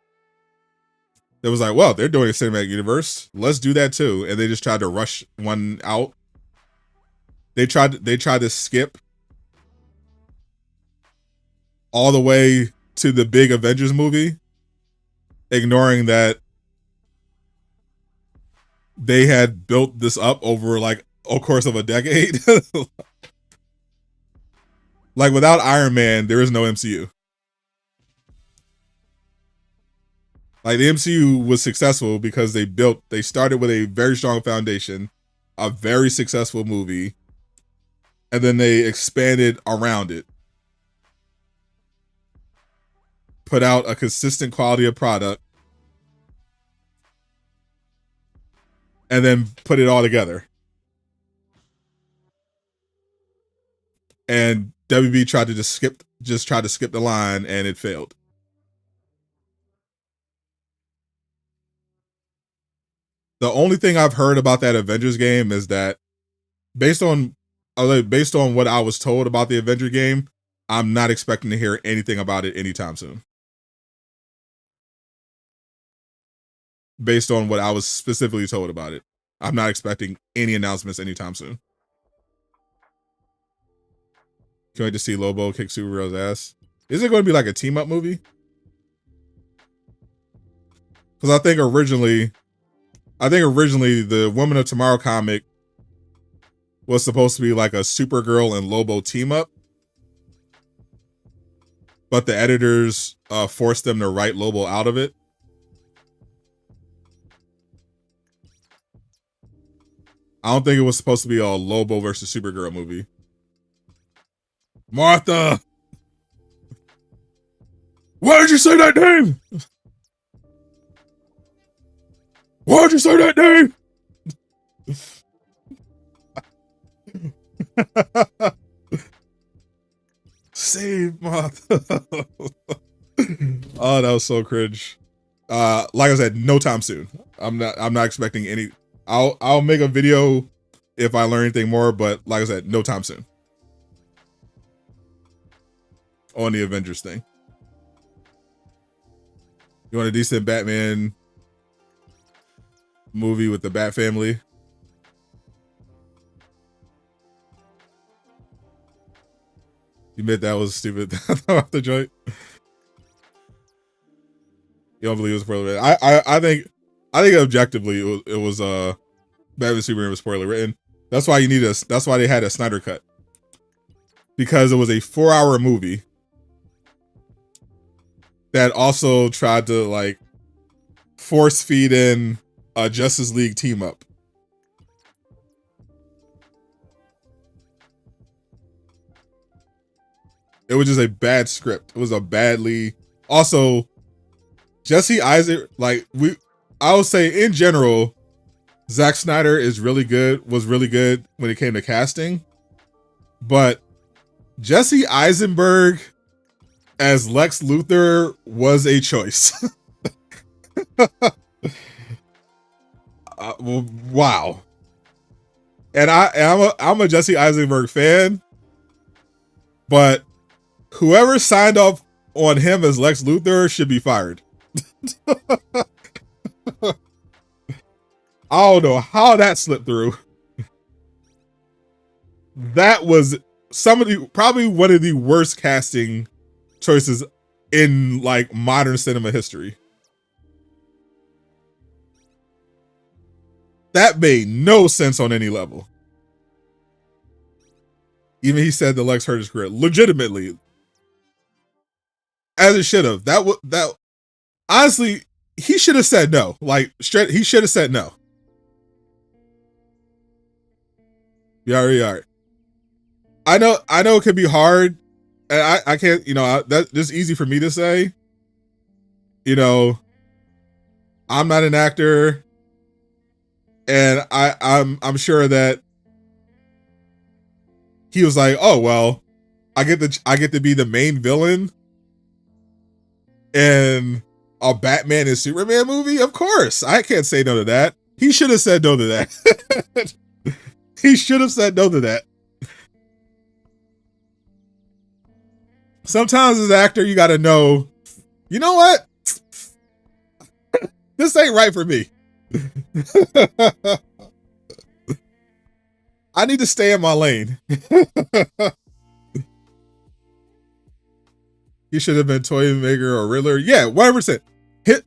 It was like, well, they're doing a cinematic universe. Let's do that too. And they just tried to rush one out. They tried to skip all the way to the big Avengers movie, ignoring that they had built this up over like a course of a decade. Like, without Iron Man, there is no MCU. Like, the MCU was successful because they started with a very strong foundation, a very successful movie, and then they expanded around it. Put out a consistent quality of product. and then put it all together. And WB tried to just skip the line, and it failed. The only thing I've heard about that Avengers game is that based on what I was told about the Avenger game, I'm not expecting to hear anything about it anytime soon. Based on what I was specifically told about it, I'm not expecting any announcements anytime soon. Can't wait to see Lobo kick Supergirl's ass. Is it going to be like a team up movie? Because I think originally the Woman of Tomorrow comic was supposed to be like a Supergirl and Lobo team up, but the editors forced them to write Lobo out of it. I don't think it was supposed to be a Lobo versus Supergirl movie. Martha! Why did you say that name? Why did you say that name? Save Martha. Oh, that was so cringe. Like I said, no time soon. I'm not expecting any. I'll make a video if I learn anything more, but like I said, no time soon. On the Avengers thing. You want a decent Batman movie with the Bat family? You admit that was stupid off the joint. You don't believe it was spoiler written? I think objectively it was Batman Superman was spoiler written. That's why that's why they had a Snyder cut. Because it was a 4-hour movie that also tried to like force feed in a Justice League team up. It was just a bad script. It was a badly. Also, Jesse Eisenberg, I would say in general, Zack Snyder was really good when it came to casting. But Jesse Eisenberg as Lex Luthor was a choice. Wow. And I'm a Jesse Eisenberg fan, but whoever signed off on him as Lex Luthor should be fired. I don't know how that slipped through. That was probably one of the worst casting choices in like modern cinema history. That made no sense on any level. Even he said the Lex hurt his career. Legitimately. As it should have. That honestly, he should have said no. Like straight, he should have said no. Yeah. I know it can be hard, and I can't. That's just easy for me to say. I'm not an actor, and I'm sure that he was like, oh well, I get to be the main villain in a Batman and Superman movie. Of course, I can't say no to that. He should have said no to that. He should have said no to that. Sometimes as an actor, you got to know, you know what? This ain't right for me. I need to stay in my lane. He should have been Toymaker or Riddler. Yeah, 100%.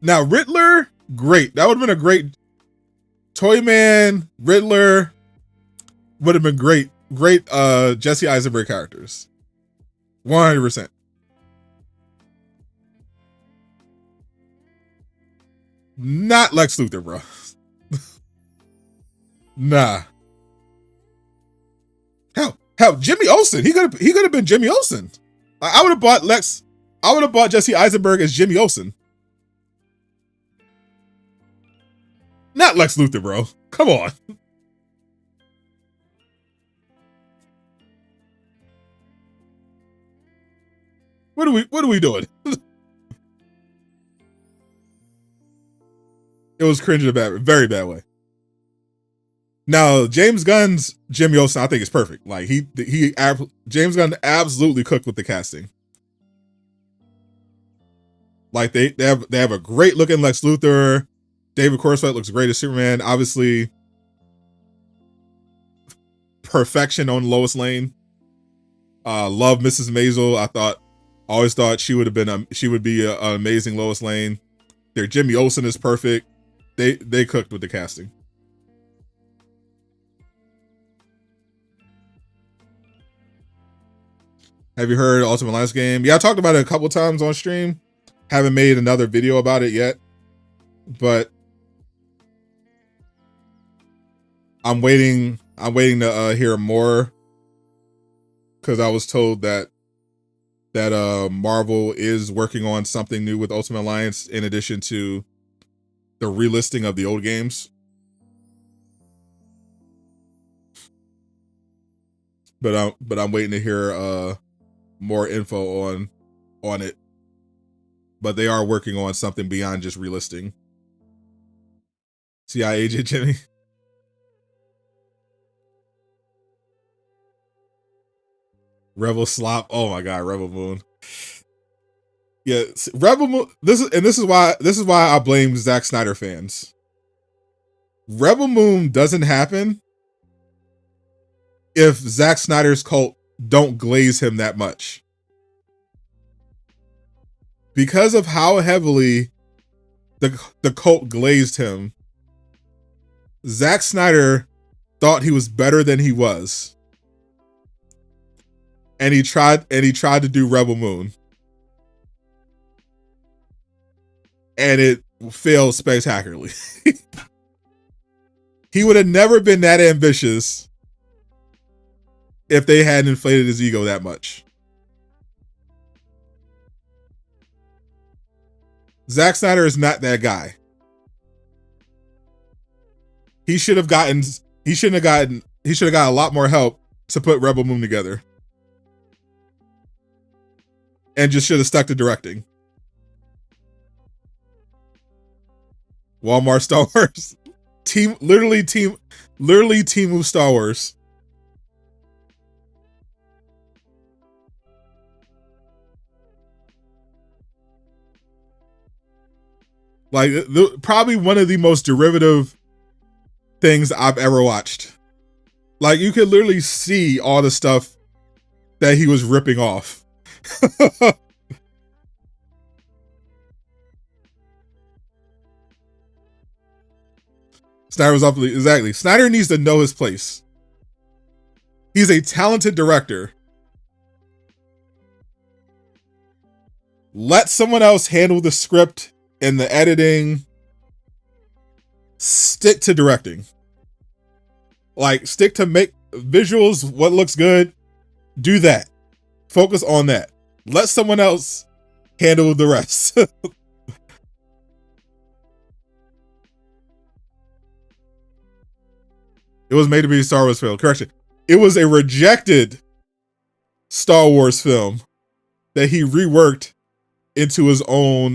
Now, Riddler, great. That would have been a great Toyman, Riddler would have been great. Great Jesse Eisenberg characters. 100%. Not Lex Luthor, bro. Nah. Hell, Jimmy Olsen. He could have been Jimmy Olsen. I would have bought Jesse Eisenberg as Jimmy Olsen. Not Lex Luthor, bro. Come on. What are we doing? It was cringe in a bad, very bad way. Now, James Gunn's Jimmy Olsen, I think, is perfect. Like James Gunn absolutely cooked with the casting. Like they have a great looking Lex Luthor. David Corenswet looks great as Superman. Obviously, perfection on Lois Lane. Love Mrs. Maisel. Always thought she would be an amazing Lois Lane. Their Jimmy Olsen is perfect. They cooked with the casting. Have you heard Ultimate Alliance game? Yeah, I talked about it a couple times on stream. Haven't made another video about it yet, but I'm waiting to hear more, because I was told that Marvel is working on something new with Ultimate Alliance in addition to the relisting of the old games. But I'm waiting to hear more info on it. But they are working on something beyond just relisting. See, agent Jimmy. Rebel Slop. Oh my god, Rebel Moon. Yeah, Rebel Moon. This is why I blame Zack Snyder fans. Rebel Moon doesn't happen if Zack Snyder's cult don't glaze him that much. Because of how heavily the cult glazed him, Zack Snyder thought he was better than he was. And he tried to do Rebel Moon. And it failed spectacularly. He would have never been that ambitious if they hadn't inflated his ego that much. Zack Snyder is not that guy. He should have got a lot more help to put Rebel Moon together. And just should have stuck to directing. Walmart Star Wars. Literally Team Star Wars. Like, probably one of the most derivative things I've ever watched. Like, you could literally see all the stuff that he was ripping off. Snyder was exactly. Snyder needs to know his place. He's a talented director. Let someone else handle the script and the editing. Stick to directing. Like, stick to make visuals, what looks good. Do that. Focus on that. Let someone else handle the rest. It was made to be a Star Wars film. Correction. It was a rejected Star Wars film that he reworked into his own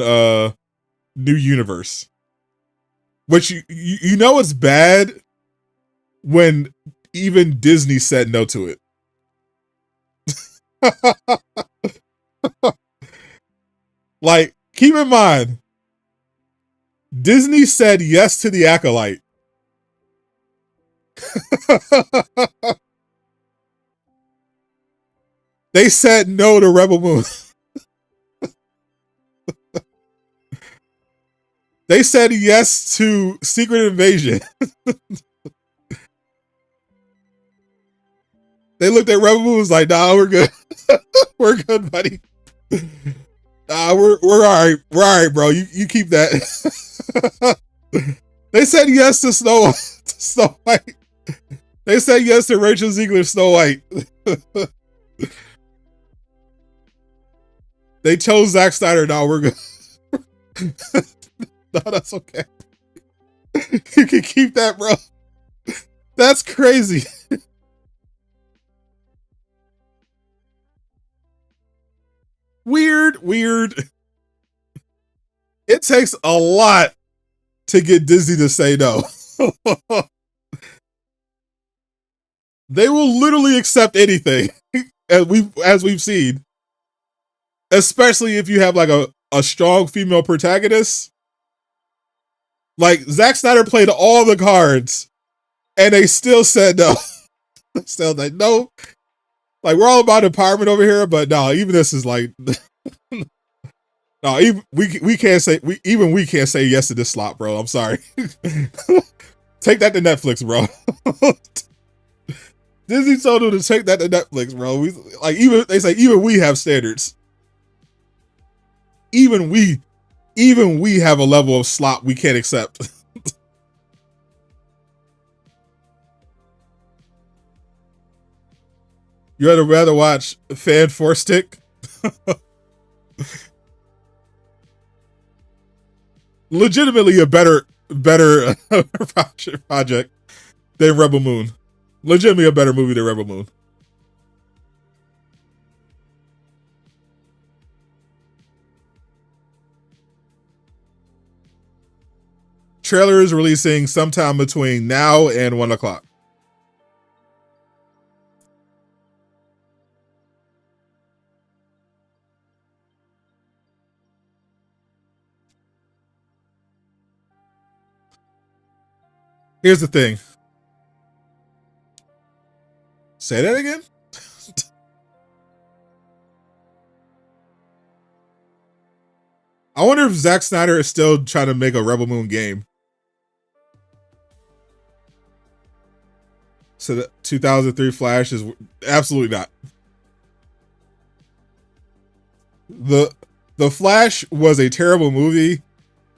new universe. Which you know it's bad when even Disney said no to it. Like, keep in mind, Disney said yes to the Acolyte. They said no to Rebel Moon. They said yes to Secret Invasion. They looked at Rebel Moon and was like, nah, we're good. We're good, buddy. We're all right. We're all right, bro. You keep that. They said yes to Snow White. They said yes to Rachel Ziegler's Snow White. They chose Zack Snyder. No, we're good. No, that's okay. You can keep that, bro. That's crazy. Weird. It takes a lot to get Disney to say no. They will literally accept anything, as we've seen. Especially if you have like a strong female protagonist. Like Zack Snyder played all the cards, and they still said no. Still like no. Like we're all about empowerment over here, but no, even this is like no, even we can't say we can't say yes to this slot, bro. I'm sorry. Take that to Netflix, bro. Disney told them to take that to Netflix, bro. They say even we have standards. Even we have a level of slop we can't accept. You'd rather watch Fan Four Stick? Legitimately a better project than Rebel Moon. Legitimately a better movie than Rebel Moon. Trailer is releasing sometime between now and 1 o'clock. Here's the thing. Say that again? I wonder if Zack Snyder is still trying to make a Rebel Moon game. So the 2003 Flash is absolutely not. The Flash was a terrible movie.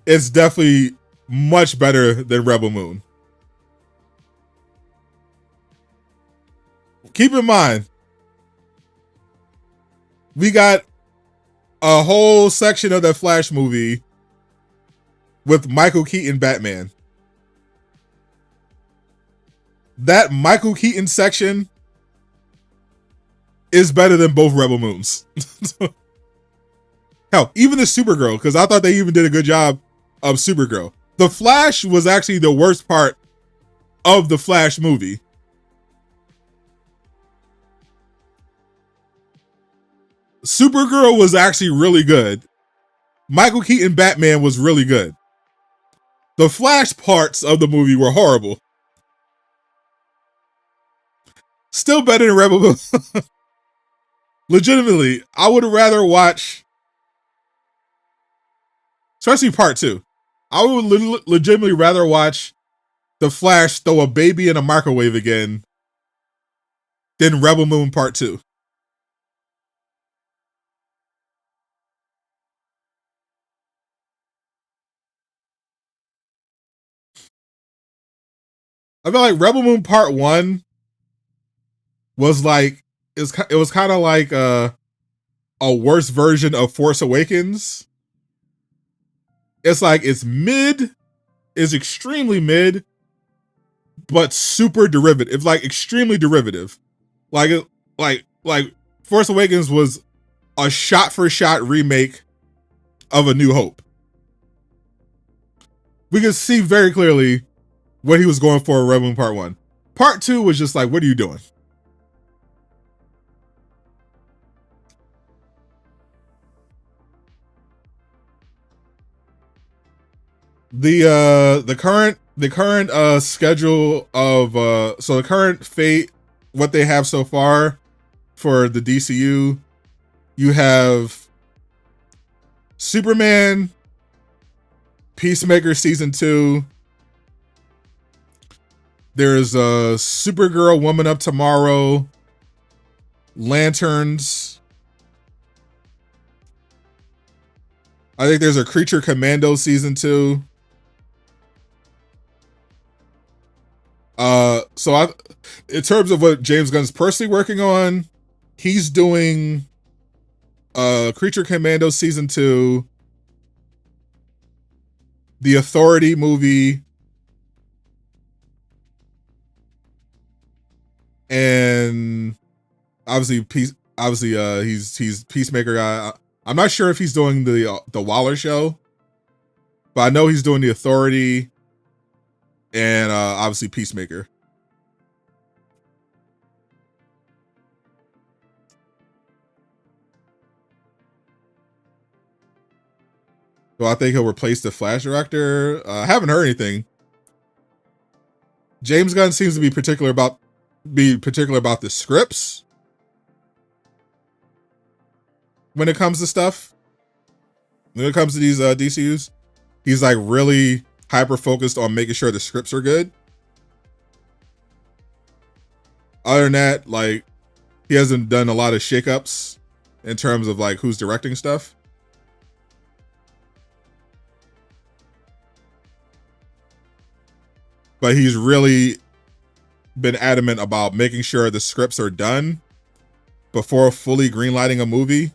It's definitely much better than Rebel Moon. Keep in mind, we got a whole section of that Flash movie with Michael Keaton Batman. That Michael Keaton section is better than both Rebel Moons. Hell, even the Supergirl, because I thought they even did a good job of Supergirl. The Flash was actually the worst part of the Flash movie. Supergirl was actually really good. Michael Keaton Batman was really good. The Flash parts of the movie were horrible. Still better than Rebel Moon. Legitimately, I would rather watch, especially part 2. I would legitimately rather watch The Flash throw a baby in a microwave again than Rebel Moon part 2. I feel like Rebel Moon Part 1 was like, it was kind of like a worse version of Force Awakens. It's like, it's mid, it's extremely mid, but super derivative. It's like extremely derivative. Like Force Awakens was a shot-for-shot remake of A New Hope. We can see very clearly what he was going for in Rebel Moon Part 1. Part 2 was just like, what are you doing? The current schedule of so the current fate, what they have so far for the DCU, you have Superman, Peacemaker season 2. There's a Supergirl, Woman Up Tomorrow, Lanterns. I think there's a Creature Commando season 2. So in terms of what James Gunn's personally working on, he's doing Creature Commando season 2, the Authority movie, and obviously he's Peacemaker guy. I'm not sure if he's doing the Waller show, but I know he's doing the Authority and obviously Peacemaker. So I think he'll replace the Flash director. I haven't heard anything. James Gunn seems to be particular about the scripts when it comes to stuff. When it comes to these DCUs, he's like really hyper focused on making sure the scripts are good. Other than that, like, he hasn't done a lot of shakeups in terms of like who's directing stuff. But he's really been adamant about making sure the scripts are done before fully greenlighting a movie.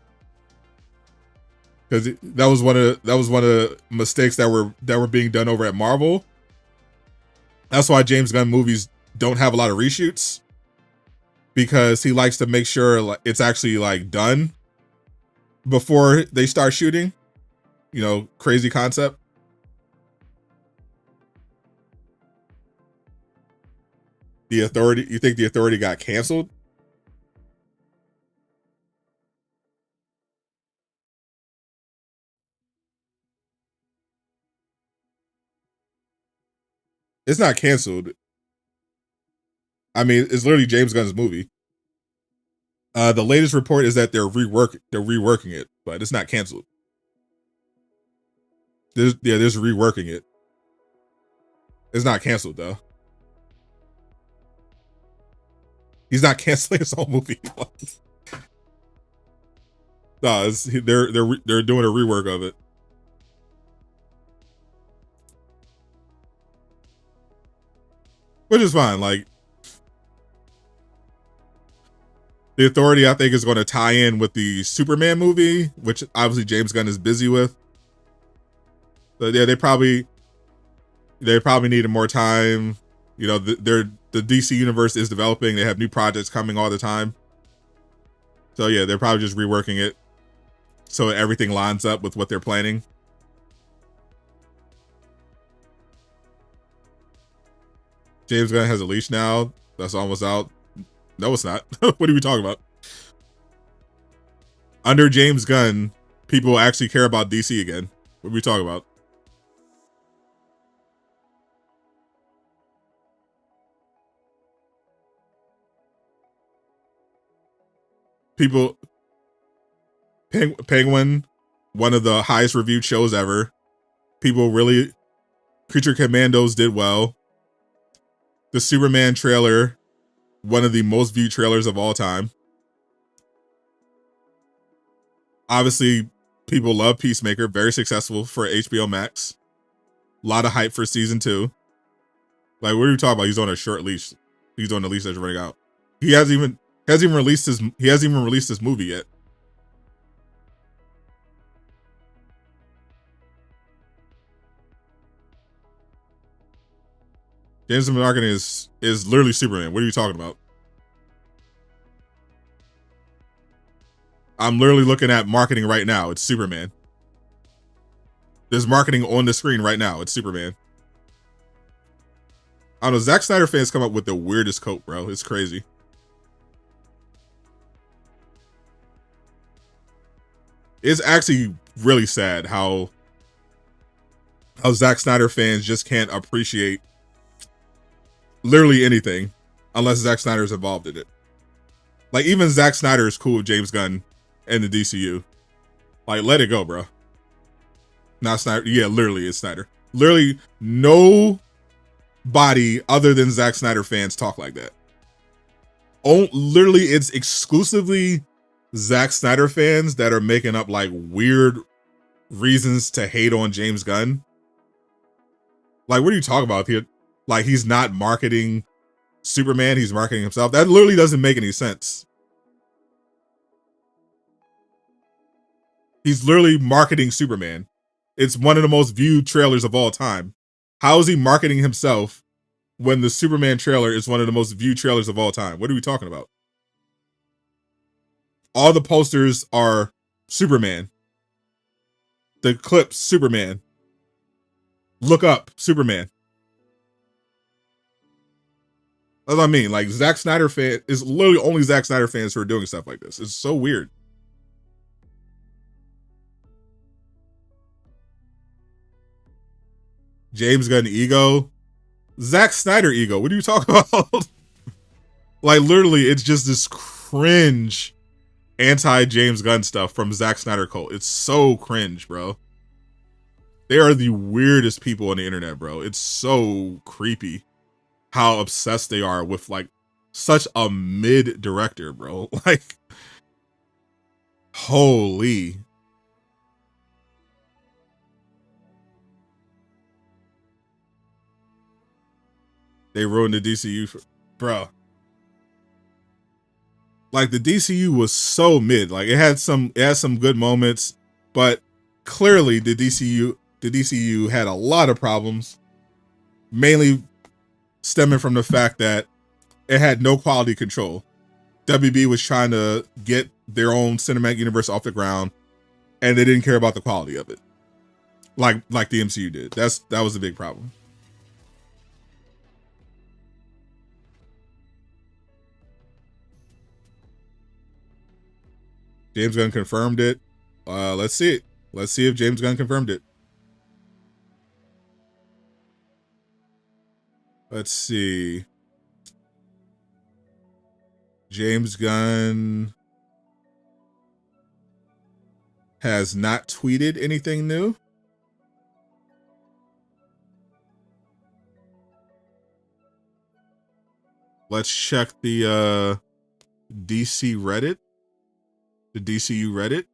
Because that was one of the mistakes that were being done over at Marvel. That's why James Gunn movies don't have a lot of reshoots, because he likes to make sure like it's actually like done before they start shooting. You know, crazy concept. The Authority, you think the Authority got canceled? It's not canceled. I mean, it's literally James Gunn's movie. The latest report is that they're reworking it, but it's not canceled. There's reworking it. It's not canceled though. He's not canceling his own movie. No, they're doing a rework of it. Which is fine. Like, the Authority, I think, is going to tie in with the Superman movie, which obviously James Gunn is busy with. But yeah, they probably needed more time. You know, the DC universe is developing. They have new projects coming all the time. So yeah, they're probably just reworking it so everything lines up with what they're planning. James Gunn has a leash now. That's almost out. No, it's not. What are we talking about? Under James Gunn, people actually care about DC again. What are we talking about? People, Penguin, one of the highest reviewed shows ever. People really, Creature Commandos did well. The Superman trailer, one of the most viewed trailers of all time. Obviously, people love Peacemaker, very successful for HBO Max. A lot of hype for season 2. Like, what are you talking about? He's on a short leash. He's on the leash that's running out. He hasn't even released his movie yet. James Gunn marketing is literally Superman. What are you talking about? I'm literally looking at marketing right now. It's Superman. There's marketing on the screen right now. It's Superman. I don't know. Zack Snyder fans come up with the weirdest coat, bro. It's crazy. It's actually really sad how Zack Snyder fans just can't appreciate literally anything unless Zack Snyder is involved in it. Like, even Zack Snyder is cool with James Gunn and the DCU. Like, let it go, bro. Not Snyder. Yeah, literally, it's Snyder. Literally, nobody other than Zack Snyder fans talk like that. Oh, literally, it's exclusively Zack Snyder fans that are making up like weird reasons to hate on James Gunn. Like, what are you talking about here? Like, he's not marketing Superman, he's marketing himself. That literally doesn't make any sense. He's literally marketing Superman. It's one of the most viewed trailers of all time. How is he marketing himself when the Superman trailer is one of the most viewed trailers of all time? What are we talking about? All the posters are Superman. The clips, Superman. Look up, Superman. That's what I mean. Like, Zack Snyder fan is literally only Zack Snyder fans who are doing stuff like this. It's so weird. James Gunn ego. Zack Snyder ego. What are you talking about? Like, literally, it's just this cringe anti-James Gunn stuff from Zack Snyder cult. It's so cringe, bro. They are the weirdest people on the internet, bro. It's so creepy how obsessed they are with, like, such a mid director, bro. Like, holy. They ruined the DCU for, bro. Like, the DCU was so mid. Like, it had some good moments, but clearly the DCU had a lot of problems, mainly stemming from the fact that it had no quality control. WB was trying to get their own cinematic universe off the ground, and they didn't care about the quality of it, like the MCU did. That was a big problem. James Gunn confirmed it. Let's see it. Let's see if James Gunn confirmed it. Let's see. James Gunn has not tweeted anything new. Let's check the DC Reddit. The DCU Reddit.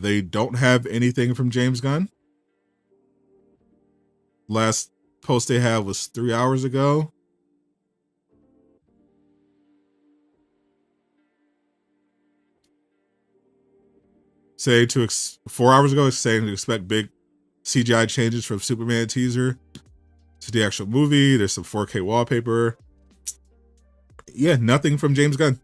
They don't have anything from James Gunn. Last post they had was 3 hours ago. Say 4 hours ago, it's saying to expect big CGI changes from Superman teaser to the actual movie. There's some 4K wallpaper. Yeah, nothing from James Gunn.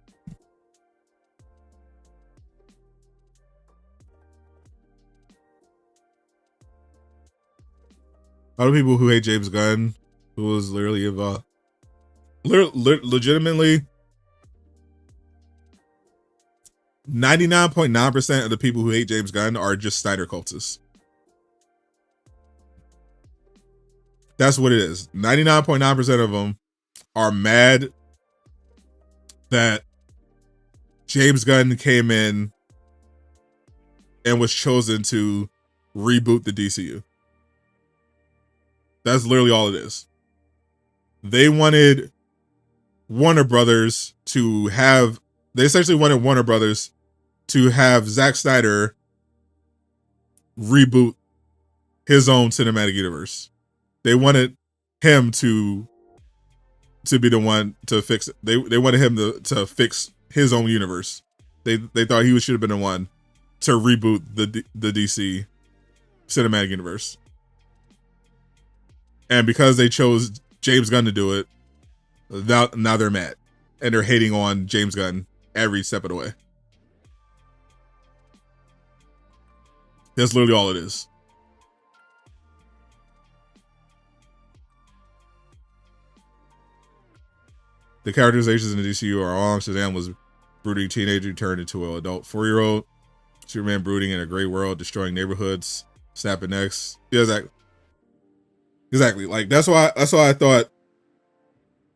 A lot of people who hate James Gunn, who was literally involved, legitimately, 99.9% of the people who hate James Gunn are just Snyder cultists. That's what it is. 99.9% of them are mad that James Gunn came in and was chosen to reboot the DCU. That's literally all it is. They wanted Warner Brothers to have, they essentially wanted Warner Brothers to have Zack Snyder reboot his own cinematic universe. They wanted him to be the one to fix it. They wanted him to fix his own universe. They thought he should have been the one to reboot the DC cinematic universe. And because they chose James Gunn to do it, now they're mad. And they're hating on James Gunn every step of the way. That's literally all it is. The characterizations in the DCU are on. Shazam was brooding teenager turned into an adult 4-year-old. Superman brooding in a gray world, destroying neighborhoods, snapping necks. Yeah, exactly. Like that's why I thought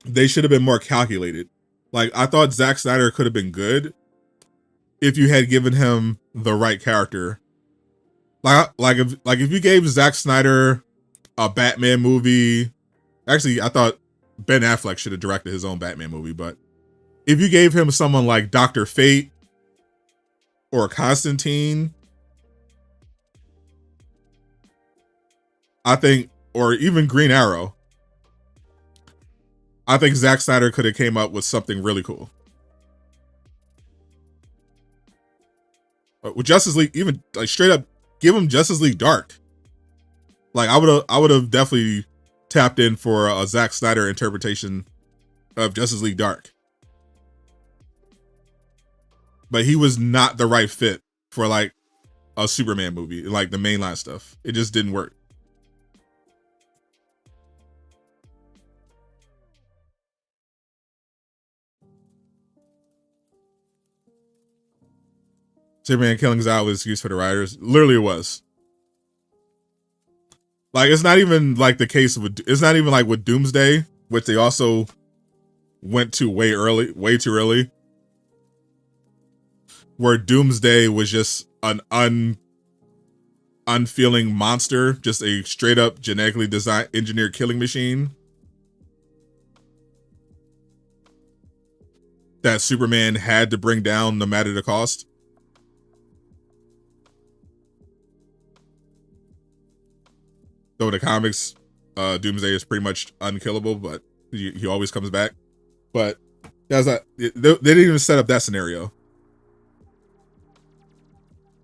they should have been more calculated. Like I thought Zack Snyder could have been good if you had given him the right character. Like if you gave Zack Snyder a Batman movie, actually I thought Ben Affleck should have directed his own Batman movie, but if you gave him someone like Dr. Fate or Constantine, I think, or even Green Arrow, I think Zack Snyder could have came up with something really cool. With Justice League, even like straight up, give him Justice League Dark. Like I would have definitely tapped in for a Zack Snyder interpretation of Justice League Dark. But he was not the right fit for like a Superman movie, like the mainline stuff. It just didn't work. Superman killing Zod was excuse for the writers. Literally, it was. Like, it's not even like the case with. It's not even like with Doomsday, which they also went to way too early. Where Doomsday was just an unfeeling monster, just a straight up genetically designed, engineered killing machine. That Superman had to bring down no matter the cost. Though the comics, Doomsday is pretty much unkillable, but he always comes back. But that's not. They didn't even set up that scenario.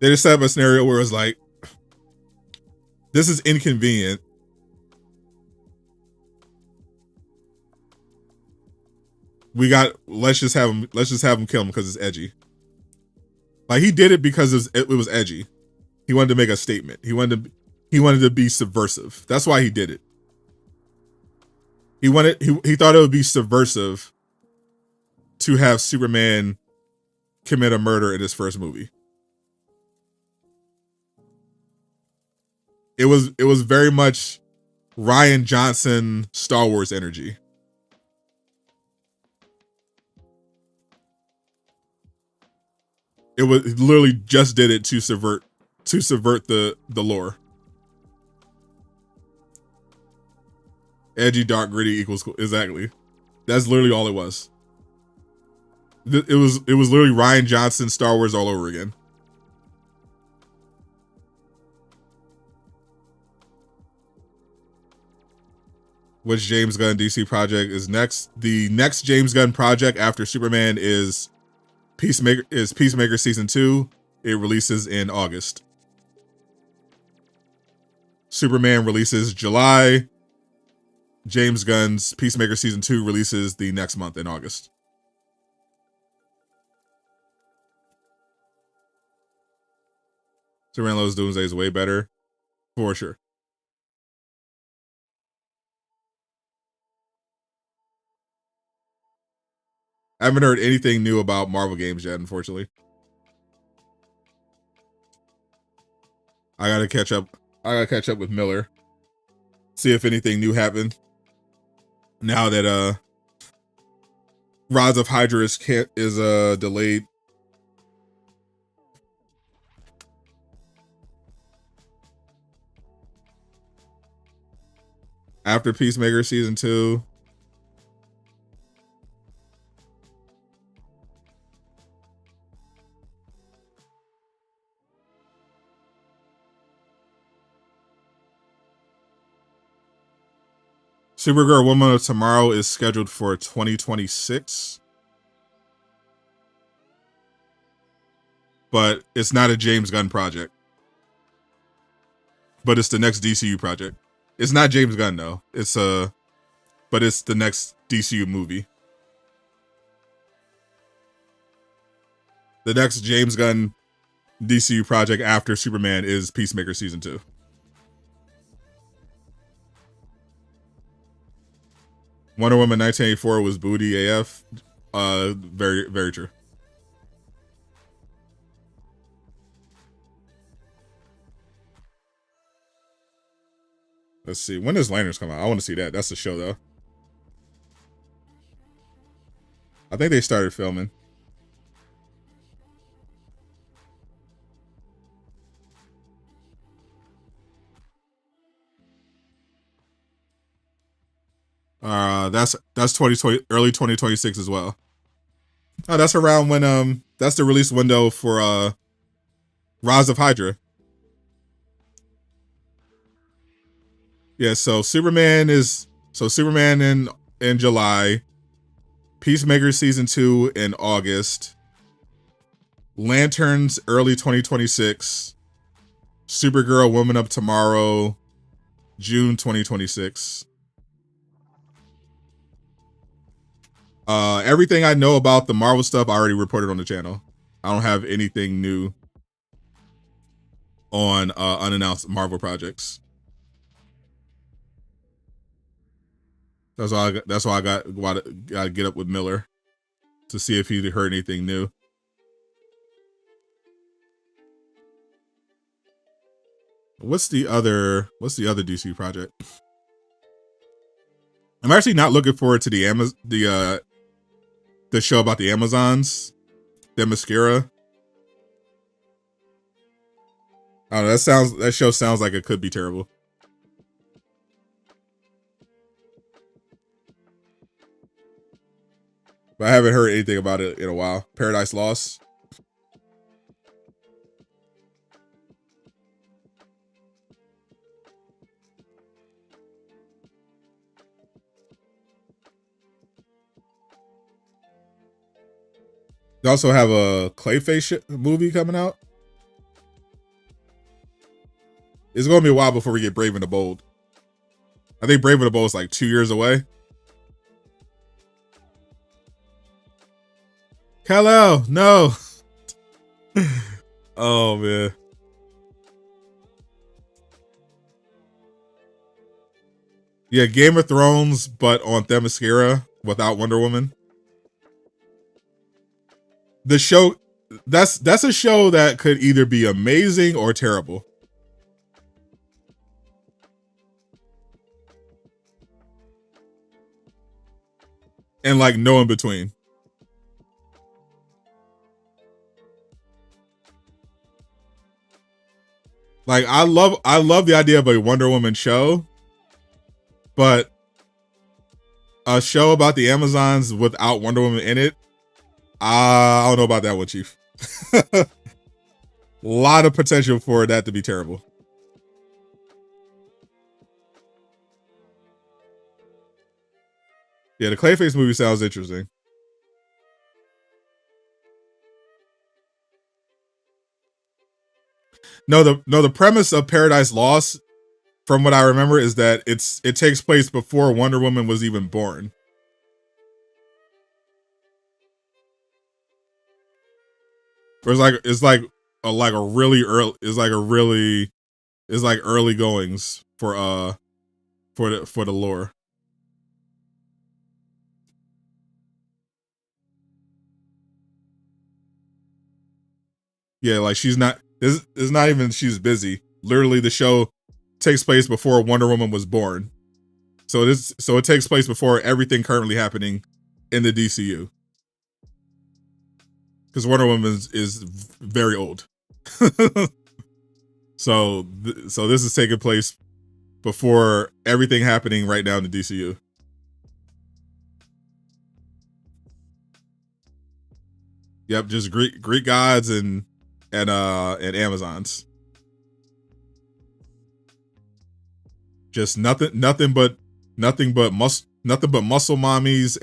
They just set up a scenario where it's like, this is inconvenient. Let's just have him kill him because it's edgy. Like, he did it because it was edgy. He wanted to make a statement. He wanted to be subversive. That's why he did it. He thought it would be subversive to have Superman commit a murder in his first movie. It was very much Rian Johnson Star Wars energy. It literally just did it to subvert the lore. Edgy, dark, gritty equals cool. Exactly. That's literally all it was. It was literally Rian Johnson Star Wars all over again. Which James Gunn DC project is next? The next James Gunn project after Superman is Peacemaker Season 2. It releases in August. Superman releases July. James Gunn's Peacemaker Season 2 releases the next month in August. Superman Loves Doomsday is way better. For sure. I haven't heard anything new about Marvel games yet, unfortunately. I gotta catch up with Miller. See if anything new happened. Now that Rise of Hydra is delayed. After Peacemaker Season 2. Supergirl Woman of Tomorrow is scheduled for 2026. But it's not a James Gunn project. But it's the next DCU project. It's not James Gunn though. But it's the next DCU movie. The next James Gunn DCU project after Superman is Peacemaker Season 2. Wonder Woman 1984 was booty AF. Very, very true. Let's see. When does Lanterns come out? I want to see that. That's the show, though. I think they started filming. That's 2020, early 2026 as well. Oh, that's around when that's the release window for Rise of Hydra. Yeah, so Superman in July, Peacemaker Season 2 in August, Lanterns early 2026. Supergirl Woman of Tomorrow June 2026. Everything I know about the Marvel stuff I already reported on the channel. I don't have anything new on unannounced Marvel projects. That's why I got to get up with Miller to see if he heard anything new. What's the other DC project? I'm actually not looking forward to the show about the Amazons, the mascara. I don't know, that show sounds like it could be terrible. But I haven't heard anything about it in a while. Paradise Lost. They also have a Clayface movie coming out. It's going to be a while before we get Brave and the Bold. I think Brave and the Bold is like 2 years away. Hello, no. Oh, man. Yeah, Game of Thrones, but on Themyscira without Wonder Woman. The show, that's a show that could either be amazing or terrible. And like no in between. Like I love the idea of a Wonder Woman show, but a show about the Amazons without Wonder Woman in it, I don't know about that one, Chief. A lot of potential for that to be terrible. Yeah, the Clayface movie sounds interesting. No, the premise of Paradise Lost, from what I remember, is that it takes place before Wonder Woman was even born. Or it's like early goings for the lore. Yeah, like she's not. It's not even she's busy. Literally, the show takes place before Wonder Woman was born. So it takes place before everything currently happening in the DCU. Because Wonder Woman is very old. So this is taking place before everything happening right now in the DCU. Yep, just Greek gods and Amazons. Just nothing but muscle mommies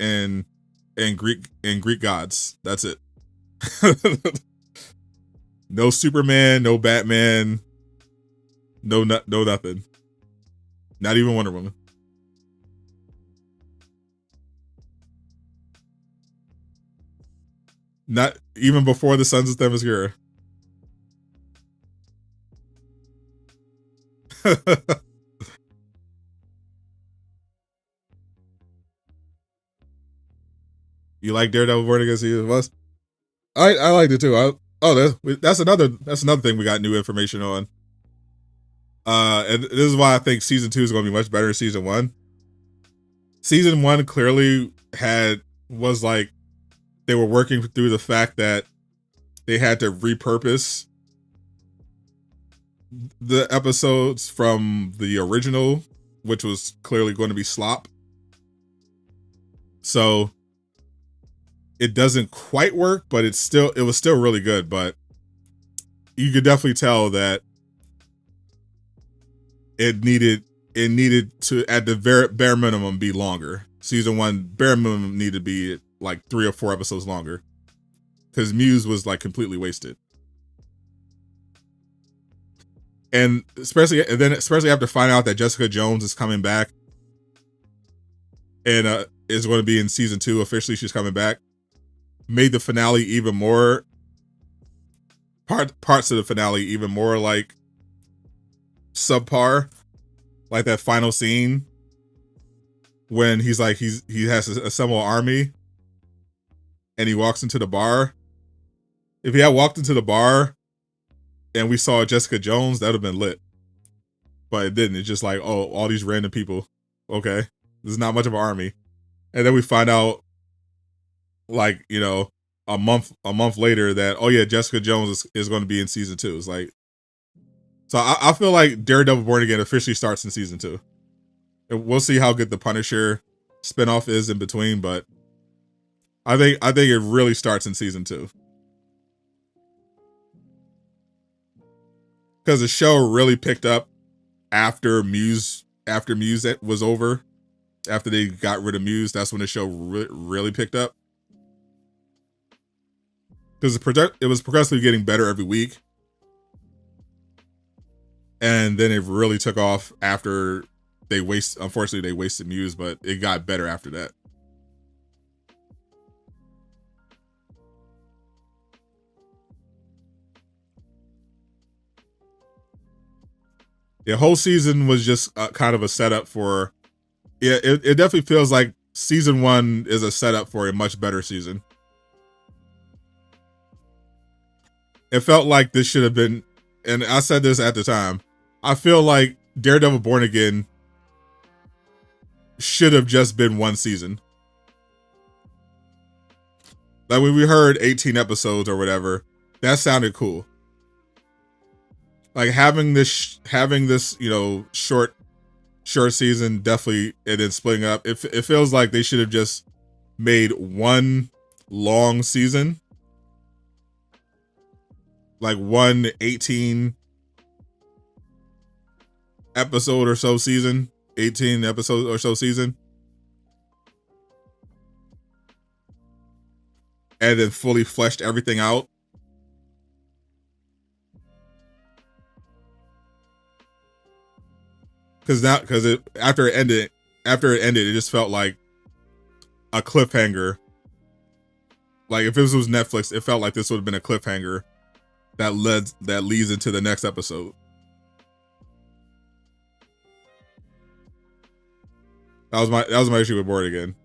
and Greek gods. That's it. No Superman, no Batman, no nothing. Not even Wonder Woman. Not even before the Sons of Themyscira. You like Daredevil Born Against the Us? I liked it too. That's another thing we got new information on. And this is why I think season 2 is going to be much better than season 1. Season 1 clearly was like they were working through the fact that they had to repurpose the episodes from the original, which was clearly going to be slop. So it doesn't quite work, but it was still really good. But you could definitely tell that it needed to, at the bare minimum, be longer. Season 1 bare minimum needed to be like 3 or 4 episodes longer. because Muse was like completely wasted. And especially after finding out that Jessica Jones is coming back and is going to be in season 2 officially, she's coming back, made the finale even more parts of the finale even more like subpar, like that final scene when he's like he has to assemble an army and he walks into the bar. If he had walked into the bar and we saw Jessica Jones, that would have been lit. But it didn't. It's just like, oh, all these random people. Okay. This is not much of an army. And then we find out, like, you know, a month later that, oh yeah, Jessica Jones is going to be in season 2. It's like, so I feel like Daredevil Born Again officially starts in season 2. And we'll see how good the Punisher spinoff is in between, but I think it really starts in season 2. Because the show really picked up after Muse was over. After they got rid of Muse, that's when the show really picked up. Because it was progressively getting better every week. And then it really took off after unfortunately they wasted Muse, but it got better after that. The whole season was just kind of a setup for, yeah, it definitely feels like season 1 is a setup for a much better season. It felt like this should have been, and I said this at the time, I feel like Daredevil Born Again should have just been one season. Like when we heard 18 episodes or whatever, that sounded cool. Like having this, you know, short season, definitely, and then splitting up. It feels like they should have just made one long season, like one 18 episode or so season, 18 episodes or so season, and then fully fleshed everything out. Because after it ended, it just felt like a cliffhanger. Like if this was Netflix, it felt like this would have been a cliffhanger that leads into the next episode. That was my issue with Born Again.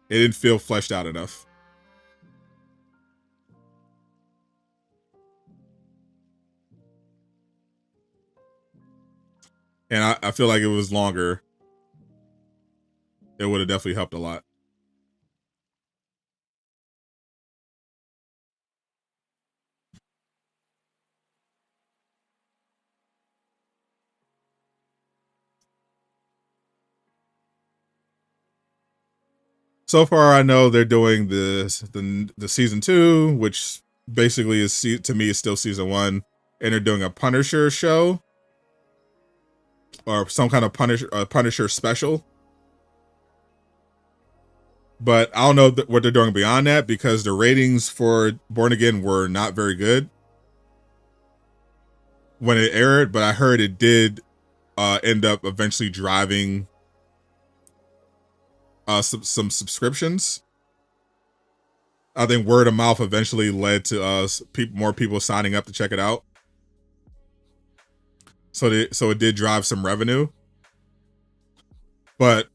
It didn't feel fleshed out enough. And I feel like if it was longer, it would have definitely helped a lot. So far, I know they're doing the season 2, which basically is, to me, is still season 1, and they're doing a Punisher show or some kind of Punisher special. But I don't know what they're doing beyond that, because the ratings for Born Again were not very good when it aired. But I heard it did end up eventually driving some subscriptions. I think word of mouth eventually led to more people signing up to check it out. So it did drive some revenue. But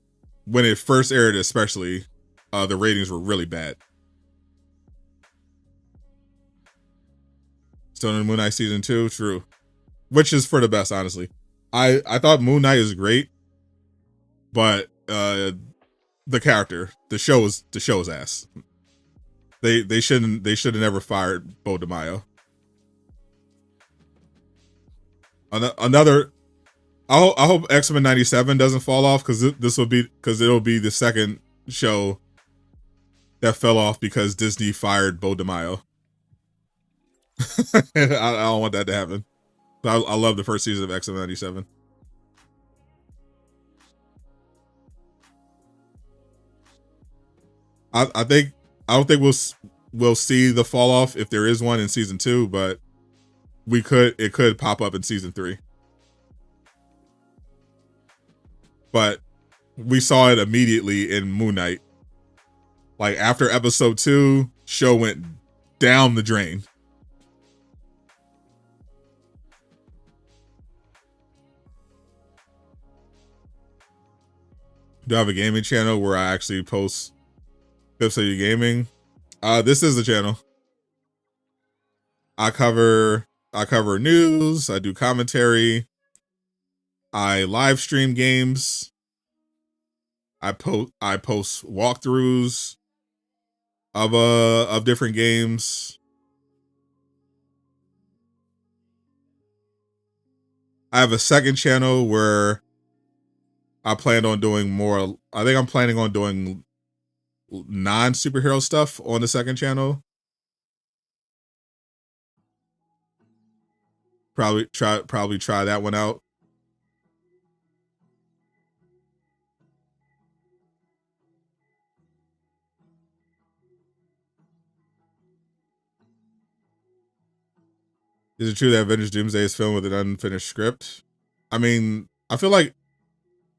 when it first aired, especially, the ratings were really bad. Still in Moon Knight season 2, true, which is for the best, honestly. I thought Moon Knight is great, but the character, the show is ass. They should have never fired Bo DeMaio. Another, I hope X-Men 97 doesn't fall off, because it'll be the second show that fell off because Disney fired Bo DeMaio. I don't want that to happen. I love the first season of X-Men 97. I don't think we'll see the fall off if there is one in season 2, but it could pop up in season 3. But we saw it immediately in Moon Knight. Like after episode 2, show went down the drain. Do I have a gaming channel where I actually post clips of your gaming? This is the channel. I cover news, I do commentary, I live stream games, I post walkthroughs of different games. I have a second channel where I plan on doing more. I think I'm planning on doing non-superhero stuff on the second channel. Probably try that one out. Is it true that Avengers Doomsday is filmed with an unfinished script? I mean, I feel like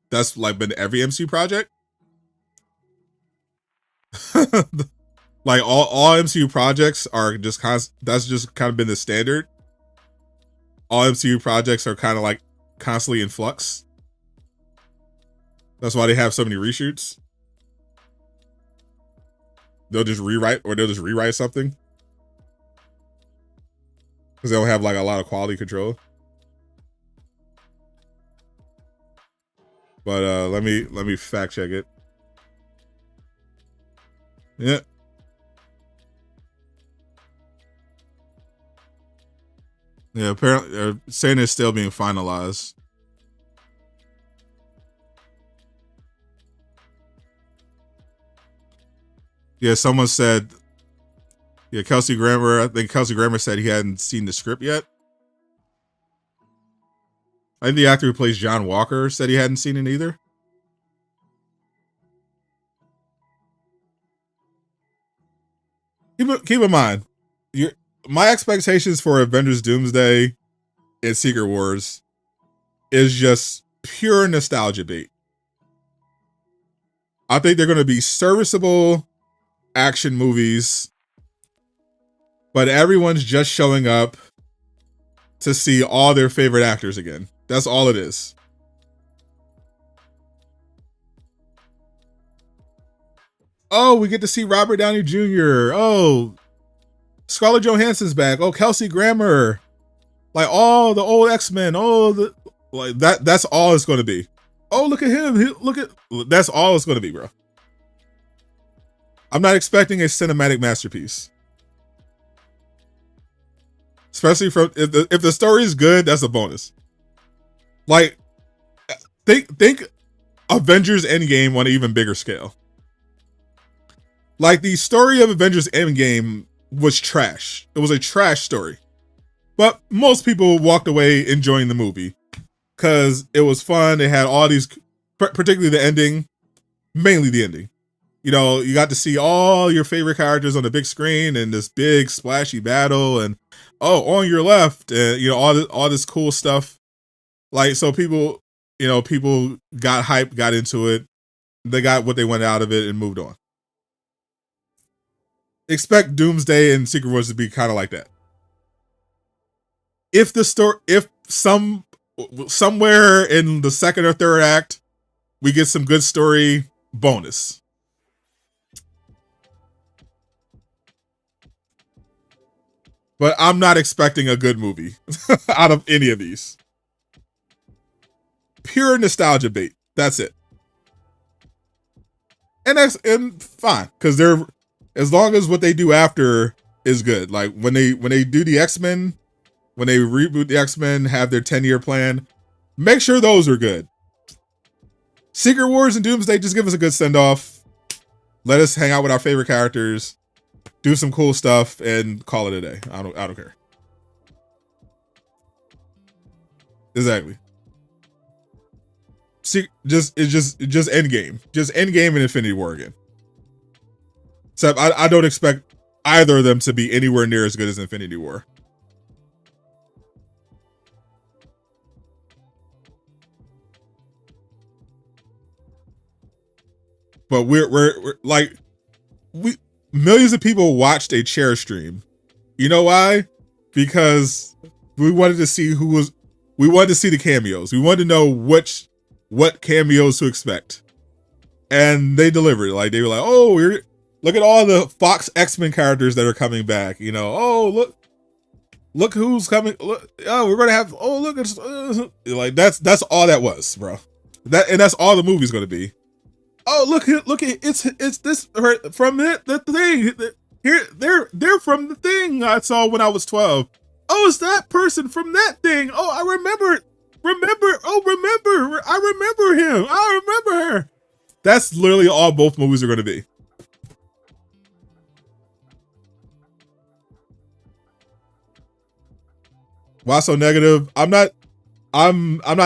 that's like been every MCU project. Like all MCU projects are just that's just kind of been the standard. All MCU projects are kind of like constantly in flux. That's why they have so many reshoots. They'll just rewrite something because they don't have like a lot of quality control. But let me fact check it. Yeah. Yeah, apparently saying it's still being finalized. Yeah, someone said, yeah, Kelsey Grammer, I think Kelsey Grammer said he hadn't seen the script yet. I think the actor who plays John Walker said he hadn't seen it either. Keep in mind, my expectations for Avengers Doomsday and Secret Wars is just pure nostalgia bait. I think they're going to be serviceable action movies, but everyone's just showing up to see all their favorite actors again. That's all it is. Oh, we get to see Robert Downey Jr. Oh, Scarlett Johansson's back. Oh, Kelsey Grammer. Like all the old X-Men. Oh, like that's all it's going to be. Oh, look at him. That's all it's going to be, bro. I'm not expecting a cinematic masterpiece. Especially if the story is good, that's a bonus. Like think Avengers Endgame on an even bigger scale. Like the story of Avengers Endgame was trash. It was a trash story. But most people walked away enjoying the movie because it was fun. It had all these, particularly the ending, mainly the ending. You know, you got to see all your favorite characters on the big screen and this big splashy battle, and oh, on your left, and you know, all this cool stuff. Like, so people got hyped, got into it. They got what they wanted out of it and moved on. Expect Doomsday and Secret Wars to be kind of like that. If somewhere in the second or third act, we get some good story, bonus. But I'm not expecting a good movie out of any of these. Pure nostalgia bait. That's it. And fine, because they're, as long as what they do after is good. Like when they do the X-Men, when they reboot the X-Men, have their 10-year plan, make sure those are good. Secret Wars and Doomsday, just give us a good send-off. Let us hang out with our favorite characters, do some cool stuff, and call it a day. I don't care. Exactly. See, just Endgame. Just Endgame and Infinity War again. Except I don't expect either of them to be anywhere near as good as Infinity War. But we're like, millions of people watched a chair stream. You know why? Because we wanted to see we wanted to see the cameos. We wanted to know what cameos to expect. And they delivered. Like, they were like, oh, look at all the Fox X-Men characters that are coming back. You know, oh, look who's coming. Look, oh, we're gonna have, oh, look, it's like, that's all that was, bro. That's all the movie's gonna be. Oh, look, it's this from the thing. Here, they're from the thing I saw when I was 12. Oh, it's that person from that thing. Oh, I remember. I remember him. I remember her. That's literally all both movies are going to be. Why so negative? I'm not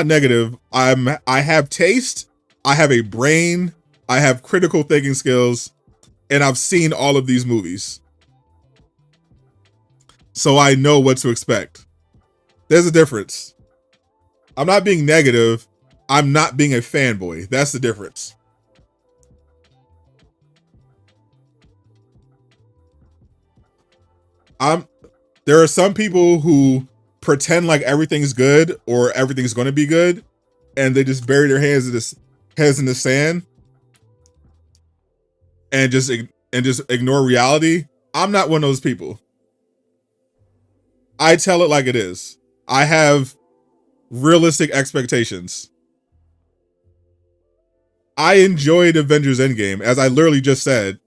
negative. I have taste. I have a brain. I have critical thinking skills, and I've seen all of these movies. So I know what to expect. There's a difference. I'm not being negative. I'm not being a fanboy. That's the difference. There are some people who pretend like everything's good or everything's going to be good, and they just bury their heads in the sand and just ignore reality. I'm not one of those people. I tell it like it is. I have realistic expectations. I enjoyed Avengers Endgame, as I literally just said.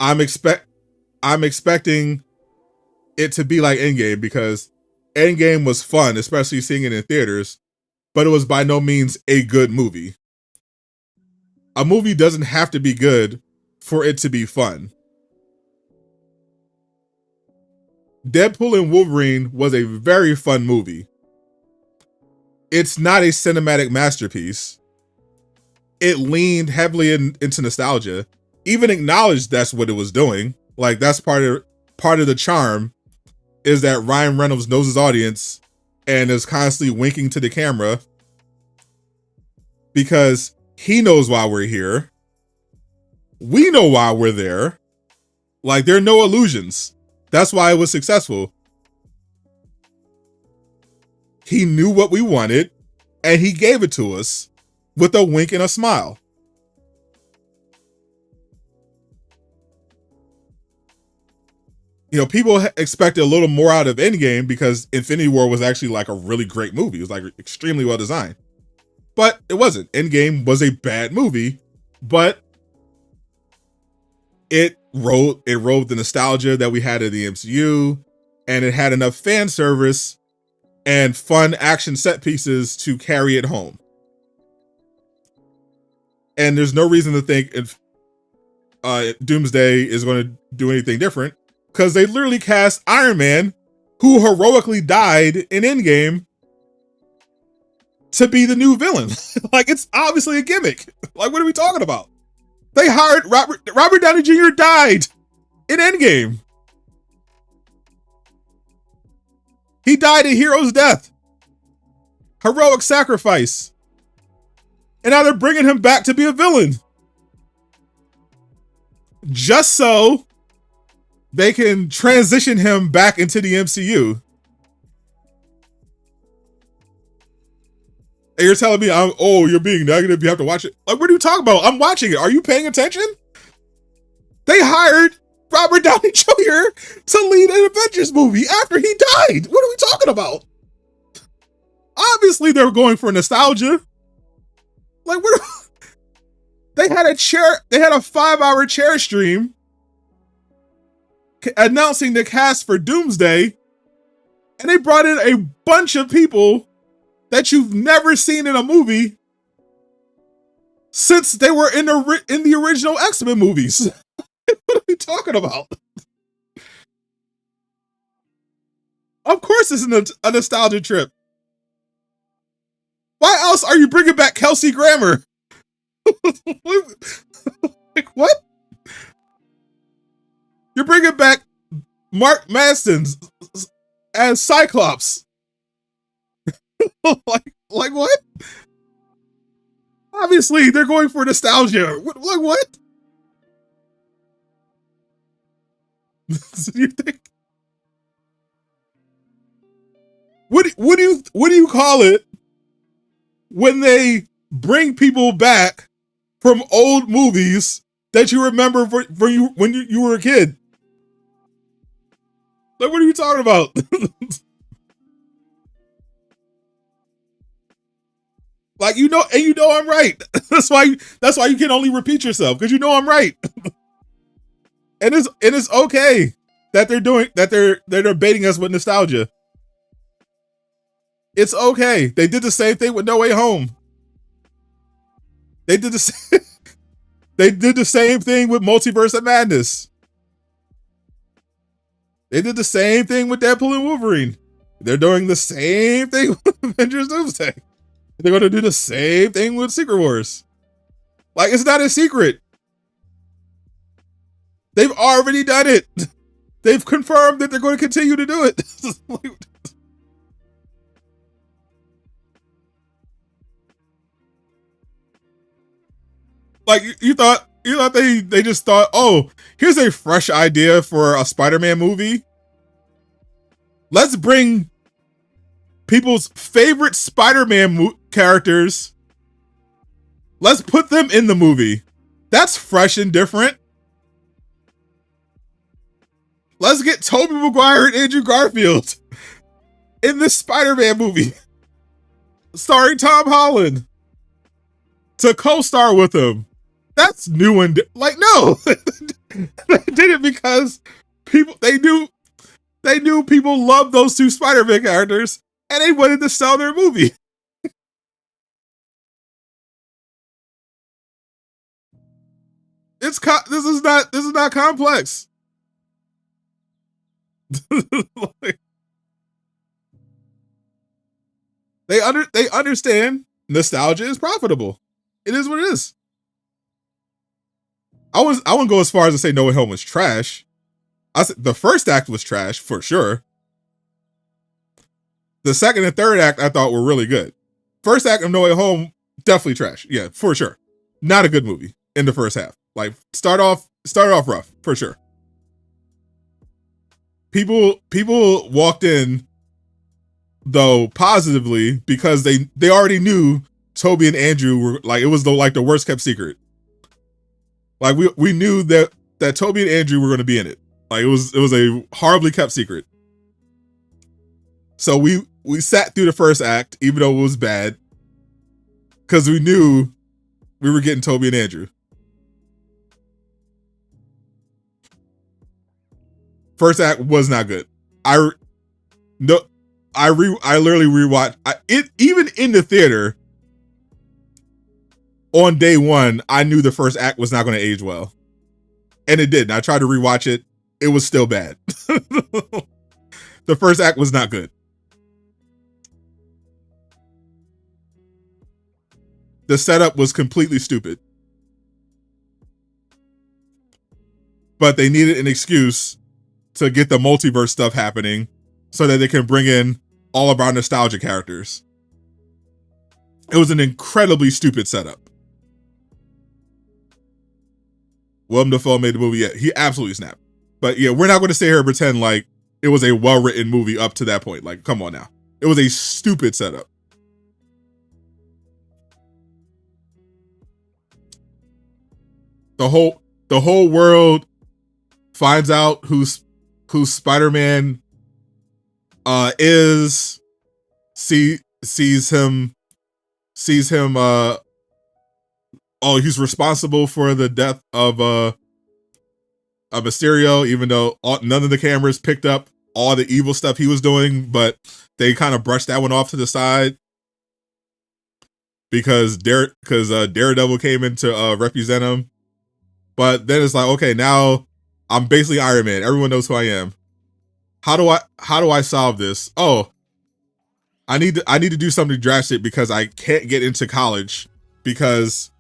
I'm expecting it to be like Endgame, because Endgame was fun, especially seeing it in theaters, but it was by no means a good movie. A movie doesn't have to be good for it to be fun. Deadpool and Wolverine was a very fun movie. It's not a cinematic masterpiece. It leaned heavily into nostalgia. Even acknowledged that's what it was doing. Like, that's part of the charm, is that Ryan Reynolds knows his audience and is constantly winking to the camera because he knows why we're here. We know why we're there. Like, there are no illusions. That's why it was successful. He knew what we wanted, and he gave it to us with a wink and a smile. You know, people expected a little more out of Endgame because Infinity War was actually like a really great movie. It was like extremely well designed. But it wasn't. Endgame was a bad movie, but it rode the nostalgia that we had in the MCU, and it had enough fan service and fun action set pieces to carry it home. And there's no reason to think if Doomsday is going to do anything different, because they literally cast Iron Man, who heroically died in Endgame, to be the new villain. Like, it's obviously a gimmick. Like, what are we talking about? They hired Robert Downey Jr. died in Endgame. He died a hero's death. Heroic sacrifice. And now they're bringing him back to be a villain. Just so they can transition him back into the MCU. And you're telling me, you're being negative, you have to watch it. Like, what are you talking about? I'm watching it. Are you paying attention? They hired Robert Downey Jr. to lead an Avengers movie after he died. What are we talking about? Obviously, they were going for nostalgia. Like, they had a 5-hour chair stream announcing the cast for Doomsday, and they brought in a bunch of people that you've never seen in a movie since they were in the original X-Men movies. What are we talking about? Of course it's a nostalgia trip. Why else are you bringing back Kelsey Grammer? Like, what? You're bringing back Mark Manson as Cyclops. like what? Obviously, they're going for nostalgia. Like what? You think? What do you call it when they bring people back from old movies that you remember for you when you were a kid? Like, what are you talking about? Like, you know, and you know I'm right. That's why you can only repeat yourself, because you know I'm right. And it's okay that they're baiting us with nostalgia. It's okay. They did the same thing with No Way Home. They did the same thing with Multiverse of Madness. They did the same thing with Deadpool and Wolverine. They're doing the same thing with Avengers Doomsday. They're going to do the same thing with Secret Wars. Like, it's not a secret. They've already done it. They've confirmed that they're going to continue to do it. Like, you thought they just thought, oh, here's a fresh idea for a Spider-Man movie. Let's bring people's favorite Spider-Man characters. Let's put them in the movie. That's fresh and different. Let's get Tobey Maguire and Andrew Garfield in this Spider-Man movie, starring Tom Holland, to co-star with him. That's new and like, no. They did it because they knew people loved those two Spider-Man characters, and they wanted to sell their movie. This is not complex. Like, they understand nostalgia is profitable. It is what it is. I wouldn't go as far as to say No Way Home was trash. I said the first act was trash for sure. The second and third act I thought were really good. First act of No Way Home, definitely trash. Yeah, for sure. Not a good movie in the first half. Like, started off rough for sure. People walked in though positively because they already knew Tobey and Andrew were like, it was the worst kept secret. Like, we knew that Tobey and Andrew were going to be in it. Like, it was a horribly kept secret. So we sat through the first act, even though it was bad, because we knew we were getting Tobey and Andrew. First act was not good. I literally rewatched it even in the theater. On day one, I knew the first act was not going to age well, and it didn't. I tried to rewatch it; it was still bad. The first act was not good. The setup was completely stupid, but they needed an excuse to get the multiverse stuff happening so that they can bring in all of our nostalgia characters. It was an incredibly stupid setup. Willem Dafoe made the movie. Yeah, he absolutely snapped. But yeah, we're not going to sit here and pretend like it was a well-written movie up to that point. Like, come on now. It was a stupid setup. The whole world finds out who Spider-Man is, sees him oh, he's responsible for the death of Mysterio, even though none of the cameras picked up all the evil stuff he was doing, but they kind of brushed that one off to the side because Daredevil came in to represent him. But then it's like, okay, now I'm basically Iron Man. Everyone knows who I am. How do I solve this? Oh, I need to do something drastic because I can't get into college because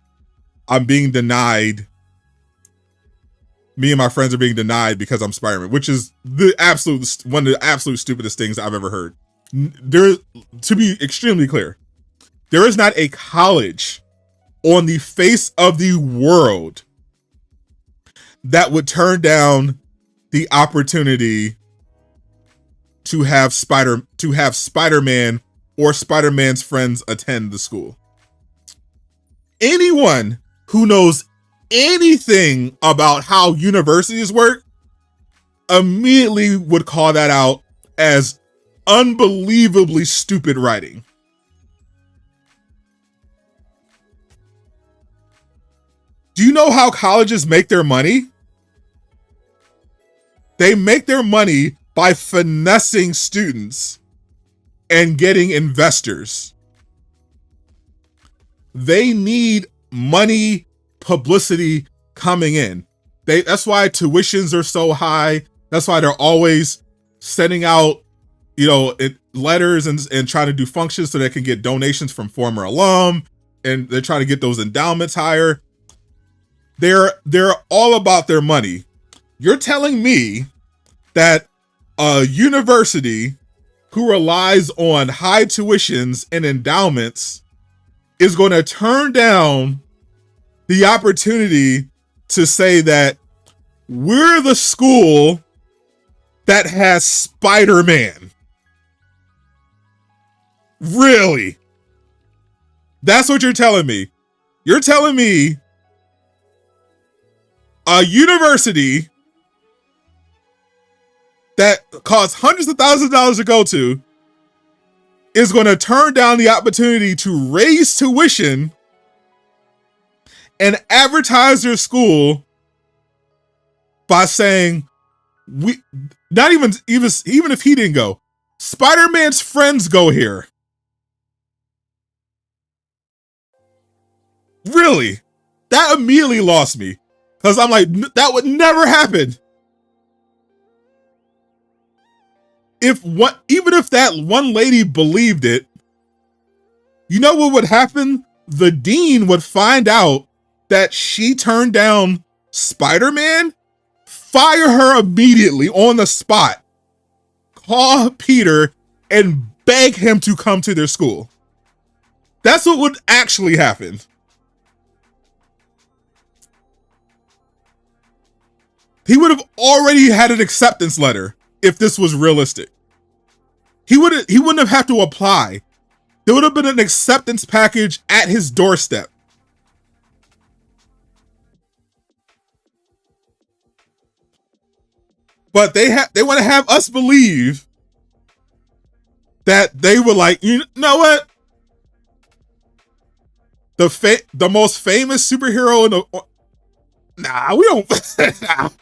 I'm being denied me and my friends are being denied because I'm Spider-Man, which is the absolute one of the absolute stupidest things I've ever heard. There, to be extremely clear, there is not a college on the face of the world that would turn down the opportunity to have Spider-Man or Spider-Man's friends attend the school. Anyone who knows anything about how universities work immediately would call that out as unbelievably stupid writing. Do you know how colleges make their money? They make their money by finessing students and getting investors. They need money, publicity coming in. That's why tuitions are so high. That's why they're always sending out, letters and trying to do functions so they can get donations from former alum, and they're trying to get those endowments higher. They're all about their money. You're telling me that a university who relies on high tuitions and endowments is going to turn down the opportunity to say that we're the school that has Spider-Man? Really? That's what you're telling me? You're telling me a university that costs hundreds of thousands of dollars to go to is going to turn down the opportunity to raise tuition and advertise their school by saying, not even if he didn't go, Spider-Man's friends go here? Really? That immediately lost me, because I'm like, that would never happen. Even if that one lady believed it, you know what would happen? The dean would find out that she turned down Spider-Man, fire her immediately on the spot, call Peter, and beg him to come to their school. That's what would actually happen. He would have already had an acceptance letter if this was realistic. He wouldn't have had to apply. There would have been an acceptance package at his doorstep. But they want to have us believe that they were like, you know what? The most famous superhero in the... Nah, we don't...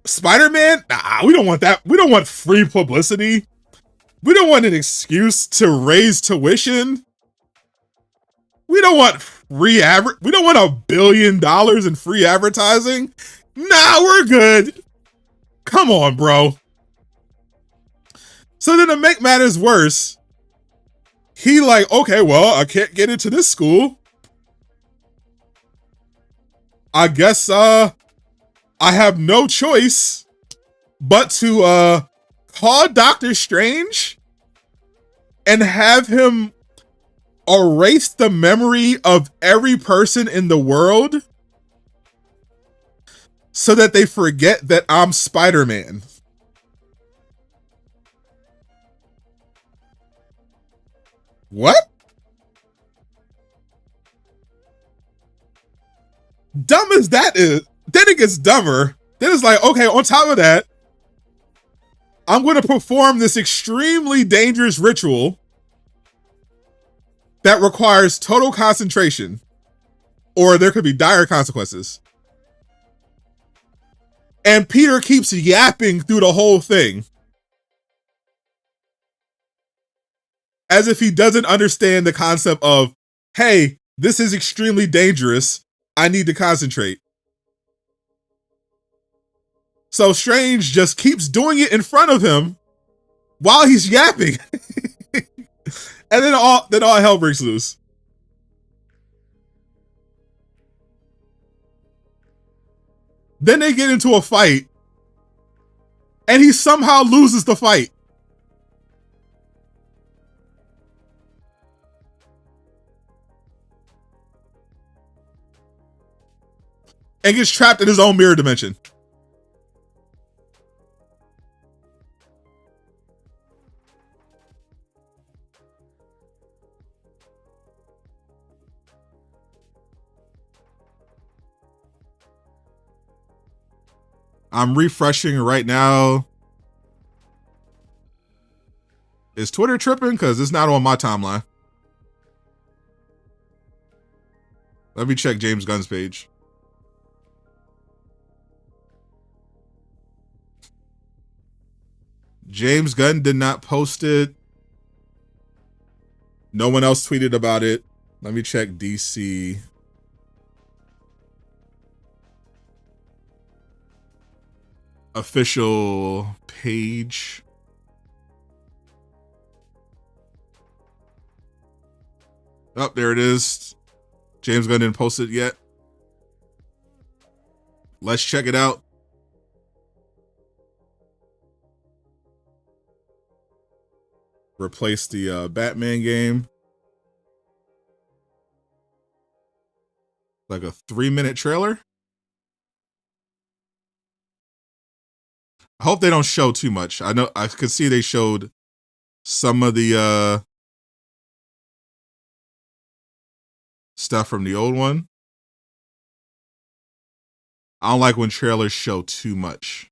Spider-Man? Nah, we don't want that. We don't want free publicity. We don't want an excuse to raise tuition. We don't want we don't want $1 billion in free advertising. Nah, we're good. Come on, bro. So then to make matters worse, he like, okay, well, I can't get into this school. I guess I have no choice but to call Doctor Strange and have him erase the memory of every person in the world so that they forget that I'm Spider-Man. What? Dumb as that is, then it gets dumber. Then it's like, okay, on top of that, I'm going to perform this extremely dangerous ritual that requires total concentration, or there could be dire consequences. And Peter keeps yapping through the whole thing, as if he doesn't understand the concept of, hey, this is extremely dangerous. I need to concentrate. So Strange just keeps doing it in front of him while he's yapping. And then all hell breaks loose. Then they get into a fight, and he somehow loses the fight. And gets trapped in his own mirror dimension. I'm refreshing right now. Is Twitter tripping? Because it's not on my timeline. Let me check James Gunn's page. James Gunn did not post it. No one else tweeted about it. Let me check DC. Official page. Oh, there it is. James Gunn didn't post it yet. Let's check it out. Replace the Batman game. Like a 3-minute trailer. I hope they don't show too much. I know I could see they showed some of the stuff from the old one. I don't like when trailers show too much.